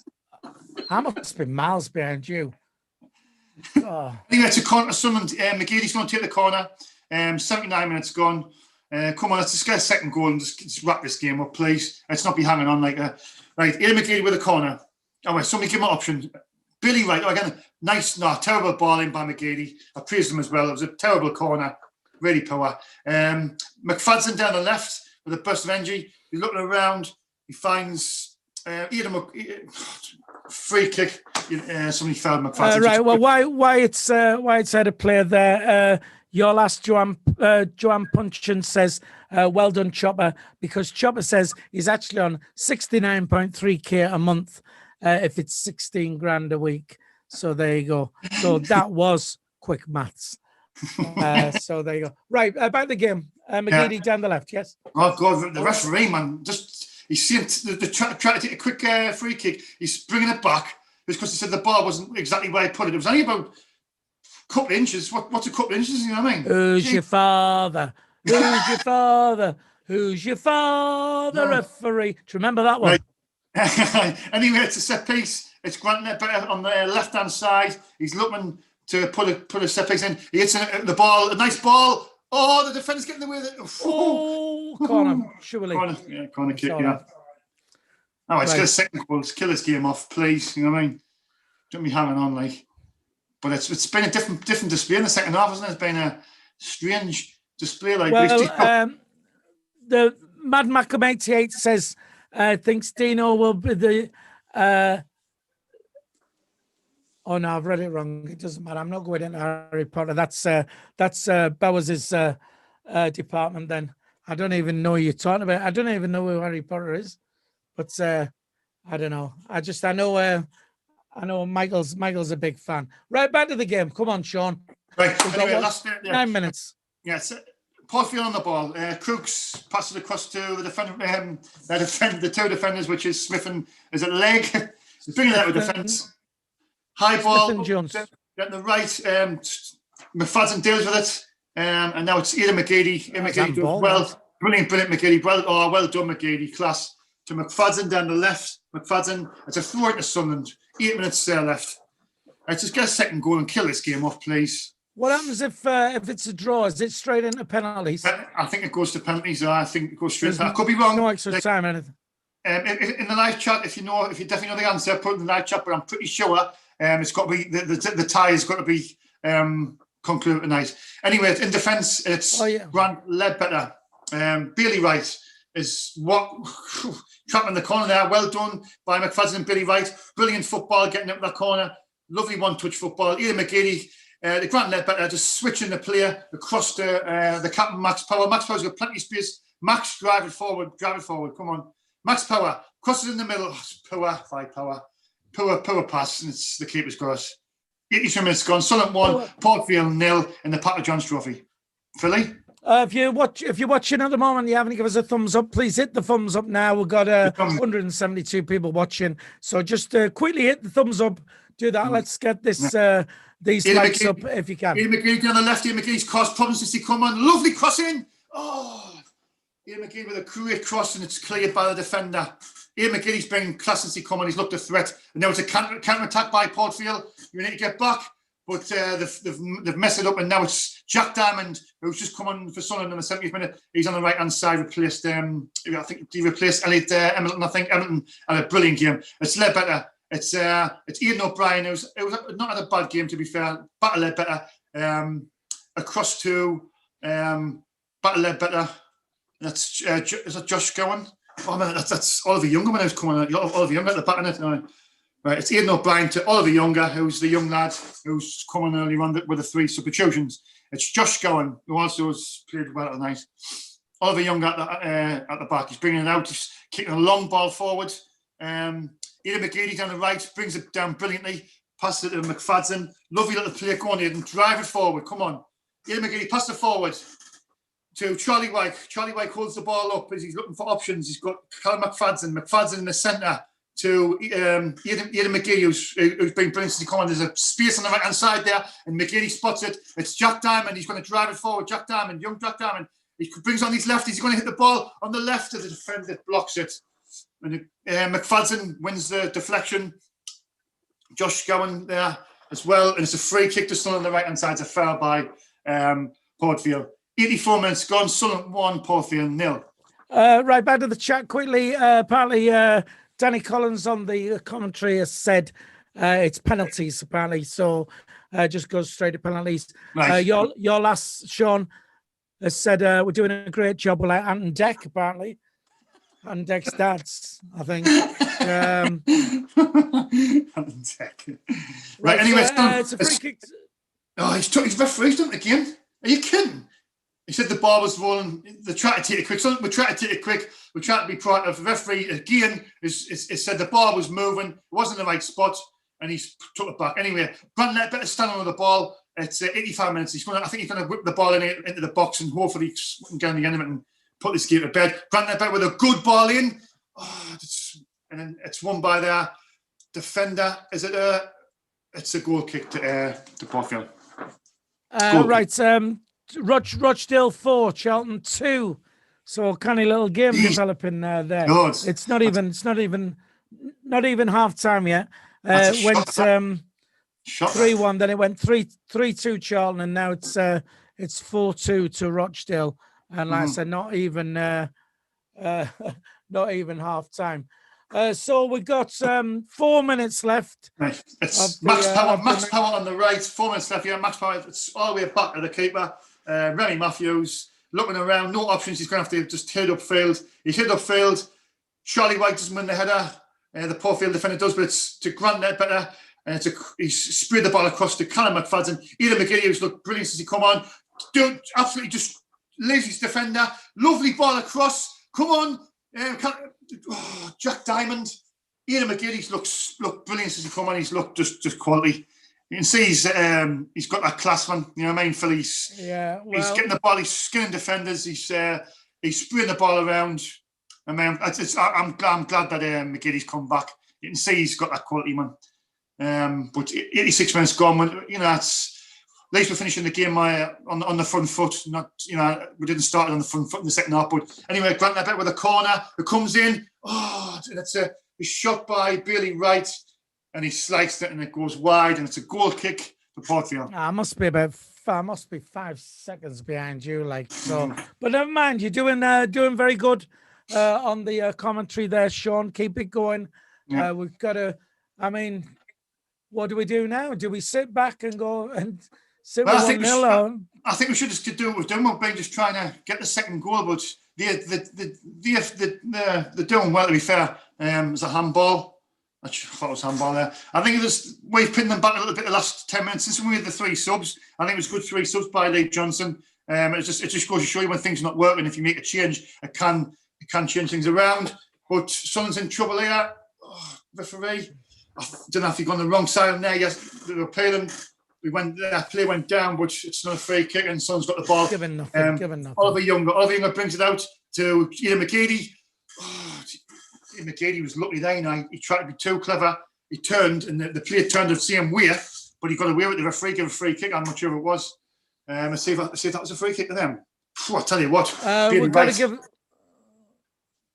I must have been miles behind you. Oh. Anyway, it's a corner. Sunderland. McGeady's going to take the corner. 79 minutes gone. Come on, let's just get a second goal and just wrap this game up, please. Let's not be hanging on like a. Right, here McGeady with a corner. Oh, wait, somebody give him an option. Billy Wright, again, terrible ball in by McGeady. I praised him as well. It was a terrible corner, really poor. McFadden down the left with a burst of energy. He's looking around. He finds free kick. Somebody fouled McFadden. Right. Well, why it's had a player there. Your last Joanne Punchin says, well done, Chopper, because Chopper says he's actually on 69.3k a month. If it's 16 grand a week. So there you go. So that was quick maths. So there you go. Right, about the game. McGeady down the left, yes? Oh, God, the referee, man. He's seen trying to take a quick free kick. He's bringing it back because he said the ball wasn't exactly where he put it. It was only about a couple of inches. What's a couple of inches, you know what I mean? Who's your father? Who's your father? Who's your father, referee? Do you remember that one? Right. Anyway, it's a set piece. It's Grant better on the left-hand side. He's looking to put a set piece in. He hits the ball, a nice ball. Oh, the defender's getting away with it. Oh, corner, surely. Corner kick, all yeah. right. Oh, let's Right. get a second goal. Let's kill this game off, please. You know what I mean? Don't be hanging on, like. But it's been a different display in the second half, hasn't it? It's been a strange display. Like, Well, the Mad Macam 88 says thinks Dino will be the. Oh no, I've read it wrong. It doesn't matter. I'm not going into Harry Potter. That's Bowers' department. Then I don't even know who you're talking about. I don't even know who Harry Potter is. But I don't know. I know Michael's a big fan. Right, back to the game. Come on, Sean. Right. We've got Anyway, what? last 9 minutes. Yeah, Portfield on the ball. Crooks passes across to the defender. The two defenders, which is Smith and is it Leg? He's bringing it out of defence. High ball. Smith and Jones. At the right, McFadden deals with it, and now it's Ian McGeady. Ian McGeady does well. Brilliant, McGeady. Well done, McGeady. Class. To McFadden down the left. McFadden. It's a throw into Sunderland. 8 minutes left. Let's just get a second goal and kill this game off, please. What happens if it's a draw? Is it straight into penalties? I think it goes to penalties. I think it goes straight. I could be wrong. No extra time or anything. In the live chat, if you definitely know the answer, put it in the live chat. But I'm pretty sure it's got to be the tie has got to be concluded tonight. Anyway, in defence, it's Grant Ledbetter. Bailey Wright is trapping the corner there. Well done by McFadden and Billy Wright. Brilliant football, getting up that corner. Lovely one-touch football. Ian McGeady, the Grant Ledbetter just switching the player across to the captain, Max Power. Max Power's got plenty of space. Max, drive it forward. Come on. Max Power crosses in the middle. Power pass, and it's the keeper's cross. 83 minutes gone. Sunderland 1, Portfield 0 in the Papa John's Trophy. Philly? If you're watching at the moment, you haven't given us a thumbs up, please hit the thumbs up now. We've got 172 people watching, so just quickly hit the thumbs up. Do that. Let's get this these Ian likes McGeady, up if you can. Ian McGeady down the left. Ian McGeady's cross problems since he come on. Lovely crossing. Oh, Ian McGeady with a great cross, and it's cleared by the defender. Ian McGeady's been class since he come on. He's looked a threat, and now it's a counter attack by Portfield. You need to get back. But they've messed it up, and now it's Jack Diamond, who's just come on for Sunderland in the 70th minute. He's on the right-hand side, replaced, I think he replaced Elliot Hamilton. I think Hamilton had a brilliant game. It's Ledbetter. It's Ian O'Brien, who's not had a bad game, to be fair. Battle Ledbetter. Across to Battle Ledbetter. That's is that Josh Gowan? Oh man, that's Oliver Younger when I was coming on. Oliver Younger at the back of it. Right, it's Ian O'Brien to Oliver Younger, who's the young lad who's coming early on with the 3 substitutions. It's Josh Gowan, who also has played well tonight. Oliver Younger at the back. He's bringing it out. He's kicking a long ball forward. Ian McGeady down the right, brings it down brilliantly. Passes it to McFadden. Lovely little play. Go on, Ian. Drive it forward. Come on. Ian McGeady, pass it forward to Charlie White. Charlie White holds the ball up as he's looking for options. He's got Callum McFadden. McFadden in the centre. To Ian McGeady, who's been brilliant since he come on. There's a space on the right-hand side there, and McGeady spots it. It's Jack Diamond. He's going to drive it forward. Jack Diamond, young Jack Diamond. He brings on his left. He's going to hit the ball on the left of the defender. Blocks it. And McFadden wins the deflection. Josh Gowan there as well. And it's a free kick to Sunderland on the right-hand side. It's a foul by Portfield. 84 minutes gone. Sunderland 1, Portfield 0. Right, back to the chat quickly. Apparently, Danny Collins on the commentary has said it's penalties, apparently. So just goes straight to penalties. Nice. Your last, Sean, has said we're doing a great job with like Ant and Deck, apparently. Ant and Deck's dads, I think. Ant and Deck. Right, anyway, it's a free kick. Oh, he's refereed it again. Are you kidding? He said the ball was rolling. They tried to take it quick. So we tried to take it quick. We tried to be proactive. The referee again is said the ball was moving. It wasn't the right spot, and he took it back. Anyway, Grant Ledbetter standing on the ball. It's 85 minutes. I think he's going to whip the ball into the box and hopefully get on the end of it and put this game to bed. Grant Ledbetter with a good ball in. Oh, and then it's won by their defender. Is it it's a goal kick to Portfield. Right. Rochdale 4, Charlton 2. So canny little game developing there. God. It's not even half time yet. Went 3-1, then it went 3-2 Charlton, and now it's it's 4-2 to Rochdale, and like I said, not even not even half time. So we've got 4 minutes left. Right. It's Max Power on the right. 4 minutes left. Yeah, Max Power. It's all the way back to the keeper. Remy Matthews looking around. No options. He's going to have to just hit upfield. He's hit upfield. Charlie White doesn't win the header. The Portfield defender does, but it's to Grant Ledbetter. And he's sprayed the ball across to Callum McFadden. Ian McGiddy, who's looked brilliant since he come on. Absolutely just lays his defender. Lovely ball across. Come on. Jack Diamond. Ian McGiddy's looked brilliant since he come on. He's looked just quality. You can see he's got that class, man. You know what I mean? Phil, he's getting the ball. He's skinning defenders. He's spraying the ball around. I mean, I'm glad that McGiddy's come back. You can see he's got that quality, man. But 86 minutes gone. You know, at least we're finishing the game on the front foot. Not, you know, we didn't start on the front foot in the second half. But anyway, Grant Ledbetter with a corner. It comes in. Oh, it's a shot by Bailey Wright, and he sliced it, and it goes wide, and it's a goal kick for Portfield. I must be 5 seconds behind you, like so. But never mind. You're doing very good on the commentary there, Sean. Keep it going. Yeah. We've got to. I mean, what do we do now? Do we sit back and go and sit with 1-0? I think we should just do what we've done. We're just trying to get the second goal, but they're doing well, to be fair. It was a handball. I thought it was handball there. I think we've pinned them back a little bit the last 10 minutes since we had the 3 subs. I think it was good 3 subs by Lee Johnson. It just goes to show you when things are not working. If you make a change, it can change things around. But Sun's in trouble here. Oh, referee. I don't know if he got on the wrong side on there. Yes, they were playing. Play went down, but it's not a free kick, and Sun's got the ball. Given nothing. Oliver Younger brings it out to Ian McGeady. Oh, Ian McGeady was lucky there. You know, he tried to be too clever. He turned, and the player turned the same way, but he got away with the referee. Give a free kick. I'm not sure if it was. Let's see if that was a free kick to them. I'll tell you what.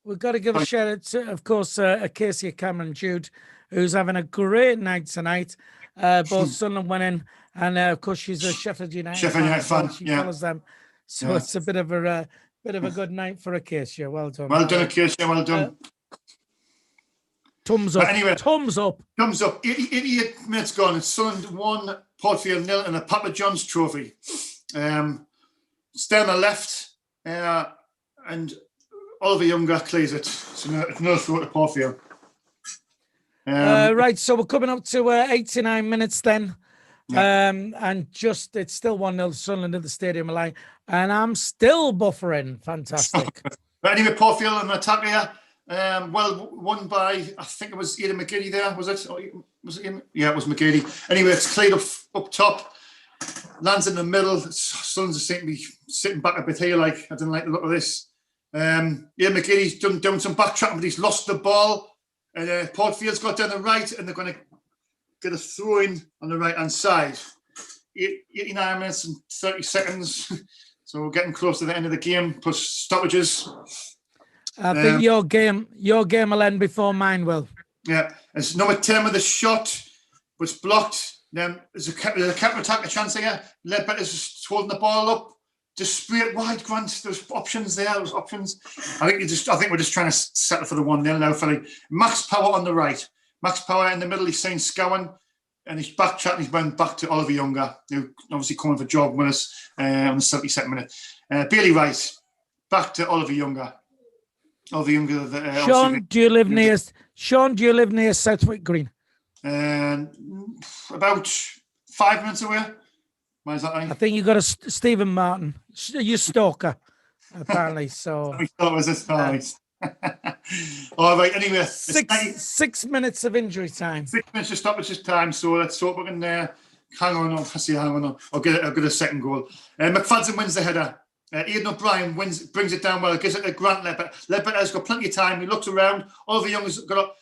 We've got to give a shout out to, of course, Acacia Cameron Jude, who's having a great night tonight. Both Sunderland winning, and of course she's a Sheffield United fan. She follows them, so it's a bit of a good night for Acacia. Well done. Well done, Acacia. Well done. Thumbs up. But anyway, thumbs up. 88 minutes gone. It's Sunderland 1, Portfield 0, and a Papa John's trophy. Stay on the left, and Oliver Younger clears it. So another throw to Portfield. Right, so we're coming up to 89 minutes then. Yeah. And it's still 1-0 Sunderland at the Stadium of Light. And I'm still buffering. Fantastic. But anyway, Portfield on the attack here. Well, won by, I think it was Ian McGiddy there, was it? Was it Ian? Yeah, it was McGiddy. Anyway, it's cleared up top. Lands in the middle. Sunderland seem to be sitting back a bit here, like, I didn't like the look of this. Ian McGiddy's done some backtracking, but he's lost the ball. And Portfield's got down the right, and they're going to get a throw in on the right hand side. 89 minutes and 30 seconds. So we're getting close to the end of the game, plus stoppages. I think your game will end before mine will. Yeah, it's number 10 with a shot, but it's blocked. Then there's a counter-attack chance here. Ledbetter's just holding the ball up. Just spray it wide, Grant. There's options there. There's options. I think we're just trying to settle for the 1-0 now, Philly. Max Power on the right. Max Power in the middle. He's saying Scowen, and he's backtracking. He's going back to Oliver Younger, who obviously coming for job with us on the 72nd minute. Bailey Wright back to Oliver Younger. Oliver Younger. Sean, do you live near Southwick Green? About 5 minutes away. Why is that right? I think you got a Stephen Martin. You stalker, apparently. So. All right. Anyway, 6 minutes of injury time. 6 minutes of stoppage time. So let's hope we can hang on. I'll get a second goal. McFadden wins the header. Aidan O'Brien brings it down well. Gives it to Grant Ledbetter. Ledbetter's got plenty of time. He looks around. Oliver Young's got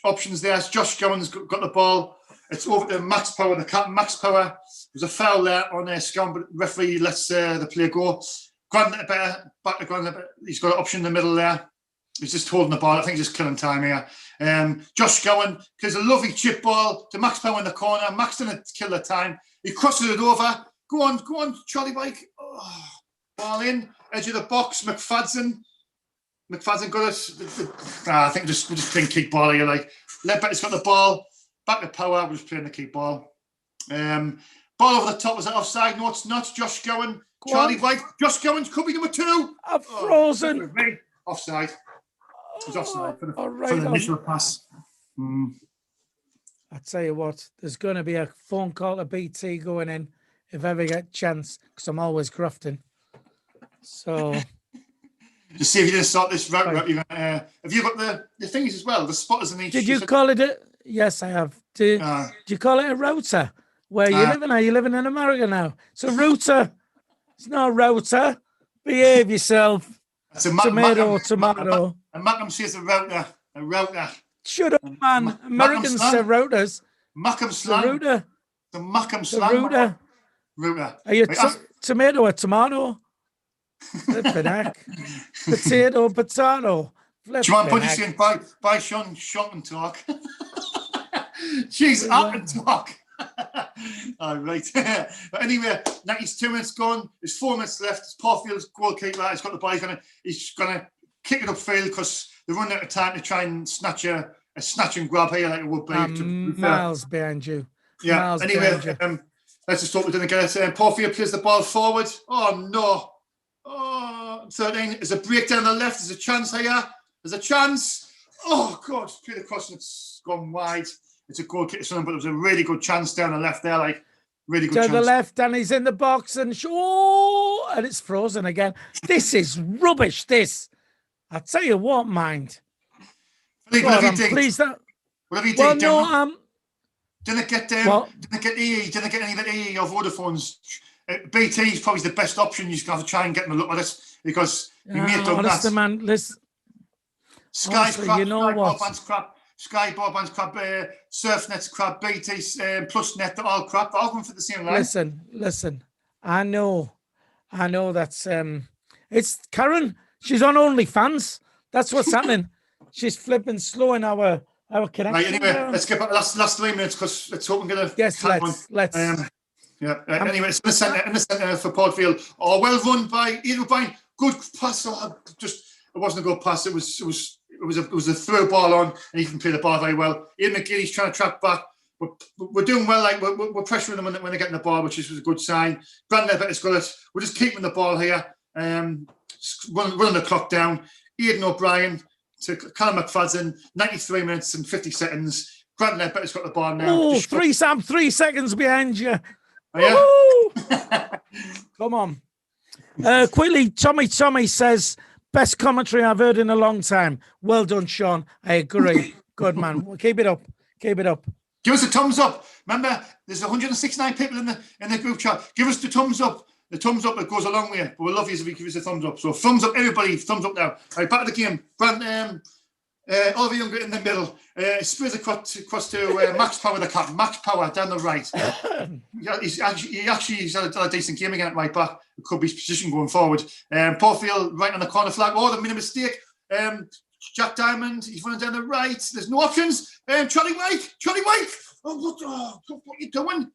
options there. Josh Gowan's got the ball. It's over to Max Power, the captain. Max Power. There's a foul there on Scowen, but referee lets the player go. Grant Ledbetter, back to Grant Ledbetter. He's got an option in the middle there. He's just holding the ball. I think he's just killing time here. Josh Gowan gives a lovely chip ball to Max Power in the corner. Max didn't kill the time. He crosses it over, Go on, Charlie White. Oh, ball in, edge of the box. McFadden got us. I think we're just playing kick ball here. Like Ledbetter's got the ball. Back to Power. We're just playing the kick ball. Ball over the top. Was that offside? No, it's not. Josh Gowan. Charlie White. Josh Gowan could be number 2. I've frozen. Offside. It was offside for all right, the initial pass. I tell you what, there's going to be a phone call to BT going in if ever get a chance, because I'm always grafting. So just see if you didn't sort this route. Have you got the things as well? The spotters and each. Did you call it a? Yes, I have. Did you call it a router? Where you living? Are you living in America now? It's a router. It's not a router. Behave yourself. It's a tomato. And Mackham says a router. A router. Shut up, man. Americans say routers. Mackham slang. The router. The Mackham slang. Router. Router. Are you tomato or tomato? Flipping heck. Potato. Do you want to put this in by Sean and talk? Jeez, up and talk. All right. But anyway, 92 minutes gone. There's 4 minutes left. It's Porfield's goalkeeper. He's got the ball. He's gonna kick it upfield because they're running out of time to try and snatch a snatch and grab here like it would be. Miles behind you. Yeah. Miles anyway, behind you. let's just hope we didn't get it. Porfield plays the ball forward. Oh no. Oh, 13. There's a break down the left. There's a chance here. There's a chance. Oh God, play the cross and it's gone wide. It's a goal kick to Sunderland, but there was a really good chance down the left there, like really good down chance. the left, and he's in the box, and and it's frozen again. This is rubbish. This, I tell you what, mind. Whatever you did, didn't get EE, didn't get any of the EE or Vodafone's. BT is probably the best option. You just got to try and get them a look at this because we made done that. Man, listen. Sky's honestly, crap, you know what? Broadband's crap. Sky broadband's crap, Surfnet's crap, BT's Plusnet, they're all crap. They're all going for the same line. Listen. I know that's it's Karen. She's on OnlyFans. That's what's happening. She's flipping slowing our connection. Right, anyway, let's get back to the last 3 minutes because let's hope we're going to. Yes, let's. Anyway, it's in the centre for Portfield. Oh, well run by Ian O'Brien. Good pass. It wasn't a good pass. It was a throw ball on, and he can play the ball very well. Ian McGee's trying to track back. We're doing well. Like we're pressuring them when they're getting the ball, which is a good sign. Grant Ledbetter's got it. We're just keeping the ball here. Running the clock down. Ian O'Brien to Callum McFadden. 93 minutes and 50 seconds. Grant Ledbetter's got the ball now. Oh, 3 seconds behind you. Oh, yeah? Come on. Quickly, Tommy says, best commentary I've heard in a long time. Well done, Sean. I agree. Good man. Well, keep it up. Give us a thumbs up. Remember, there's 169 people in the group chat. Give us the thumbs up. The thumbs up, it goes a long way. But we'll love you if you give us a thumbs up. So thumbs up, everybody. Thumbs up now. All right, back to the game. Grant, Oliver Younger in the middle. Spurs across to Max Power, the cap. Max Power down the right. He's had a decent game again at right back. It could be his position going forward. Porfield right on the corner flag. Oh, they made a mistake. Jack Diamond, he's running down the right. There's no options. Charlie White. Oh, what are you doing?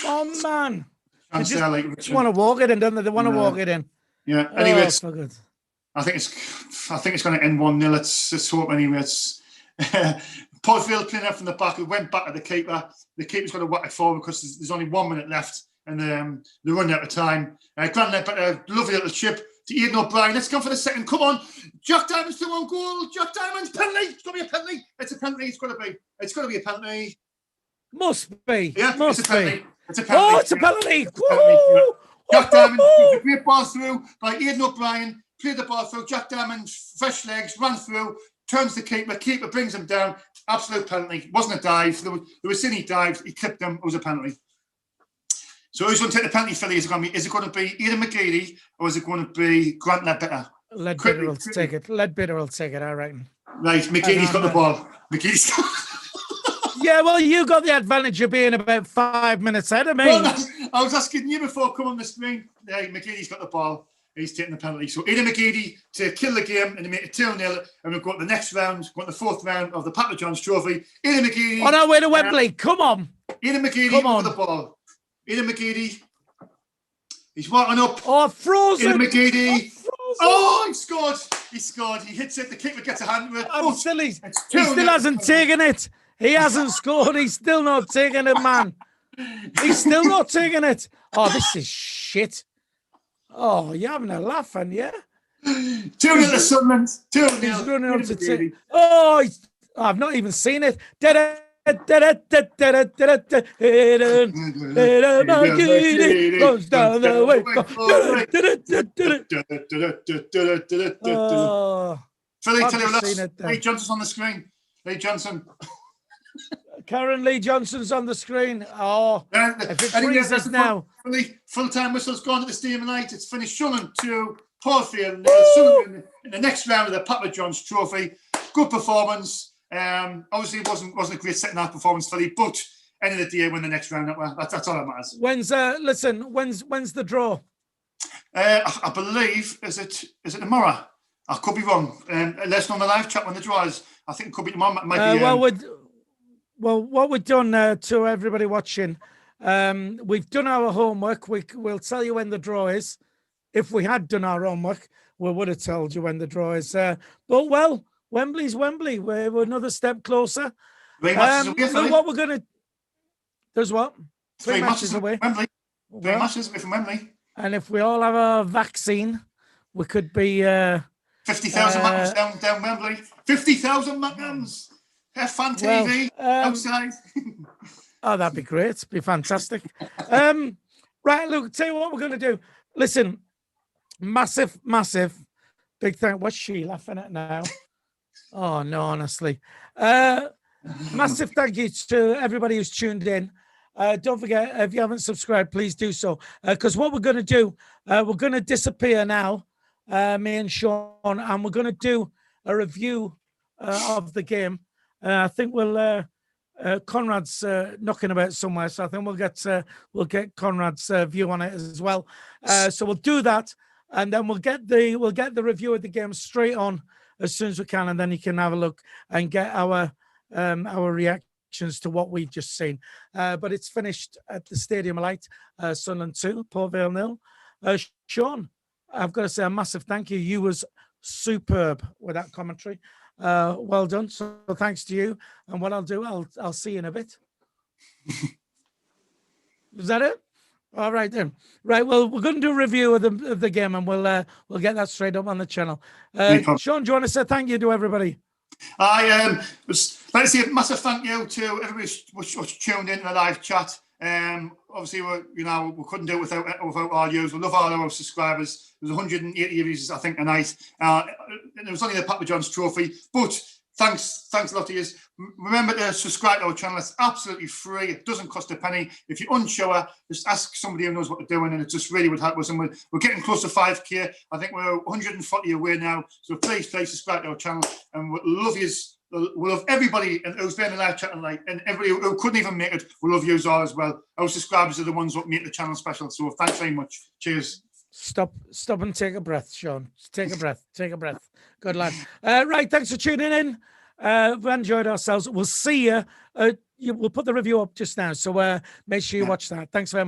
Come on, man. They just want to walk it in, don't they? They want to walk it in. Yeah. Anyway, it's so good. I think it's going to end 1-0. Let's hope anyway. It's Porfield playing out from the back. It went back at the keeper. The keeper's got to whack it forward because there's only 1 minute left, and they're running out of time. Grant Ledbetter, lovely little chip to Ian O'Brien. Let's go for the second. Come on, Jack Diamond's still on goal. Jack Diamond's penalty. It's got to be a penalty. It's a penalty. It's got to be a penalty. Must be. Yeah, must it's a penalty. be. It's a penalty. Oh, it's a penalty. Jack Diamond, a great ball through by Ian O'Brien. Played the ball through. Jack Diamond, fresh legs, ran through, turns the keeper. Keeper brings him down. Absolute penalty. It wasn't a dive. There was he dived. He clipped him. It was a penalty. So who's going to take the penalty, Philly? Is it going to be Ian McGeady or is it going to be Grant Ledbetter? Ledbetter will take it. Ledbetter will take it, I reckon. Right, McGeady's got the ball. McGeady's got Yeah, well, you got the advantage of being about 5 minutes ahead of me. Well, I was asking you before come on the screen. Yeah, McGeady's got the ball. He's taking the penalty. So Ian McGeady to kill the game and to make it 2-0. And we've got the next round, the 4th round of the Papa John's Trophy. Ian McGeady. On our way to Wembley. Come on. Ian McGeady with the ball. Ian McGeady. He's walking up. Oh, frozen. Ian McGeady. Oh, Oh, he scored. He scored. He hits it. The keeper gets a hand with it. I'm still, he It's still 2-0. hasn't taken it. He hasn't scored. He's still not taking it, man. He's still not taking it. Oh, this is shit. Oh, you're having a laugh, and yeah. 2-0 to Sunderland. 2-0. He's running up to McGeady. take. Oh, I've not even seen it. Goes down the way. Oh, Philly, I've tell you just what, seen it there. Lee Johnson's on the screen. Lee Johnson. Karen Lee Johnson's on the screen. Oh, if it Anyway, freezes now. Full-time whistle's gone to the stadium tonight. It's finished Sunderland 2, Portfield Sunderland in the next round of the Papa John's Trophy. Good performance. Obviously, it wasn't a great second-half performance, Philly, but end of the day, win the next round. That's all that matters. When's the draw? I believe is it tomorrow? I could be wrong. Let us know on the live chat when the draw is. I think it could be tomorrow. It might be, well, what we've done to everybody watching, we've done our homework. We'll tell you when the draw is. If we had done our homework, we would have told you when the draw is. But well, Wembley's Wembley. We're another step closer. 3 matches away, So Philly. what we're gonna there's what? 3 matches away. Wembley. 3 Well, matches away from Wembley. and if we all have a vaccine, we could be 50,000 Magnums down Wembley. 50,000 Magnums. Fan TV outside. Oh, that'd be great. It'd be fantastic. Right, look, tell you what we're going to do. Listen, massive, big thank. What's she laughing at now? Oh, no, honestly. Massive thank you to everybody who's tuned in. Don't forget, if you haven't subscribed, please do so. Because what we're going to do, we're going to disappear now, me and Sean, and we're going to do a review of the game. I think we'll Conrad's knocking about somewhere, so I think we'll get Conrad's view on it as well. So we'll do that, and then we'll get the review of the game straight on as soon as we can, and then you can have a look and get our reactions to what we've just seen. But it's finished at the Stadium of Light, Sunderland 2, Port Vale 0. Sean, I've got to say a massive thank you. You was superb with that commentary. Well done. So thanks to you. And what I'll do, I'll see you in a bit. Is that it? All right then. Right. Well, we're going to do a review of the game, and we'll get that straight up on the channel. Sean, do you want to say thank you to everybody? I was like to say a massive thank you to everybody who's tuned in the live chat. Obviously, we couldn't do it without our viewers. We love all our subscribers. There's 180 views, I think, a night. It was only the Papa John's Trophy, but thanks a lot to you. Remember to subscribe to our channel. It's absolutely free. It doesn't cost a penny. If you're unsure, just ask somebody who knows what they're doing, and it just really would help us. And we're getting close to 5K. I think we're 140 away now. So please subscribe to our channel, and we'll love you. We love everybody who's been in the live chat tonight, and everybody who couldn't even make it. We love you all as well. Our subscribers are the ones that make the channel special. So thanks very much. Cheers. Stop and take a breath, Sean. Take a breath. Good lad. Right, thanks for tuning in. We've enjoyed ourselves. We'll see you. We'll put the review up just now, so make sure you watch that. Thanks very much.